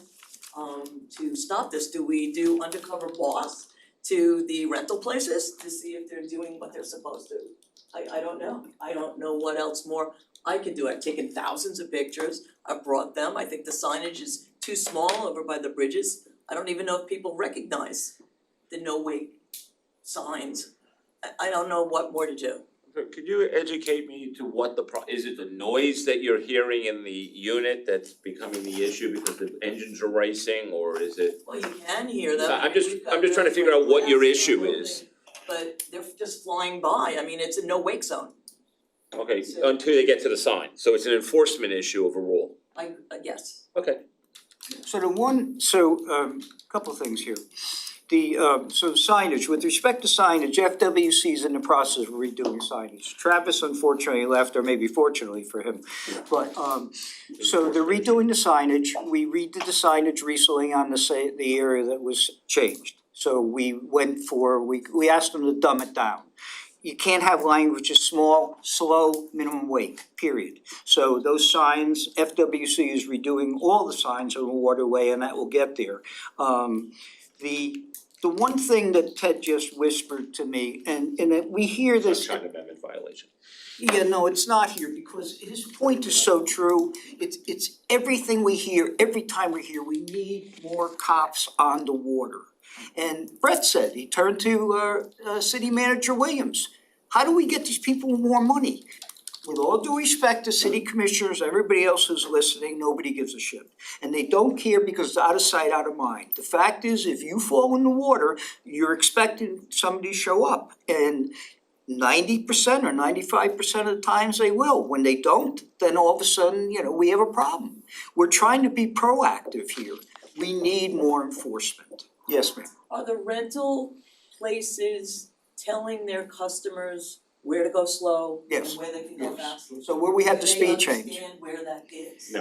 to stop this. Do we do undercover boss to the rental places to see if they're doing what they're supposed to? I don't know. I don't know what else more I can do. I've taken thousands of pictures, I've brought them. I think the signage is too small over by the bridges. I don't even know if people recognize the no wake signs. I don't know what more to do. Could you educate me to what is it the noise that you're hearing in the unit that's becoming the issue because the engines are racing, or is it? Well, you can hear them. I'm just trying to figure out what your issue is. But they're just flying by. I mean, it's a no wake zone. Okay, until they get to the sign, so it's an enforcement issue of a rule. I guess. Okay. Couple of things here. So signage, with respect to signage, FWC is in the process of redoing signage. Travis unfortunately left, or maybe fortunately for him. But, so they're redoing the signage. We redid the signage recently on the area that was changed. So we asked them to dumb it down. You can't have language is small, slow, minimum wake, period. So those signs, FWC is redoing all the signs on the waterway, and that will get there. The one thing that Ted just whispered to me, and we hear this. Sunshine Amendment violation. Yeah, no, it's not here, because his point is so true. It's everything we hear, every time we hear, we need more cops on the water. And Brett said, he turned to City Manager Williams, how do we get these people more money? With all due respect to city commissioners, everybody else who's listening, nobody gives a shit. And they don't care because it's out of sight, out of mind. The fact is, if you fall in the water, you're expecting somebody to show up. And 90% or 95% of the times they will. When they don't, then all of a sudden, we have a problem. We're trying to be proactive here. We need more enforcement. Yes, ma'am. Are the rental places telling their customers where to go slow Yes. and where they can go fast? So where we had the speed change. Do they understand where that is?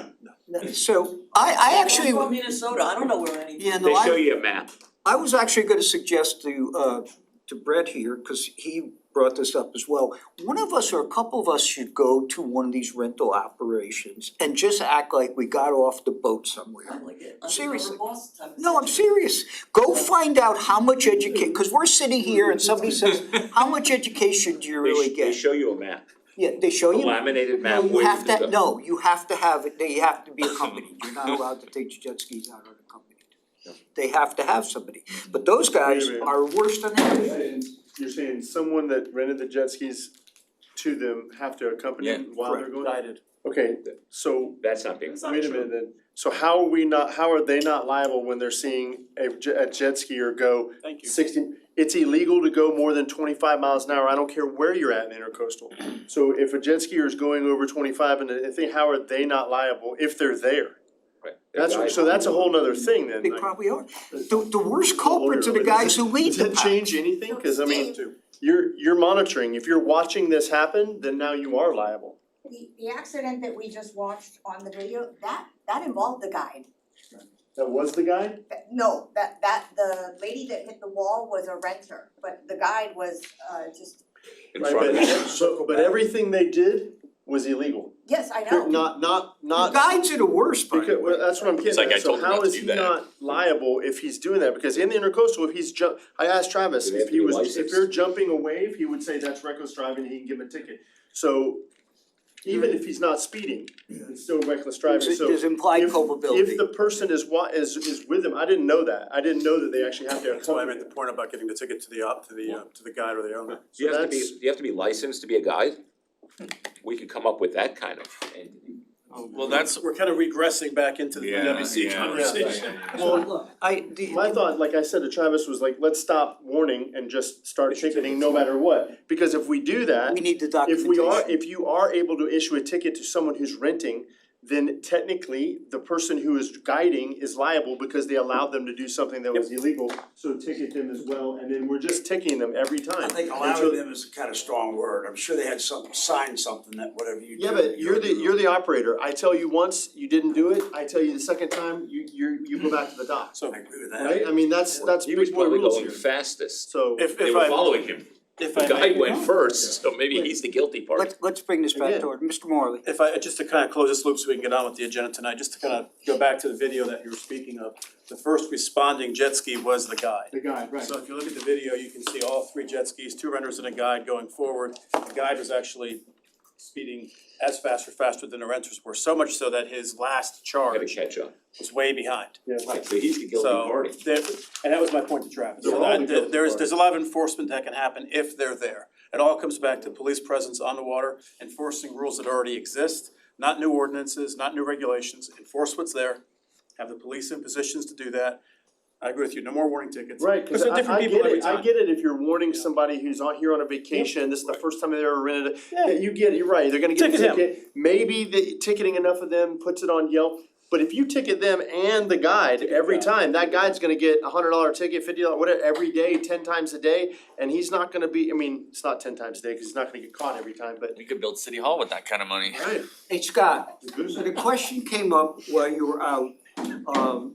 No. So I actually. I'm from Minnesota, I don't know where anything. Yeah, They no, show you a map. I was actually gonna suggest to Brett here, cause he brought this up as well. One of us or a couple of us should go to one of these rental operations and just act like we got off the boat somewhere. I'm like it. Seriously. Undercover boss type of No, I'm situation. serious. Go find out how much cause we're sitting here and somebody says, how much education do you really They get? show you a map, Yeah, they show a you. laminated map. No, you where have can to, go. no, you have to have it, they have to be accompanied, you're not allowed to take your jet skis out unaccompanied. They have to have somebody, but those guys Wait a minute. are worse than everything. You're saying someone that rented the jet skis to them have to accompany Yeah, them while they're going? Guided. Okay, so That's not being. wait a minute then. So how are they not liable when they're seeing a jet skier go Thank you. 60? It's illegal to go more than 25 miles an hour. I don't care where you're at in intercoastal. So if a jet skier is going over 25 and I think, how are they not liable if they're there? Right. So that's a whole nother thing then. They like- probably are. The worst culprits are the guys who lead Does the that pack. change anything? Cause I mean, you're monitoring. If you're watching this happen, then now you are liable. The accident that we just watched on the video, that involved the guide. That was the guy? No, the lady that hit the wall was a renter, but the guide was just, In Right, front of you. but everything they did was illegal. yes, I know. Not. The guides are the worst, by the Because, way. well, that's what I'm It's getting like I at, so told him how not to is do he that. not liable if he's doing that? Because in the intercoastal, if he's I asked Travis, Do they if have to he be was, if licensed? you're jumping a wave, he would say that's reckless driving, and he can give him a ticket. So even if he's not speeding, it's still reckless driving, so There's implied culpability. if the person is with him, I didn't know that, I didn't know that they actually have to That's why I accompany made the point about getting the ticket to the guide or the owner. Do you have to that's- be, do you have to be licensed to be a guide? We could come up with that kind of entity. Well, that's, We're kind of regressing back into the Yeah, WC yeah. conversation. Well, my thought, like I said to Travis, was like, let's stop warning and just start ticketing no matter what. Because if we do that, We need the if documentation. if you are able to issue a ticket to someone who's renting, then technically the person who is guiding is liable because they allowed them to do something that was illegal. So ticket them as well, and then we're just ticketing them every time. I think allowing them is kind of strong word. I'm sure they had signed something that whatever you do. Yeah, but you're the operator. I tell you once, you didn't do it. I tell you the second time, you go back to the dock. So I agree with that. Right? I mean, that's He was big boy probably rules going here. fastest. So They were following him. If The I guy may- went first, so maybe he's the guilty party. Let's bring this back Again. toward Mr. Morley. If I, just to kind of close this loop so we can get on with the agenda tonight, just to kind of go back to the video that you were speaking of. The first responding jet ski was the guide. The guy, right. So if you look at the video, you can see all three jet skis, two renters and a guide going forward. The guide was actually speeding as fast or faster than the renters were, so much so that his last Gotta charge catch up. was way behind. Right, so he's the guilty So party. there, and that was my point to Travis. They're So all the that, guilty there's a lot of enforcement that can happen if they're there. It all comes back to police presence on the water, enforcing rules that already exist, not new ordinances, not new regulations, enforce what's there. Have the police in positions to do that. I agree with you, no more warning tickets. Right, Because cause they're different I people get every it, time. I get it if you're warning somebody who's here on a vacation, this is the first time they ever rented it, that you get it, you're right, they're gonna get a Ticket him. ticket. Maybe the ticketing enough of them puts it on Yelp, but if you ticket them and the guide every time, that guide's gonna get $100 ticket, $50, whatever, every day, 10 times a day, and he's not gonna be, I mean, it's not 10 times a day, cause he's not gonna get caught every time, but. We could build City Hall with that kind of money. Right. Hey, Scott, so the question came up while you were out,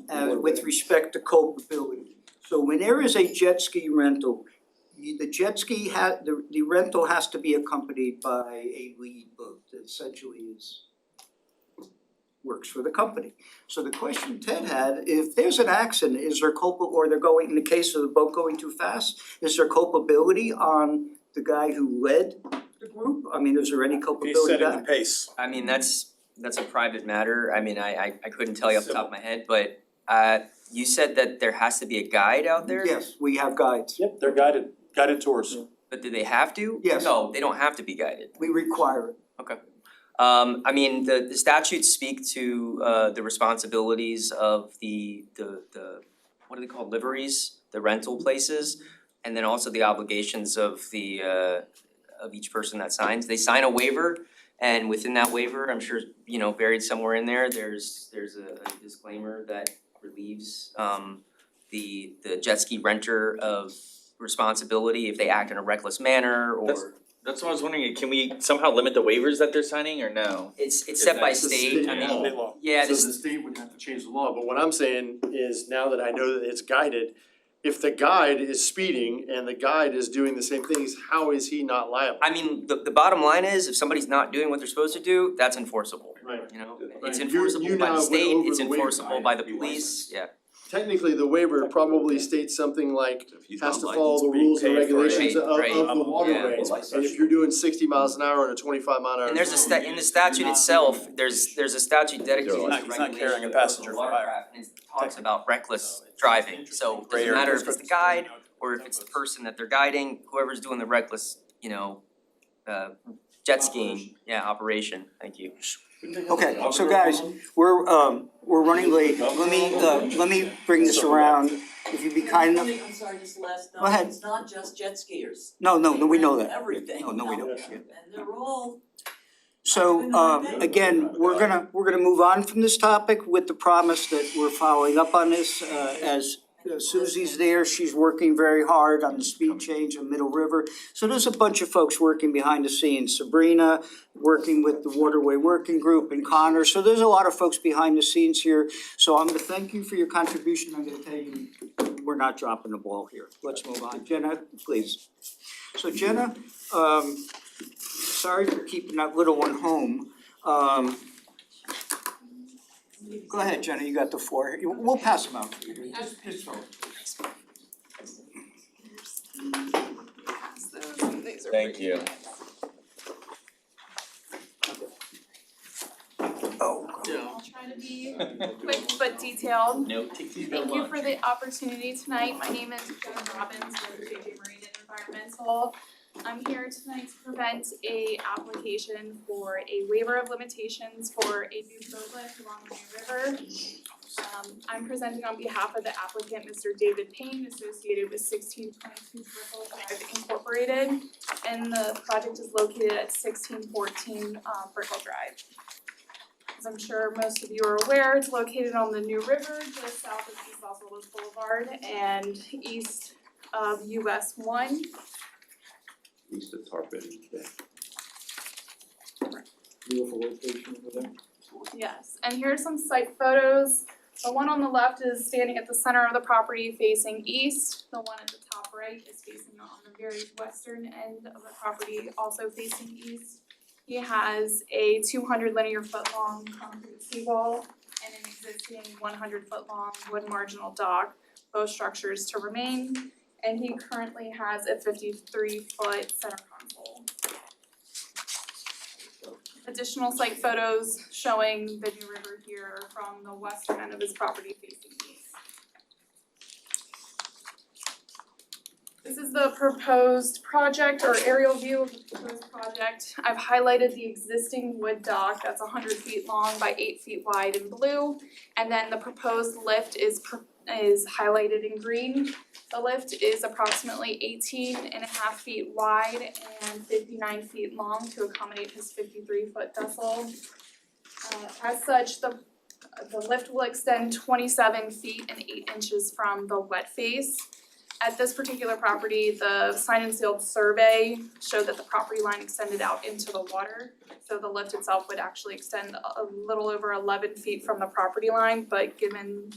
and with respect to culpability. So when there is a jet ski rental, the jet ski the rental has to be accompanied by a lead boat that essentially works for the company. So the question Ted had, if there's an accident, is there or they're going, in the case of the boat going too fast, is there culpability on the guy who led the group? I mean, is there any He's culpability setting the back? pace. I mean, that's a private matter. I mean, I couldn't tell you off the top of my head, but you said that there has to be a guide out there? Yes, we have guides. Yep, they're guided tours. But do they have to? Yes. No, they don't have to be guided. We require it. Okay. I mean, the statutes speak to the responsibilities of the what are they called, liveries, the rental places, and then also the obligations of the of each person that signs. They sign a waiver, and within that waiver, I'm sure, you know, buried somewhere in there, there's a disclaimer that relieves the jet ski renter of responsibility if they act in a reckless manner or. That's what I was wondering, can we somehow limit the waivers that they're signing or no? It's set by state, I law. mean, yeah, So this the state would have to change the law, but what I'm saying is now that I know that it's guided, if the guide is speeding and the guide is doing the same things, how is he not liable? I mean, the bottom line is, if somebody's not doing what they're supposed to do, that's enforceable. Right. You know, Right. it's You enforceable by now the went state, over it's the waiver. enforceable by the police, yeah. Technically, the waiver probably states something like He's has to not follow the licensed, rules and being paid for it. regulations of Right, the waterway. yeah. And if you're doing 60 miles an hour in a 25-mile-an-hour And there's zone, in the statute itself, there's a statute dedicated to He's not carrying a regulation passenger of for hire. watercraft, and it talks about reckless driving, so it doesn't matter if it's the guide or if it's the person that they're guiding, whoever's doing the reckless, you know, jet skiing, operation, thank you. Okay, so guys, we're running late. Let me bring this around. If you'd be kind enough. I'm sorry, just last Go ahead. it's not just jet skiers. No, we know that. Everything. No, we don't. And they're all. So again, we're gonna move on from this topic with the promise that we're following up on this as Susie's there, she's working very hard on the speed change on Middle River. So there's a bunch of folks working behind the scenes, Sabrina working with the Waterway Working Group and Connor. So there's a lot of folks behind the scenes here. So I'm gonna thank you for your contribution. I'm gonna tell you, we're not dropping the ball here. Let's move on. Jenna, please. So Jenna, sorry for keeping that little one home. Go ahead, Jenna, you got the floor. We'll pass them out for you. Just hold. Thank you. Oh. I'll try to be quick but detailed. No, take these Thank you for the opportunity tonight. My name is Jenna Robbins with JJ Marine and Environmental. I'm here tonight to present a application for a waiver of limitations for a new boat lift along the New River. I'm presenting on behalf of the applicant, Mr. David Payne, associated with 1622 Brickell Drive Incorporated, and the project is located at 1614 Brickell Drive. as I'm sure most of you are aware, it's located on the New River, just south of East Los Olos Boulevard and east of US 1. East of Tarpon. Beautiful location over there. Yes, and here are some site photos. The one on the left is standing at the center of the property facing east. The one at the top right is facing on the very western end of the property, also facing east. He has a 200 linear foot long concrete seawall and an existing 100 foot long wood marginal dock, both structures to remain. And he currently has a 53 foot center console. Additional site photos showing the New River here from the western end of his property facing east. This is the proposed project or aerial view of the proposed project. I've highlighted the existing wood dock that's 100 feet long by 8 feet wide in blue. And then the proposed lift is highlighted in green. The lift is approximately 18.5 feet wide and 59 feet long to accommodate his 53-foot vessel. As such, the lift will extend 27 feet and 8 inches from the wet face. At this particular property, the signed and sealed survey showed that the property line extended out into the water. So the lift itself would actually extend a little over 11 feet from the property line, but given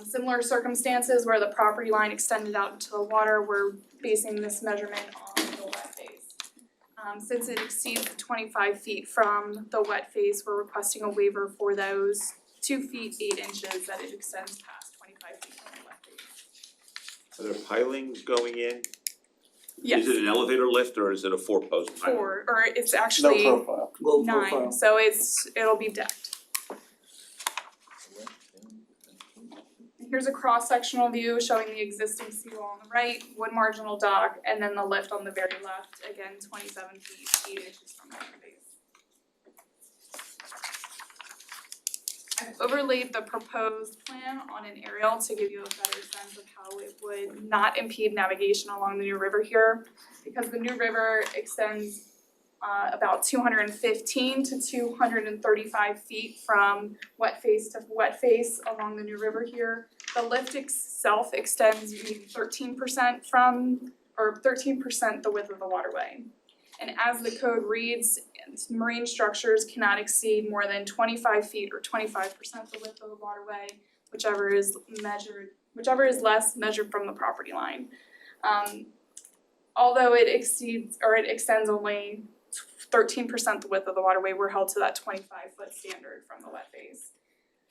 similar circumstances where the property line extended out into the water, we're basing this measurement on the wet face. Since it exceeds 25 feet from the wet face, we're requesting a waiver for those 2 feet 8 inches that it extends past 25 feet from the wet face. Are there pilings going in? Yes. Is it an elevator lift or is it a 4-post piling? Or it's actually No profile. Low profile. 9, so it'll be decked. Here's a cross-sectional view showing the existing seawall on the right, wood marginal dock, and then the lift on the very left, again 27 feet 8 inches from the base. I've overlaid the proposed plan on an aerial to give you a better sense of how it would not impede navigation along the New River here. Because the New River extends about 215 to 235 feet from wet face to wet face along the New River here. The lift itself extends maybe 13% from, or 13% the width of the waterway. And as the code reads, marine structures cannot exceed more than 25 feet or 25% the width of the waterway, whichever is less measured from the property line. Although it extends only 13% the width of the waterway, we're held to that 25-foot standard from the wet face.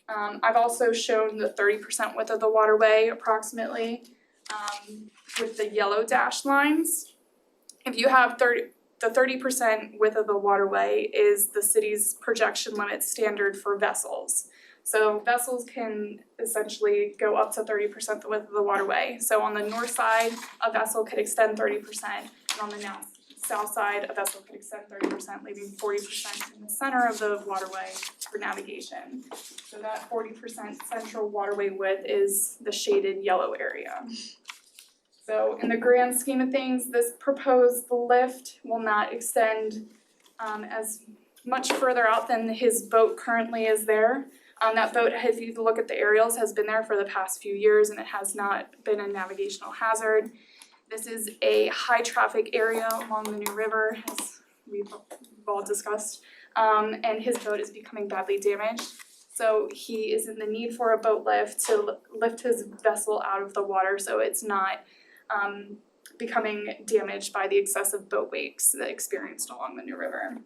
I've also shown the 30% width of the waterway approximately with the yellow dashed lines. If you have the 30% width of the waterway is the city's projection limit standard for vessels. So vessels can essentially go up to 30% the width of the waterway. So on the north side, a vessel could extend 30%, and on the south side, a vessel could extend 30%, leaving 40% in the center of the waterway for navigation. So that 40% central waterway width is the shaded yellow area. So in the grand scheme of things, this proposed lift will not extend as much further out than his boat currently is there. That boat, if you look at the aerials, has been there for the past few years and it has not been a navigational hazard. This is a high traffic area along the New River, as we've all discussed, and his boat is becoming badly damaged. So he is in the need for a boat lift to lift his vessel out of the water so it's not becoming damaged by the excessive boat wakes that experienced along the New River.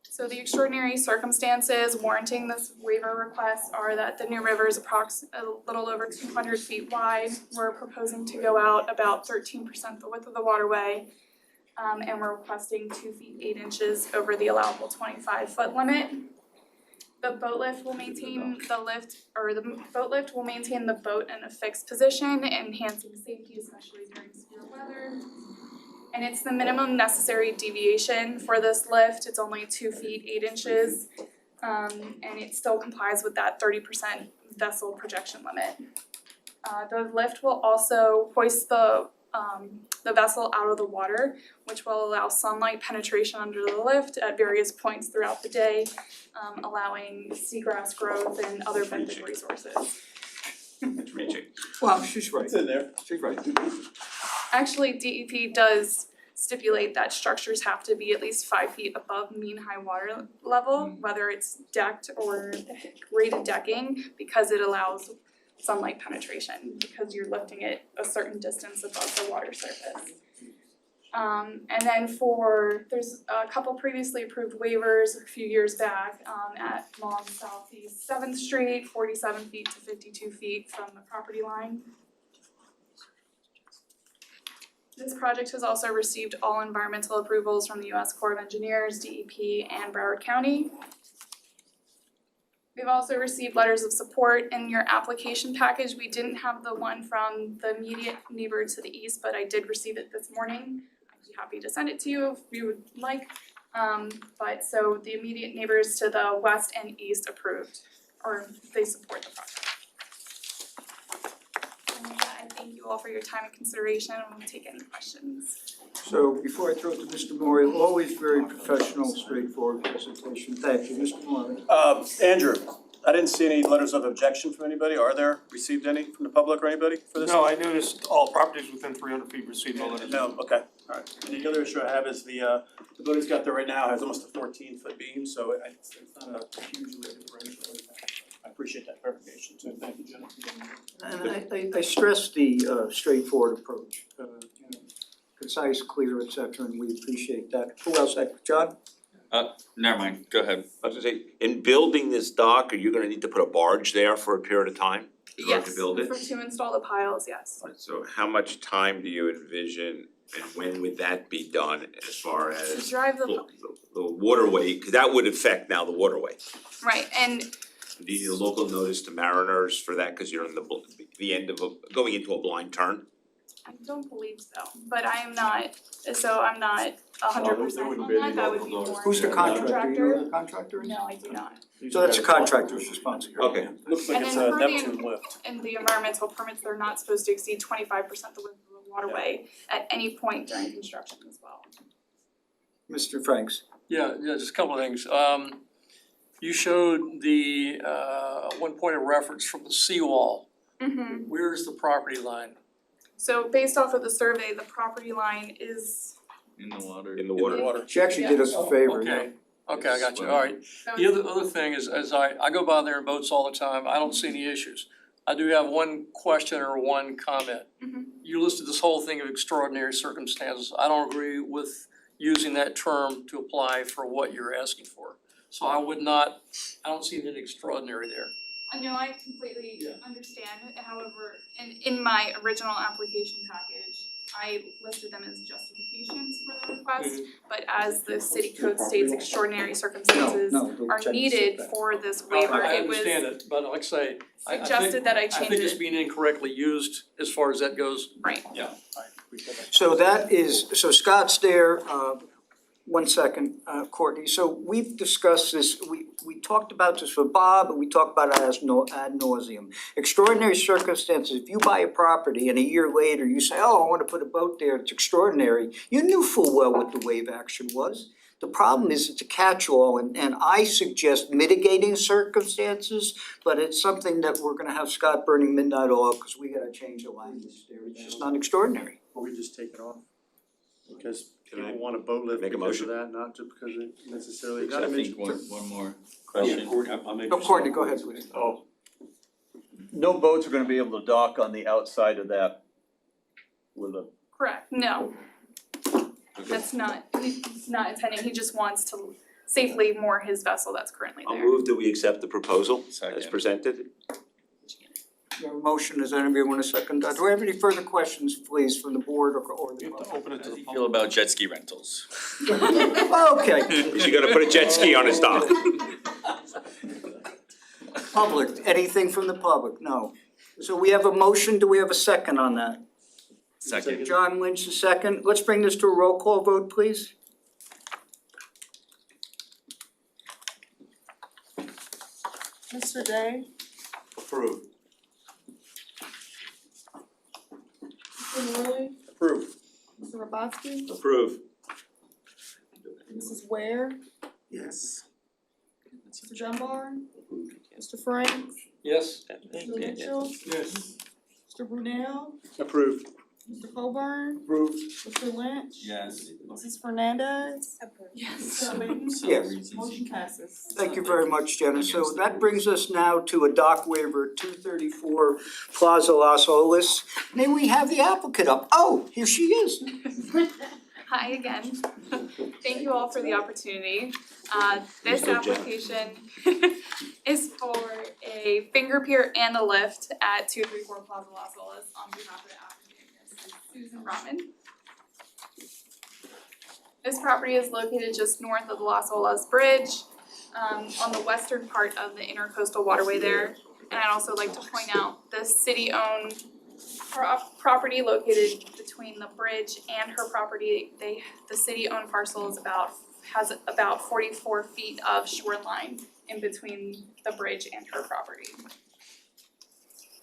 So the extraordinary circumstances warranting this waiver request are that the New River is a little over 200 feet wide. We're proposing to go out about 13% the width of the waterway, and we're requesting 2 feet 8 inches over the allowable 25-foot limit. The boat lift will maintain the boat in a fixed position, enhancing safety, especially during severe weather. And it's the minimum necessary deviation for this lift. It's only 2 feet 8 inches, and it still complies with that 30% vessel projection limit. The lift will also hoist the the vessel out of the water, which will allow sunlight penetration under the lift at various points throughout the day, allowing seagrass growth and other benthic resources. It's reaching. Well, she's right. It's in there. She's right. Actually, DEP does stipulate that structures have to be at least 5 feet above mean high water level, whether it's decked or rated decking, because it allows sunlight penetration, because you're lifting it a certain distance above the water surface. And then there's a couple previously approved waivers a few years back, at Long Southeast 7th Street, 47 feet to 52 feet from the property line. This project has also received all environmental approvals from the US Corps of Engineers, DEP, and Broward County. We've also received letters of support in your application package. We didn't have the one from the immediate neighbor to the east, but I did receive it this morning. I'd be happy to send it to you if you would like. But so the immediate neighbors to the west and east approved, or they support the project. And with that, I thank you all for your time and consideration, and we'll take any questions. So before I throw it to Mr. Maury, always very professional, straightforward presentation. Thank you, Mr. Maury. Andrew, I didn't see any letters of objection from anybody. Are there received any from the public or anybody for this? No, I noticed all properties within 300 feet received no letters. No, okay, all right. And the other issue I have is the building's got there right now has almost a 14-foot beam, so it's not a hugely differential impact. I appreciate that clarification, so thank you, Jenna. And I stress the straightforward approach, you know, concise, clear, et cetera, and we appreciate that. Who else? John? Never mind, go ahead. I was gonna say, in building this dock, are you gonna need to put a barge there for a period of time in order to build it? Yes, to install the piles, yes. Right, so how much time do you envision and when would that be done as far To as drive the waterway, cause that would affect now the waterway. right, and Do you need a local notice to mariners for that, cause you're in the end of going into a blind turn? I don't believe so, but I'm not 100% on that, that would be more. Who's the contractor? You know the contractor? No, I do not. So that's the contractor's responsibility. Okay. Looks like And it's then a per the- Neptune lift. In the environmental permits, they're not supposed to exceed 25% the width of the waterway at any point during construction as well. Mr. Franks? Yeah, just a couple of things. You showed the one point of reference from the seawall. Mm-hmm. Where's the property line? So based off of the survey, the property line is, In the water. In the water. She actually did us a favor. Okay, okay, I got you, all right. so The other thing is, as I go by there in boats all the time, I don't see any issues. I do have one question or one comment. Mhm. You listed this whole thing of extraordinary circumstances. I don't agree with using that term to apply for what you're asking for. So I don't see anything extraordinary there. I know I completely Yeah. understand, however, in my original application package, I listed them as justifications for the request, but as the city code states, extraordinary circumstances are needed for this waiver, I it was understand it, but like I say, I suggested that I I change think it's it, being incorrectly used as far as that goes. right. Yeah, I appreciate that. So that is, so Scott's there, one second, Courtney, so we've discussed this, we talked about this with Bob, and we talked about it ad nauseum. Extraordinary circumstances, if you buy a property and a year later you say, oh, I wanna put a boat there, it's extraordinary, you knew full well what the wave action was. The problem is it's a catch-all, and I suggest mitigating circumstances, but it's something that we're gonna have Scott burning midnight oil, cause we gotta change the language there, it's just not extraordinary. Or we just take it off. Because Can I people want a boat lift make a because of motion? that, not just because it necessarily. I think one more question. No, Courtney, go ahead, please. Oh. No boats are gonna be able to dock on the outside of that with a. Correct, no. That's not, he's not intending, he just wants to safely moor his vessel that's currently I'll there. move that we accept the proposal as Second. presented. We have a motion, does anybody want a second? Do we have any further questions, please, from the board or the You have to public? open it to How the do you public. feel about jet ski rentals? Okay, Is he gonna put a jet ski on his dock? public, anything from the public? No. So we have a motion, do we have a second on that? Second. John Lynch, the second. Let's bring this to a roll call vote, please. Mr. Day, Approved. Mr. Murley, Approve. Mr. Robotsky? Approve. Mrs. Ware? Yes. Mr. Dunbar? Mr. Franks? Yes. Mr. Mitchell? Yes. Mr. Brunel? Approved. Mr. Coburn? Approved. Mr. Lynch? Yes. Mrs. Fernandez? Yes. Mr. Layton? Yes. Motion passes. Thank you very much, Jenna. So that brings us now to a dock waiver, 234 Plaza Las Olas. May we have the applicant up? Oh, here she is. Hi again. Thank you all for the opportunity. This application is for a finger pier and a lift at 234 Plaza Las Olas on behalf of the applicant, Mrs. Susan Rahman. This property is located just north of the Las Olas Bridge, on the western part of the intercoastal waterway there. And I'd also like to point out the city-owned property located between the bridge and her property. The city-owned parcel has about 44 feet of shoreline in between the bridge and her property.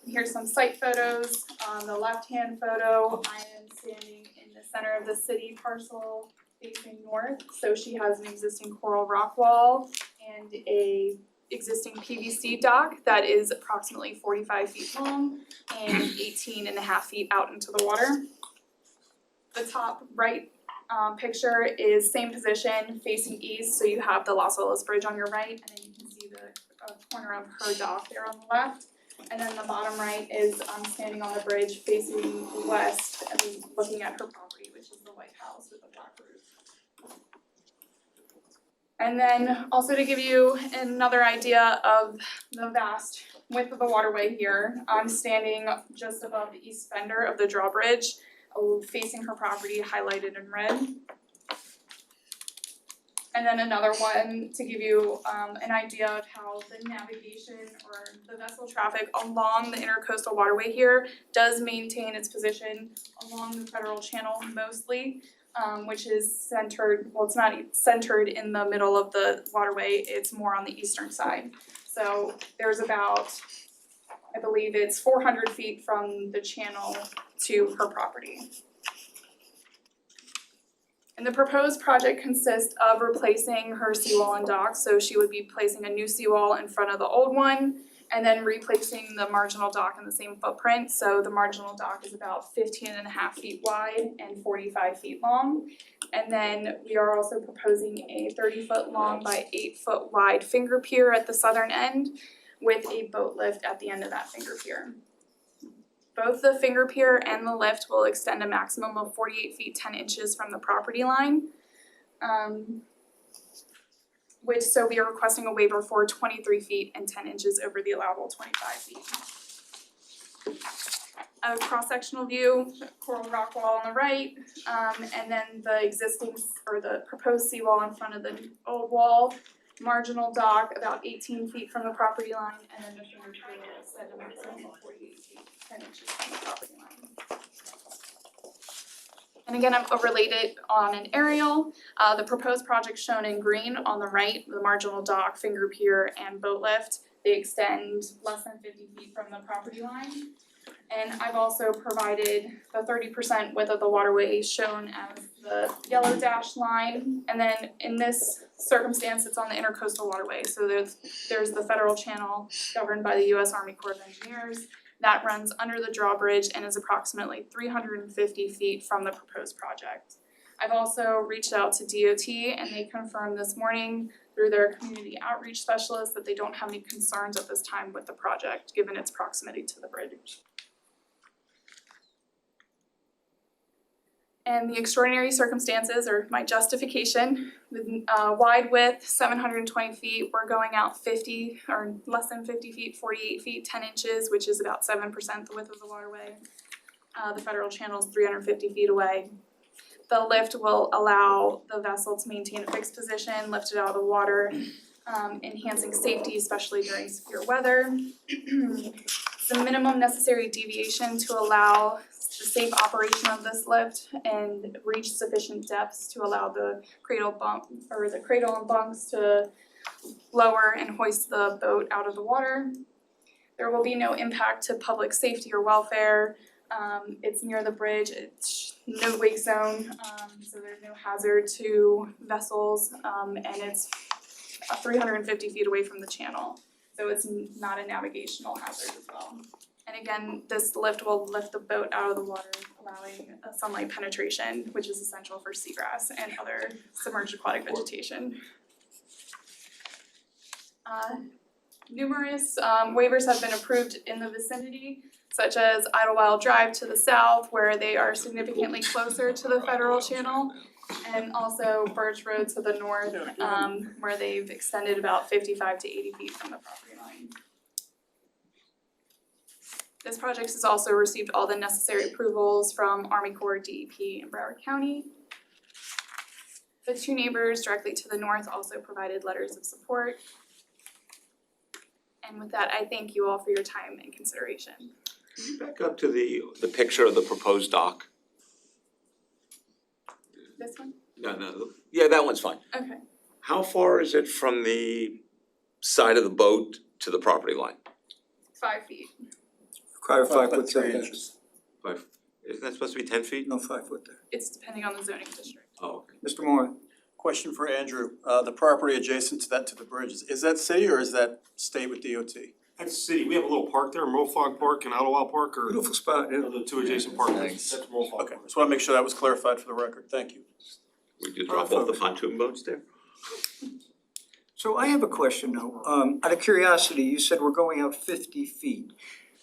Here's some site photos. On the left-hand photo, I am standing in the center of the city parcel facing north. So she has an existing coral rock wall and a existing PVC dock that is approximately 45 feet long and 18.5 feet out into the water. The top right picture is same position facing east, so you have the Las Olas Bridge on your right, and then you can see the corner of her dock there on the left. And then the bottom right is standing on the bridge facing west and looking at her property, which is the White House with the black roof. And then also to give you another idea of the vast width of the waterway here, I'm standing just above the east fender of the drawbridge, facing her property highlighted in red. And then another one to give you an idea of how the navigation or the vessel traffic along the intercoastal waterway here does maintain its position along the federal channel mostly. Which is centered, well, it's not centered in the middle of the waterway, it's more on the eastern side. So there's about, I believe it's 400 feet from the channel to her property. And the proposed project consists of replacing her seawall and dock, so she would be placing a new seawall in front of the old one, and then replacing the marginal dock in the same footprint. So the marginal dock is about 15.5 feet wide and 45 feet long. And then we are also proposing a 30-foot long by 8-foot wide finger pier at the southern end with a boat lift at the end of that finger pier. Both the finger pier and the lift will extend a maximum of 48 feet 10 inches from the property line. So we are requesting a waiver for 23 feet and 10 inches over the allowable 25 feet. A cross-sectional view, coral rock wall on the right, and then the existing or the proposed seawall in front of the old wall, marginal dock about 18 feet from the property line, and then the finger pier will extend a maximum of 48 feet 10 inches from the property line. And again, I've overlaid it on an aerial. The proposed project shown in green on the right, the marginal dock, finger pier, and boat lift, they extend less than 50 feet from the property line. And I've also provided the 30% width of the waterway shown as the yellow dashed line. And then in this circumstance, it's on the intercoastal waterway. So there's the federal channel governed by the U.S. Army Corps of Engineers. That runs under the drawbridge and is approximately 350 feet from the proposed project. I've also reached out to DOT and they confirmed this morning through their community outreach specialist that they don't have any concerns at this time with the project, given its proximity to the bridge. And the extraordinary circumstances are my justification. With wide width, 720 feet, we're going out 50 or less than 50 feet, 48 feet, 10 inches, which is about 7% the width of the waterway. The federal channel is 350 feet away. The lift will allow the vessel to maintain a fixed position, lift it out of the water, enhancing safety, especially during severe weather. It's the minimum necessary deviation to allow the safe operation of this lift and reach sufficient depths to allow the cradle and bunks to lower and hoist the boat out of the water. There will be no impact to public safety or welfare. It's near the bridge. It's no wake zone, so there's no hazard to vessels, and it's 350 feet away from the channel, so it's not a navigational hazard as well. And again, this lift will lift the boat out of the water, allowing sunlight penetration, which is essential for seagrass and other submerged aquatic vegetation. Numerous waivers have been approved in the vicinity, such as Idlewild Drive to the south, where they are significantly closer to the federal channel, and also Birch Road to the north, where they've extended about 55 to 80 feet from the property line. This project has also received all the necessary approvals from Army Corps, DEP, and Broward County. The two neighbors directly to the north also provided letters of support. And with that, I thank you all for your time and consideration. Can you back up to the picture of the proposed dock? This one? No, yeah, that one's fine. Okay. How far is it from the side of the boat to the property line? 5 feet. Require 5 foot 3 inches. Isn't that supposed to be 10 feet? No, 5 foot there. It's depending on the zoning district. Oh, okay. Mr. Moore? Question for Andrew, the property adjacent to the bridge, is that city or is that state with DOT? That's city, we have a little park there, Mofog Park and Idlewild Park are Beautiful spot, yeah. the two adjacent parks, that's Mofog. Okay, just wanna make sure that was clarified for the record, thank you. We could drop off the pontoon boats there? So I have a question though. Out of curiosity, you said we're going out 50 feet.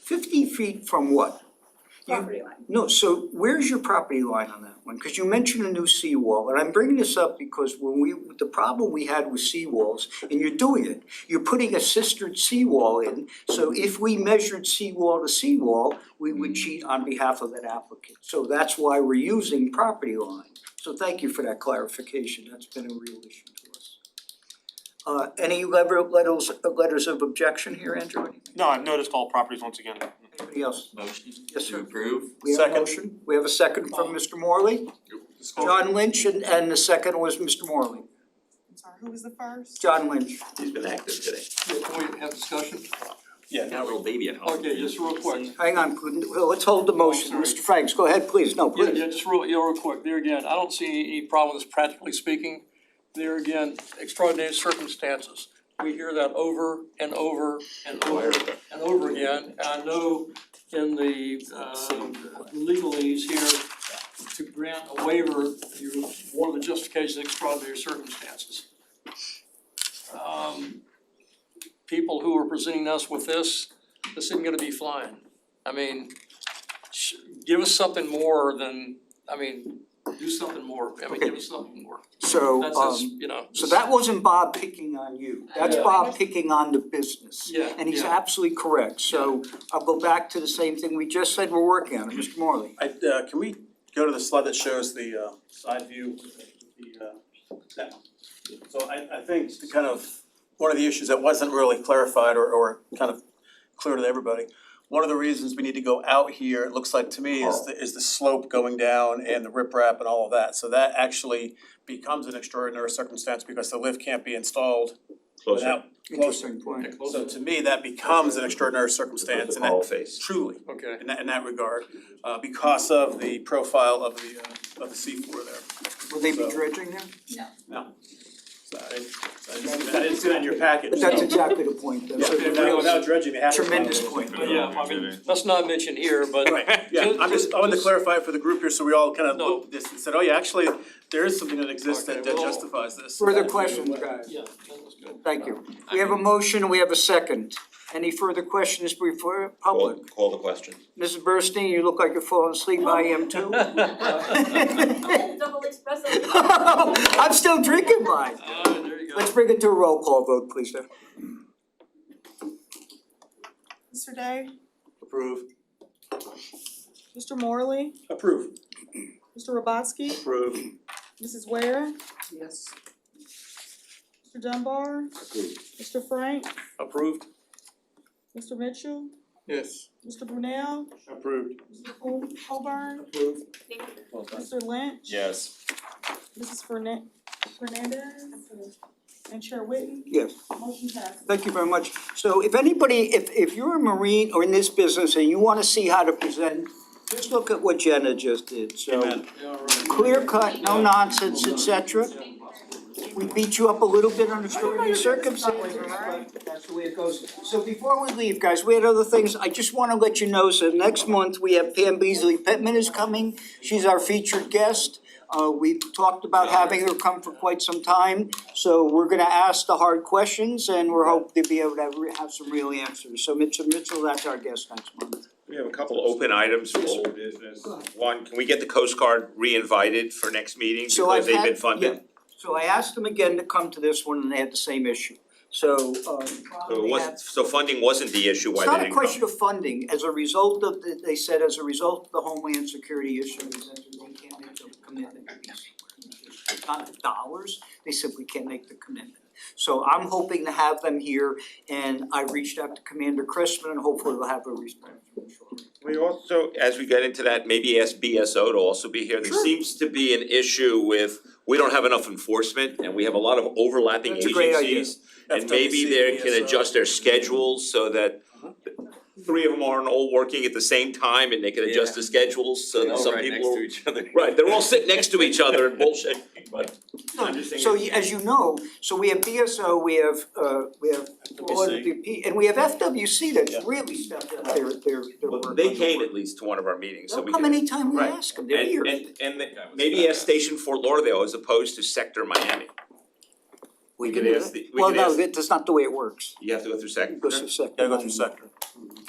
50 feet from what? Property line. No, so where's your property line on that one? Cause you mentioned a new seawall, and I'm bringing this up because the problem we had with seawalls, and you're doing it, you're putting a cistern seawall in, so if we measured seawall to seawall, we would cheat on behalf of that applicant. So that's why we're using property line. So thank you for that clarification, that's been a real issue to us. Any letters of objection here, Andrew? Anything? No, I've noticed all properties once again. Anybody else? Motion Yes, sir. to approve. We have a motion, we have a second from Mr. Morley. John Lynch and the second was Mr. Morley. I'm sorry, who was the first? John Lynch. He's been active today. Yeah, can we have discussion? Yeah, got a little baby at home. Okay, just real quick. Hang on, let's hold the motion. sorry. Mr. Franks, go ahead, please. No, Yeah, please. just real quick, there again, I don't see any problem with this practically speaking. There again, extraordinary circumstances. We hear that over and over and over and over again. And I know in the legalese here, to grant a waiver, one of the justifications, extraordinary circumstances. People who are presenting us with this isn't gonna be flying. I mean, give us something more than, do something more, give us something more. So, That's, you know. so that wasn't Bob picking on you. That's Yeah. Bob picking on the business. Yeah, And he's yeah. absolutely correct. So I'll go back to the same thing we just said we're working on. Mr. Morley. Can we go to the slide that shows the side view, that one? So I think the kind of, one of the issues that wasn't really clarified or kind of clear to everybody, one of the reasons we need to go out here, it looks like to me, is the slope going down and the riprap and all of that. So that actually becomes an extraordinary circumstance because the lift can't be installed without closer. Interesting point. So to me, that becomes an extraordinary circumstance in Call that, face. truly, Okay. in that regard, because of the profile of the seafloor there. Will they be So- dredging there? No. So I didn't see that in your package. But that's so- exactly the point. That's a Without dredging, they have to. tremendous point. But yeah, let's not mention here, but. Right, yeah, I wanted to clarify for the group here, so we all kind of No. looked at this and said, oh yeah, actually, there is something that exists Okay, that well- justifies this. Further questions, guys? Yeah, that was good. Thank you. We have a motion and we have a second. Any further questions before public? Call the question. Mrs. Burstein, you look like you're falling asleep. I am too. Double espresso. I'm still drinking mine. There you go. Let's bring it to a roll call vote, please, sir. Mr. Day? Approve. Mr. Morley? Approve. Mr. Robotsky? Approve. Mrs. Ware? Yes. Mr. Dunbar? Mr. Frank? Approved. Mr. Mitchell? Yes. Mr. Brunel? Approved. Mr. Colburn? Approved. Mr. Lynch? Yes. Mrs. Fernandez? And Chair Whitten? Yes. Motion passes. Thank you very much. So if anybody, if you're a Marine or in this business and you wanna see how to present Just look at what Jenna just did, so Amen. clear cut, no nonsense, etc. We beat you up a little bit on extraordinary circumstances, but that's the way it goes. So before we leave, guys, we had other things, I just wanna let you know, so next month we have Pam Beasley Pittman is coming, she's our featured guest. We've talked about having her come for quite some time, so we're gonna ask the hard questions and we're hoping to be able to have some real answers. So Mitchell, that's our guest next month. We have a couple open items for old business. One, can we get the Coast Guard re-invited for next meeting So because I've they've had- been funded? yeah. So I asked them again to come to this one and they had the same issue. So So they it wasn't, so funding wasn't the issue why It's they not a didn't come? question of funding, as a result of, they said as a result of the Homeland Security issues, that they can't make the commitment to these. It's not the dollars, they simply can't make the commitment. So I'm hoping to have them here, and I reached out to Commander Crispin, and hopefully we'll have a response from him shortly. We also, as we get into that, maybe ask BSO to also be here. There seems to be an issue with, we don't have enough enforcement and we have a lot of overlapping That's a great idea. agencies. And maybe they can adjust their schedules so that three of them aren't all working at the same time and they can adjust the schedules so that some people. each other. Right, they're all sitting next to each other and bullshit, but I'm just saying. So as you know, so we have BSO, we have OWP, and we have FWC that's really stepped up their Well, work. they came at least to one of our meetings, so They'll we come can. anytime we Right. ask them, they're here. And maybe ask Station Fort Lauderdale as opposed to Sector Miami. We could can do ask that. we Well, could no, ask- that's not the way it works. You have to go through Sector. It goes through sector. Gotta go through sector.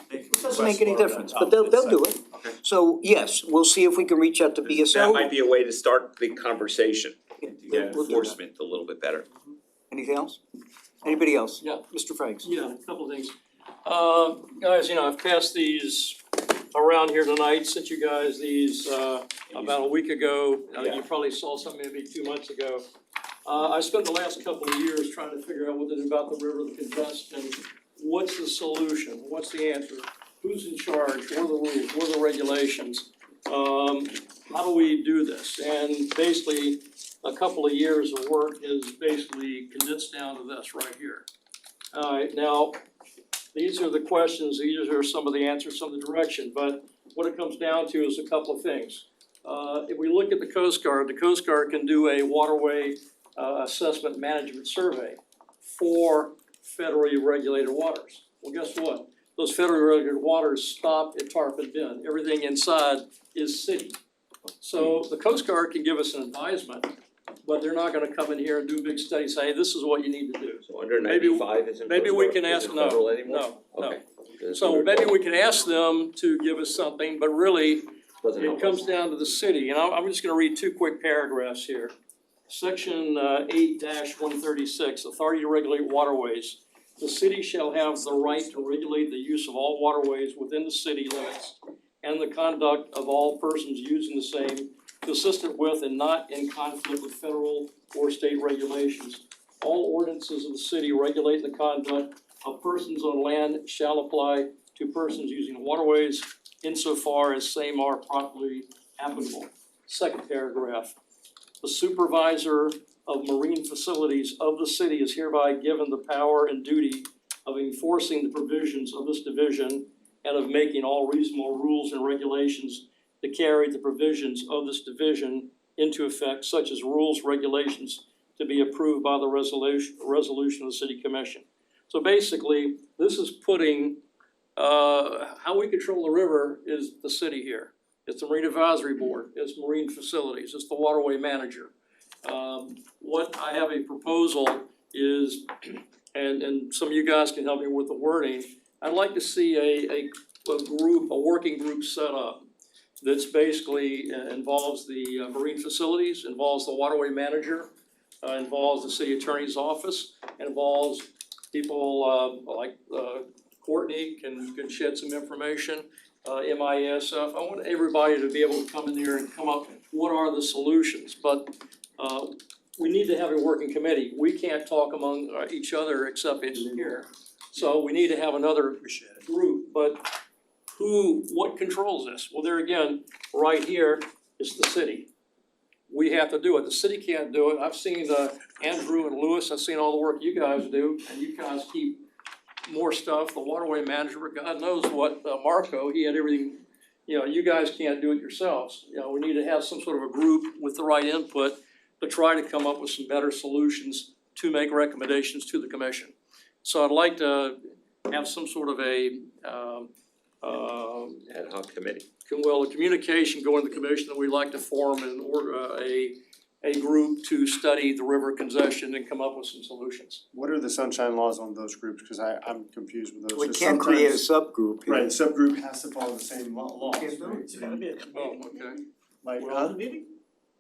It doesn't make any difference, but they'll do it. Okay. So, yes, we'll see if we can reach out to BSO. That might be a way to start the conversation, to get We'll do that. enforcement a little bit better. Anything else? Anybody else? Yeah. Mr. Franks? Yeah, a couple of things. Guys, I've passed these around here tonight, sent you guys these, about a week ago. You probably saw some maybe 2 months ago. I spent the last couple of years trying to figure out what it is about the river, the congestion, what's the solution, what's the answer? Who's in charge, what are the rules, what are the regulations? How do we do this? And basically, a couple of years of work is basically condensed down to this right here. Alright, now, these are the questions, these are some of the answers, some of the direction, but what it comes down to is a couple of things. If we look at the Coast Guard can do a waterway assessment management survey for federally regulated waters. Well, guess what? Those federally regulated waters stop at Tarpon Bend. Everything inside is city. So the Coast Guard can give us an advisement, but they're not gonna come in here and do a big study, say, this is what you need to do. So under Maybe- 95 isn't. Maybe Coast we Guard- can ask, isn't no, federal anymore? no. Okay. So maybe we can ask them to give us something, but really, Doesn't help it comes us. down to the city, and I'm just gonna read two quick paragraphs here. Section 8-136, authority to regulate waterways. The city shall have the right to regulate the use of all waterways within the city limits and the conduct of all persons using the same, consistent with and not in conflict with federal or state regulations. All ordinances of the city regulate the conduct of persons on land shall apply to persons using waterways insofar as same are properly applicable. Second paragraph, the supervisor of marine facilities of the city is hereby given the power and duty of enforcing the provisions of this division and of making all reasonable rules and regulations to carry the provisions of this division into effect, such as rules, regulations to be approved by the resolution of the city commission. So basically, this is putting, how we control the river is the city here. It's the Marine Advisory Board, it's marine facilities, it's the waterway manager. What I have a proposal is, and some of you guys can help me with the wording, I'd like to see a group, a working group set up that's basically involves the marine facilities, involves the waterway manager, involves the city attorney's office, involves people like Courtney can shed some information, MISF. I want everybody to be able to come in there and come up, what are the solutions? But we need to have a working committee. We can't talk among each other except in here. So we need to have another group, but what controls this? Well, there again, right here is the city. We have to do it. The city can't do it. I've seen Andrew and Lewis, I've seen all the work you guys do, and you guys keep more stuff. The waterway manager, God knows what, Marco, he had everything you know, you guys can't do it yourselves. You know, we need to have some sort of a group with the right input to try to come up with some better solutions to make recommendations to the commission. So I'd like to have some sort of a, Ad hoc committee. a communication going to the commission that we'd like to form a group to study the river congestion and come up with some solutions. What are the sunshine laws on those groups? Cause I'm confused with those. We 'Cause can't create a sometimes- subgroup here. Right, the subgroup has to follow the same laws, Can't do it. right? It's gotta be a Oh, okay. Like, Well, huh? the meeting,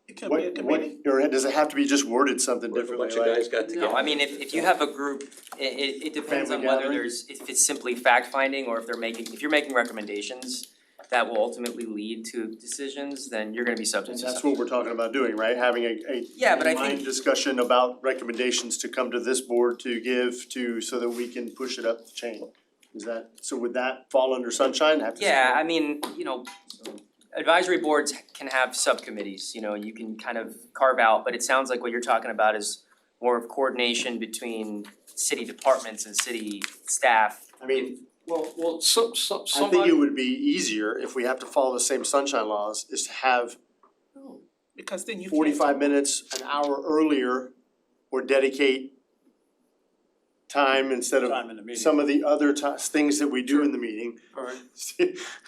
it can What, be a committee. or does it have to be just worded something Or a differently, bunch of like? guys got together. No, I mean, if you have a group, it depends on Family whether gathering? if it's simply fact finding or if you're making recommendations that will ultimately lead to decisions, then you're gonna be subject And to that's some. what we're talking about doing, right? Having a Yeah, but I line think, discussion about recommendations to come to this board to give to, so that we can push it up the chain. Is that, so would that fall under sunshine? Have to say- yeah, I mean, you know, advisory boards can have subcommittees, you know, you can kind of carve out, but it sounds like what you're talking about is more of coordination between city departments and city staff. I mean, Well, I think it somebody, would be easier if we have to follow the same sunshine laws, is to have Because then you can't. 45 minutes, an hour earlier, or dedicate time instead of Time in the meeting. some of the other things that we do in the meeting. alright,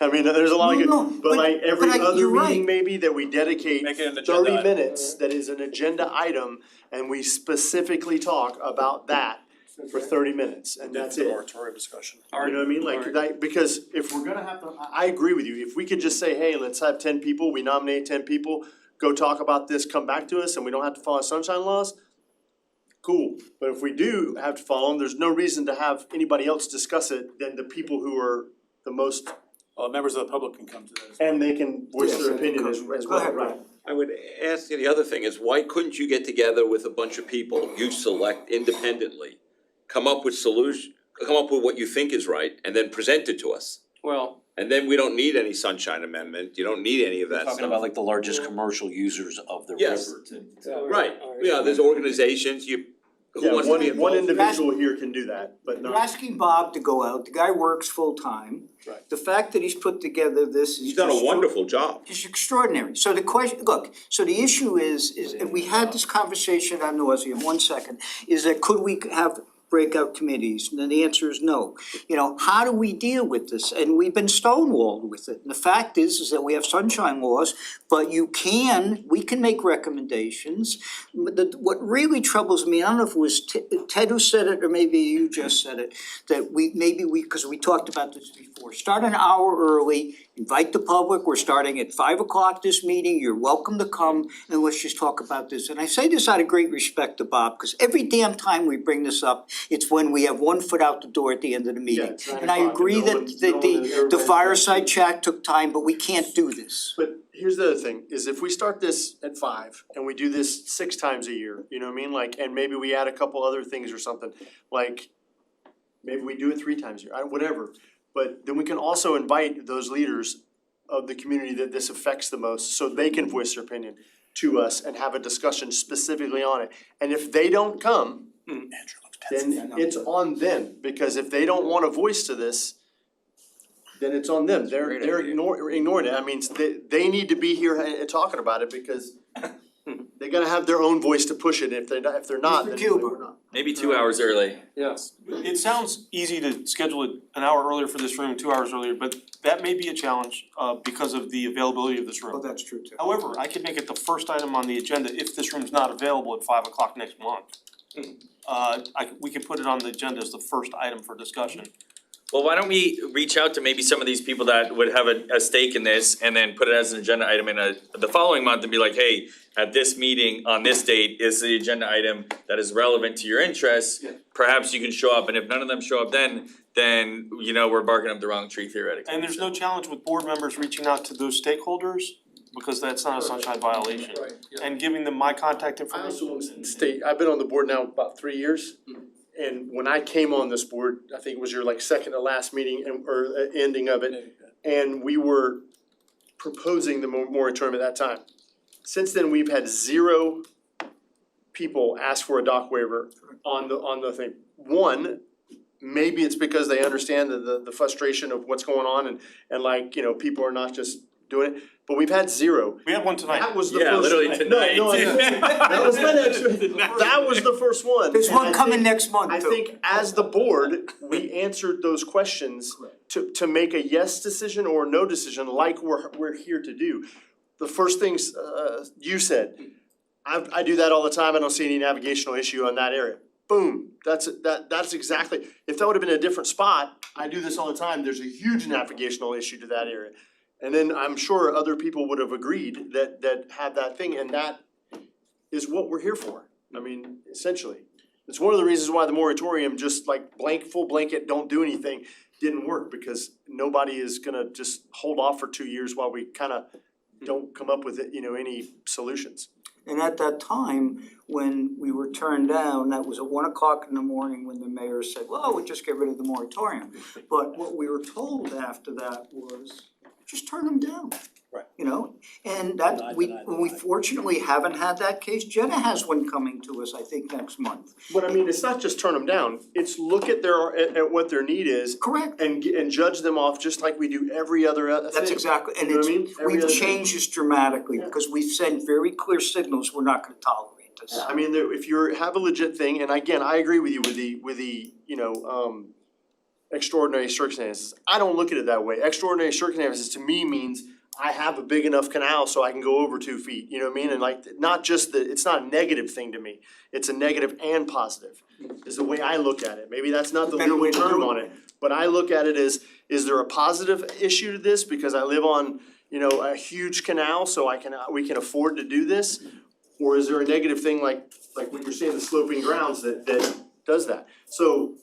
I mean, there's a lot of No, good, no, but like every but other you're meeting right. maybe that we dedicate Make it an agenda 30 item. minutes, that is an agenda item, and we specifically talk about that for 30 minutes, and that's The it. moratorium discussion. You know what I mean? Like, because if we're gonna have to, I agree with you, if we could just say, hey, let's have 10 people, we nominate 10 people, go talk about this, come back to us, and we don't have to follow sunshine laws, cool. But if we do have to follow them, there's no reason to have anybody else discuss it than the people who are the most, Members of the public can come to that. and they can voice Yes, their they can opinion come. as Go well, ahead, right? Rob. I would ask you, the other thing is, why couldn't you get together with a bunch of people you select independently? Come up with what you think is right, and then present it to us. well, And then we don't need any sunshine amendment, you don't need any of that stuff. Talking about like the largest commercial users of the Yes. river to. Right, yeah, there's organizations, who Yeah, wants to be one involved? individual here can do that, but You're not. asking Bob to go out, the guy works full-time. Right. The fact that he's put together this is He's done a just- wonderful job. It's extraordinary. So the question, look, so the issue is, and we had this conversation ad nauseam, 1 second, is that could we have breakout committees? And then the answer is no. You know, how do we deal with this? And we've been stonewalled with it. And the fact is that we have sunshine laws, but we can make recommendations. What really troubles me, I don't know if it was Ted who said it, or maybe you just said it, that because we talked about this before, start an hour early, invite the public, we're starting at 5 o'clock this meeting, you're welcome to come, and let's just talk about this. And I say this out of great respect to Bob, because every damn time we bring this up, it's when we have one foot out the door at the end of the meeting. it's 9 And I o'clock, agree and no one- that no one has ever the been- fireside chat took time, but we can't do this. But here's the other thing, is if we start this at 5 and we do this 6 times a year, you know what I mean? Like, and maybe we add a couple other things or something, like, maybe we do it 3 times a year, whatever. But then we can also invite those leaders of the community that this affects the most, so they can voice their opinion to us and have a discussion specifically on it. And if they don't come, then it's on them, because if they don't want a voice to this, then it's on them, they're ignoring it, I mean, they need to be here talking about it, because they're gonna have their own voice to push it, if they're not, then we're not. Maybe 2 hours early. yes. it sounds easy to schedule it an hour earlier for this room, 2 hours earlier, but that may be a challenge because of the availability of this room. Well, that's true too. However, I could make it the first item on the agenda if this room's not available at 5 o'clock next month. We can put it on the agenda as the first item for discussion. Well, why don't we reach out to maybe some of these people that would have a stake in this and then put it as an agenda item in the following month and be like, hey, at this meeting on this date is the agenda item that is relevant to your interests. Yeah. Perhaps you can show up, and if none of them show up then you know, we're barking up the wrong tree theoretically. And there's no challenge with board members reaching out to those stakeholders, because that's not a sunshine violation. Right, yeah. And giving them my contact I information. also want to state, I've been on the board now about 3 years. And when I came on this board, I think it was your like second to last meeting or ending of it. And we were proposing the moratorium at that time. Since then, we've had 0 people ask for a dock waiver on the thing. One, maybe it's because they understand the frustration of what's going on and like, you know, people are not just doing it, but we've had zero. We had one tonight. That was the Yeah, first. literally tonight. No, that was my next, that was the first one. There's And one I coming think- next month I too. think as the board, we answered those questions to make a yes decision or no decision like we're here to do. The first things you said, I do that all the time, I don't see any navigational issue on that area. Boom, that's exactly, if that would have been a different spot, I do this all the time, there's a huge navigational issue to that area. And then I'm sure other people would have agreed that had that thing, and that is what we're here for. I mean, essentially. It's one of the reasons why the moratorium, just like full blanket, don't do anything, didn't work, because nobody is gonna just hold off for 2 years while we kinda don't come up with it, you know, any solutions. And at that time, when we were turned down, that was at 1 o'clock in the morning when the mayor said, well, we'll just get rid of the moratorium. But what we were told after that was, just turn them down. Right. You know, and that, we fortunately haven't had that case. Jenna has one coming to us, I think, next month. But I mean, it's not just turn them down, it's look at at what their need is. Correct. And judge them off just like we do every other thing. That's exactly, and You know what I mean? it's, Every we've other thing. changed this dramatically, because we've sent very clear signals, we're not gonna tolerate this. I mean, if you have a legit thing, and again, I agree with you with the, you know, extraordinary circumstances. I don't look at it that way. Extraordinary circumstances to me means I have a big enough canal so I can go over 2 feet, you know what I mean? And like, not just it's not a negative thing to me, it's a negative and positive, is the way I look at it. Maybe that's not the Better legal way to term do it. on it, but I look at it as, is there a positive issue to this because I live on, you know, a huge canal, so we can afford to do this? Or is there a negative thing like what you're saying, the sloping grounds that does that? So,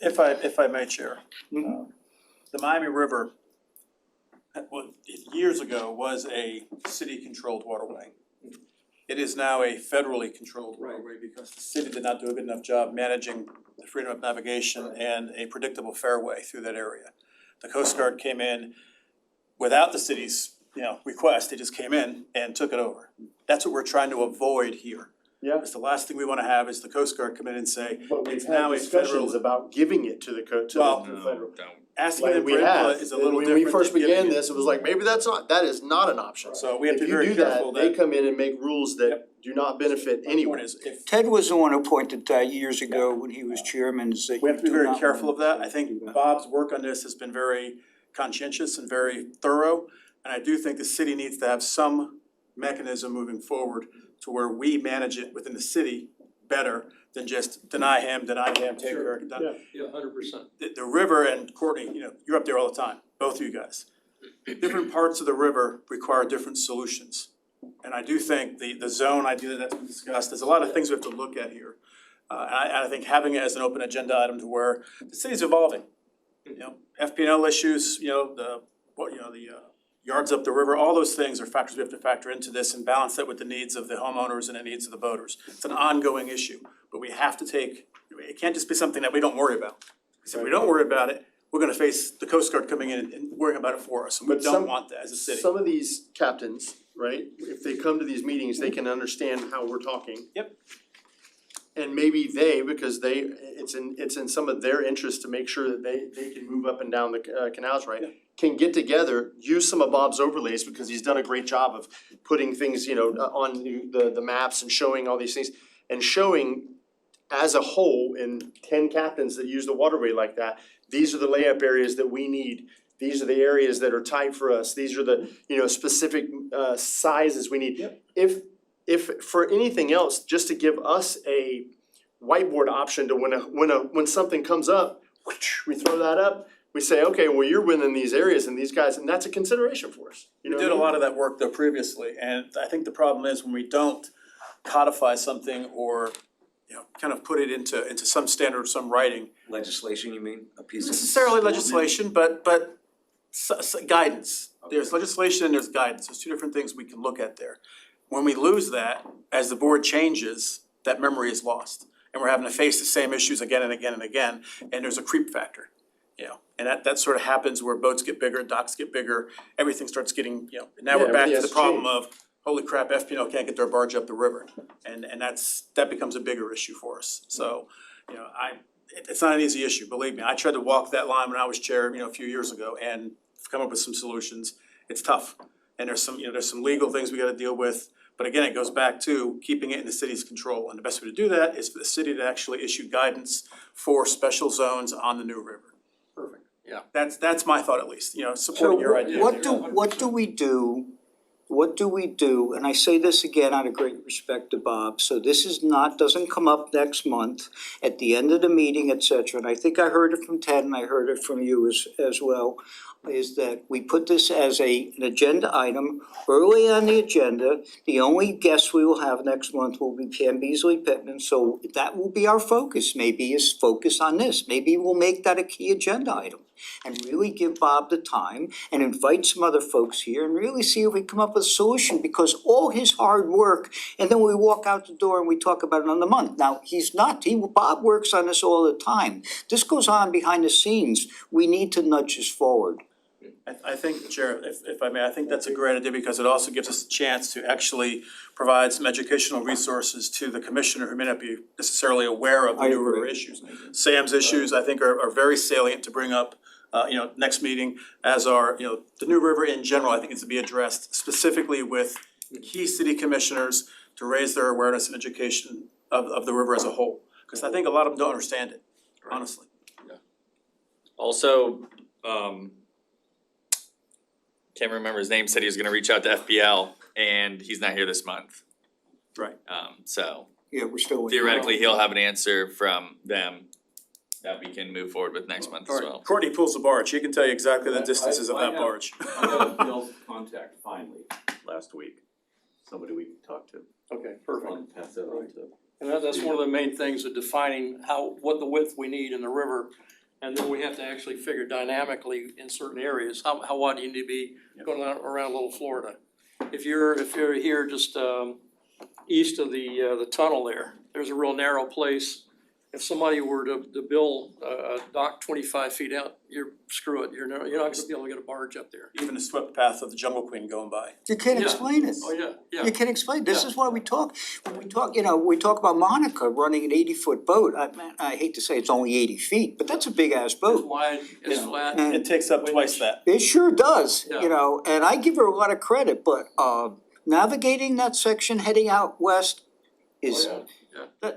If I may, Chair. The Miami River, years ago was a city-controlled waterway. It is now a federally controlled waterway because the city did not do a good enough job managing the freedom of navigation and a predictable fairway through that area. The Coast Guard came in without the city's, you know, request, they just came in and took it over. That's what we're trying to avoid here. yeah, Because the last thing we wanna have is the Coast Guard come in and say, but we've it's had now a discussions federal, about giving it to the Well, federal. asking Like them we for have, input is a little when different we first than giving began it. this, it was like, maybe that is not an option. So we have to be very If you do careful that, they that, come in and make rules that do not benefit my anyone. point is, if, Ted was the one who pointed that years ago when he was chairman, is that we have to be you do very not careful want- of that. I think Bob's work on this has been very conscientious and very thorough. And I do think the city needs to have some mechanism moving forward to where we manage it within the city better than just deny him, take care of it. Yeah, 100%. The river, and Courtney, you know, you're up there all the time, both of you guys. Different parts of the river require different solutions. And I do think the zone idea that's been discussed, there's a lot of things we have to look at here. And I think having it as an open agenda item to where the city's evolving. You know, FP&L issues, you know, the yards up the river, all those things are factors we have to factor into this and balance that with the needs of the homeowners and the needs of the boaters. It's an ongoing issue, but we have to it can't just be something that we don't worry about. Because if we don't worry about it, we're gonna face the Coast Guard coming in and worrying about it for us, and we But don't want that as a city. Some of these captains, right, if they come to these meetings, they can understand how we're talking. Yep. And maybe because it's in some of their interest to make sure that they can move up and down the canals, right? Can get together, use some of Bob's overlays, because he's done a great job of putting things, you know, on the maps and showing all these things. And showing as a whole in 10 captains that use the waterway like that, these are the layup areas that we need. These are the areas that are tight for us. These are the, you know, specific sizes we need. Yep. If for anything else, just to give us a whiteboard option to when something comes up, we throw that up. We say, okay, well, you're within these areas and these guys, and that's a consideration for us. You know We what did I a mean? lot of that work though previously, and I think the problem is when we don't codify something or, you know, kind of put it into some standard, some writing. Legislation, you mean, a piece Not of. necessarily legislation, but guidance. There's legislation and there's guidance, there's two different things we can look at there. When we lose that, as the board changes, that memory is lost. And we're having to face the same issues again and again and again, and there's a creep factor, you know. And that sort of happens where boats get bigger, docks get bigger, everything starts getting, you know, and now we're Yeah, back to everything the has problem of, holy crap, FPL can't get their barge up the river. And that becomes a bigger issue for us. So, you know, it's not an easy issue, believe me. I tried to walk that line when I was chair, a few years ago and come up with some solutions. It's tough. And there's some legal things we gotta deal with. But again, it goes back to keeping it in the city's control. And the best way to do that is for the city to actually issue guidance for special zones on the New River. Perfect, yeah. That's my thought at least, supporting your idea. So what do we do? What do we do? And I say this again out of great respect to Bob, so this doesn't come up next month at the end of the meeting, et cetera. And I think I heard it from Ted and I heard it from you as well, is that we put this as an agenda item early on the agenda. The only guest we will have next month will be Pam Beasley Pittman, so that will be our focus, maybe is focus on this. Maybe we'll make that a key agenda item and really give Bob the time and invite some other folks here and really see if we come up with a solution, because all his hard work, and then we walk out the door and we talk about it on the month. Now, Bob works on this all the time. This goes on behind the scenes. We need to nudge this forward. I think, Chair, if I may, I think that's a great idea because it also gives us a chance to actually provide some educational resources to the commissioner who may not be necessarily aware of the New River issues. Sam's issues, I think, are very salient to bring up, next meeting, as are, the New River in general, I think needs to be addressed specifically with key city commissioners to raise their awareness and education of the river as a whole. Because I think a lot of them don't understand it, honestly. Also, can't remember his name, said he was gonna reach out to FPL and he's not here this month. Right. So Yeah, we're still waiting. theoretically, he'll have an answer from them that we can move forward with next month as well. Courtney pulls the barge, he can tell you exactly the distances of that barge. I got Bill's contact finally last week, somebody we can talk to. Okay, perfect. I'll pass that on to. And that's one of the main things of defining what the width we need in the river. And then we have to actually figure dynamically in certain areas, how wide do you need to be going around Little Florida? If you're here just east of the tunnel there's a real narrow place. If somebody were to build a dock 25 feet out, screw it, you're not gonna be able to get a barge up there. Even the swept path of the Jungle Queen going by. You can't Yeah. explain it. Oh, yeah. You can't explain, this is why we talk, when we talk about Monica running an 80-foot boat, I hate to say it's only 80 feet, but that's a big ass It's boat. wide, it's flat. And It takes up twice that. it sure does, Yeah. and I give her a lot of credit, but navigating that section heading out west is,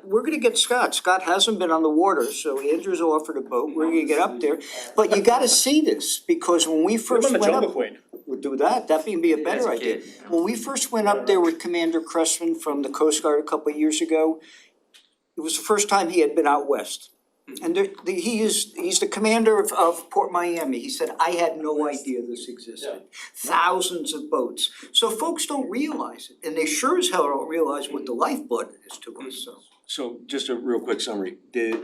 we're gonna get Scott. Scott hasn't been on the water, so Andrew's offered a boat, we're gonna get up there. But you gotta see this, because when we first Remember went Jungle up, Queen? we'll do that, that'd be a better idea. When we first went up there with Commander Cressman from the Coast Guard a couple of years ago, it was the first time he had been out west. And he's the commander of Port Miami. He said, I had no idea this existed. Thousands of boats. So folks don't realize it, and they sure as hell don't realize what the lifeblood is to us, so. So just a real quick summary,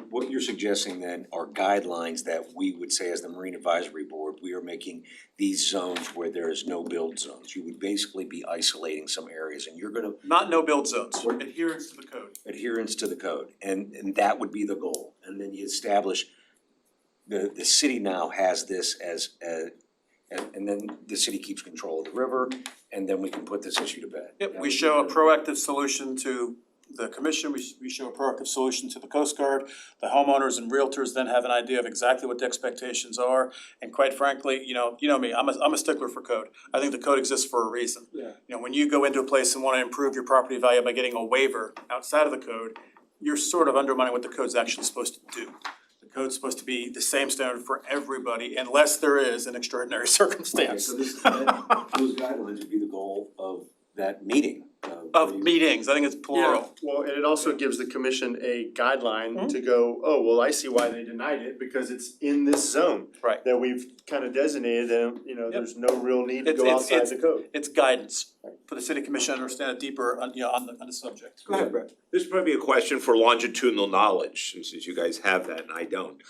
what you're suggesting then are guidelines that we would say as the Marine Advisory Board, we are making these zones where there is no build zones. You would basically be isolating some areas and you're gonna. Not no build zones, adherence to the code. Adherence to the code, and that would be the goal. And then you establish, the city now has this as and then the city keeps control of the river, and then we can put this issue to bed. Yep, we show a proactive solution to the commission, we show a proactive solution to the Coast Guard. The homeowners and realtors then have an idea of exactly what the expectations are. And quite frankly, you know me, I'm a stickler for code. I think the code exists for a reason. Yeah. When you go into a place and wanna improve your property value by getting a waiver outside of the code, you're sort of undermining what the code's actually supposed to do. The code's supposed to be the same standard for everybody unless there is an extraordinary circumstance. So those guidelines would be the goal of that meeting. Of meetings, I think it's plural. Well, and it also gives the commission a guideline to go, oh, well, I see why they denied it, because it's in this zone. Right. That we've kind of designated, and, there's no real need to go It's- outside the code. It's guidance for the city commission to understand it deeper on the subject. Go ahead, Brett. This is probably a question for longitudinal knowledge, since you guys have that and I don't.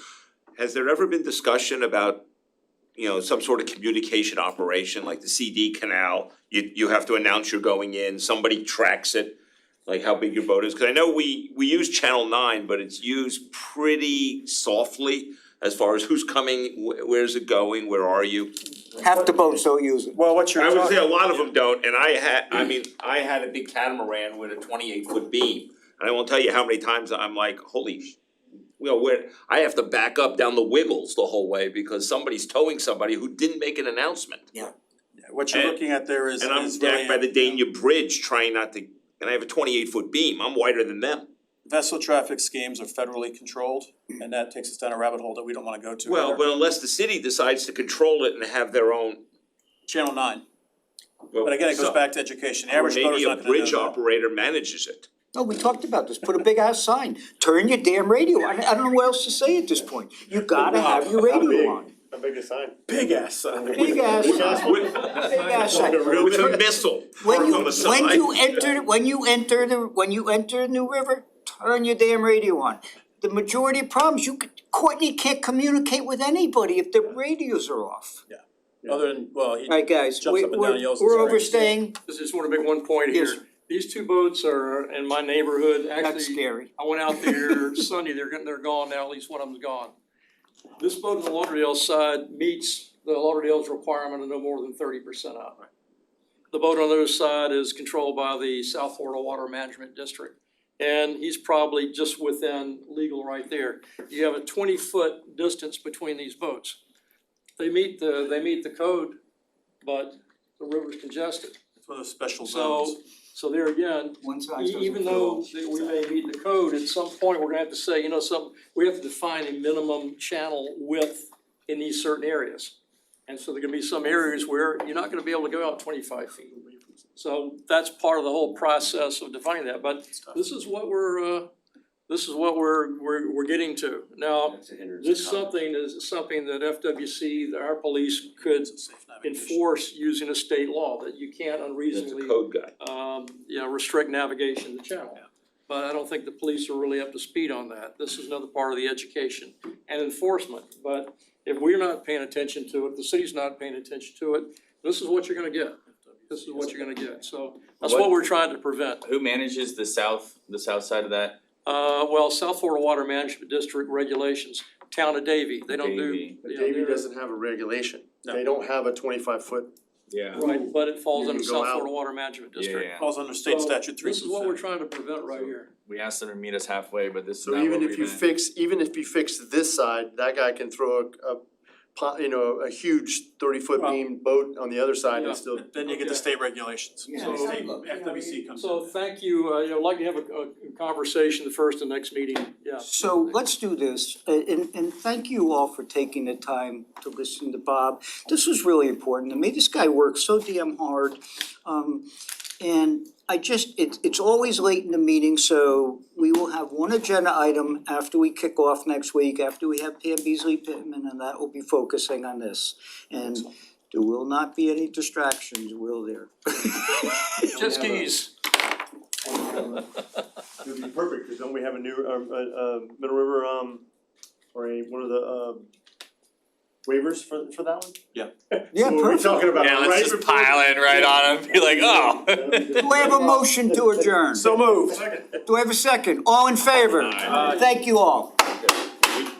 Has there ever been discussion about, some sort of communication operation, like the CD canal? You have to announce you're going in, somebody tracks it, like how big your boat is. Cause I know we use Channel 9, but it's used pretty softly as far as who's coming, where's it going, where are you? Half the boats don't use it. Well, what you're I would say a talking, lot of them don't, and I had a big catamaran with a 28-foot beam. And I won't tell you how many times I'm like, holy You know, where I have to back up down the Wiggles the whole way because somebody's towing somebody who didn't make an announcement. What you're looking at there is And I'm is back by really the Dania Bridge trying not to, and I have a 28-foot beam, I'm wider than them. vessel traffic schemes are federally controlled, and that takes us down a rabbit hole that we don't wanna go to. Well, but unless the city decides to control it and have their own. Channel 9. Well, But again, it goes so- back to education, the Or average voter's maybe a not gonna know bridge that. operator manages it. No, we talked about this, put a big ass sign, turn your damn radio on, I don't know what else to say at this point, you gotta have your radio on. How big a sign? Big ass sign. Big ass sign, big ass sign. With a missile When you, on the when side. you enter New River, turn your damn radio on. The majority of problems, Courtney can't communicate with anybody if the radios are off. Other than, well, he Alright, guys, jumps up and down and yells. we're "It's overstaying, Just wanna make one point here. Yes. These two boats are in my neighborhood, that's actually, scary. I went out there Sunday, they're gone now, at least one of them's gone. This boat on the Lauderdale side meets the Lauderdale's requirement of no more than 30% up. The boat on the other side is controlled by the South Florida Water Management District. And he's probably just within legal right there. You have a 20-foot distance between these boats. They meet the code, but the river's congested. It's one of those special So, zones. so there again, One size doesn't even fit though all. that we may meet the code, at some point, we're gonna have to say, you know, we have to define a minimum channel width in these certain areas. And so there are gonna be some areas where you're not gonna be able to go out 25 feet. So that's part of the whole process of defining that, but this is what we're getting to. Now, this is something that FWC, our police could enforce using a state law, that you can't That's a unreasonably code guy. restrict navigation to the channel. But I don't think the police are really up to speed on that. This is another part of the education and enforcement. But if we're not paying attention to it, the city's not paying attention to it, this is what you're gonna get. This is what you're gonna get. So that's what we're trying to prevent. Who manages the south side of that? Well, South Florida Water Management District regulations, Town of Davie, they don't do. Davie. But yeah, Davie they're- doesn't have a regulation, No. they don't have a 25-foot. Yeah. Right, but it falls You under can go South out. Florida Water Management District. Yeah. Falls under state So, statute 3%. This is what we're trying to prevent right here. We asked them to meet us halfway, but this is So not even what if we you meant. even if you fix this side, that guy can throw a huge 30-foot beam boat on the other side Yeah. and still. Then you get the state regulations. Yeah. So state FWC comes in. So thank you, I'd like to have a conversation the first and next meeting, yeah. So let's do this, and thank you all for taking the time to listen to Bob. This was really important to me, this guy works so damn hard. And it's always late in the meeting, so we will have one agenda item after we kick off next week, after we have Pam Beasley Pittman, and that will be focusing on this. And there will not be any distractions, will there? Jet skis. It would be perfect, cause don't we have a new, Middle River, one of the, waivers for that one? Yeah, So we're perfect. talking about Yeah, right let's just before- pile in right on him, be like, oh. Do I have a motion to adjourn? So moved. Do I have a second? All in favor? Thank you all.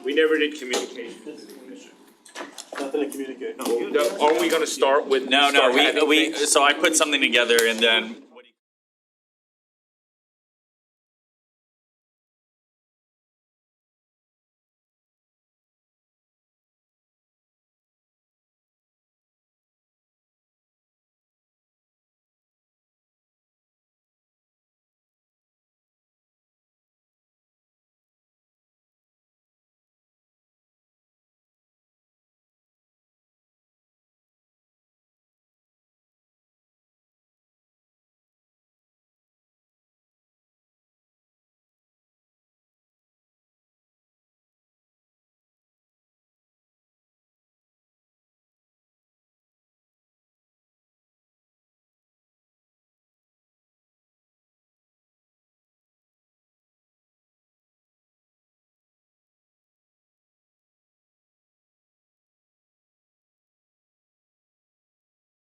We never did communication. Nothing to communicate. Aren't we gonna start with? No, start having we, things? so I put something together and then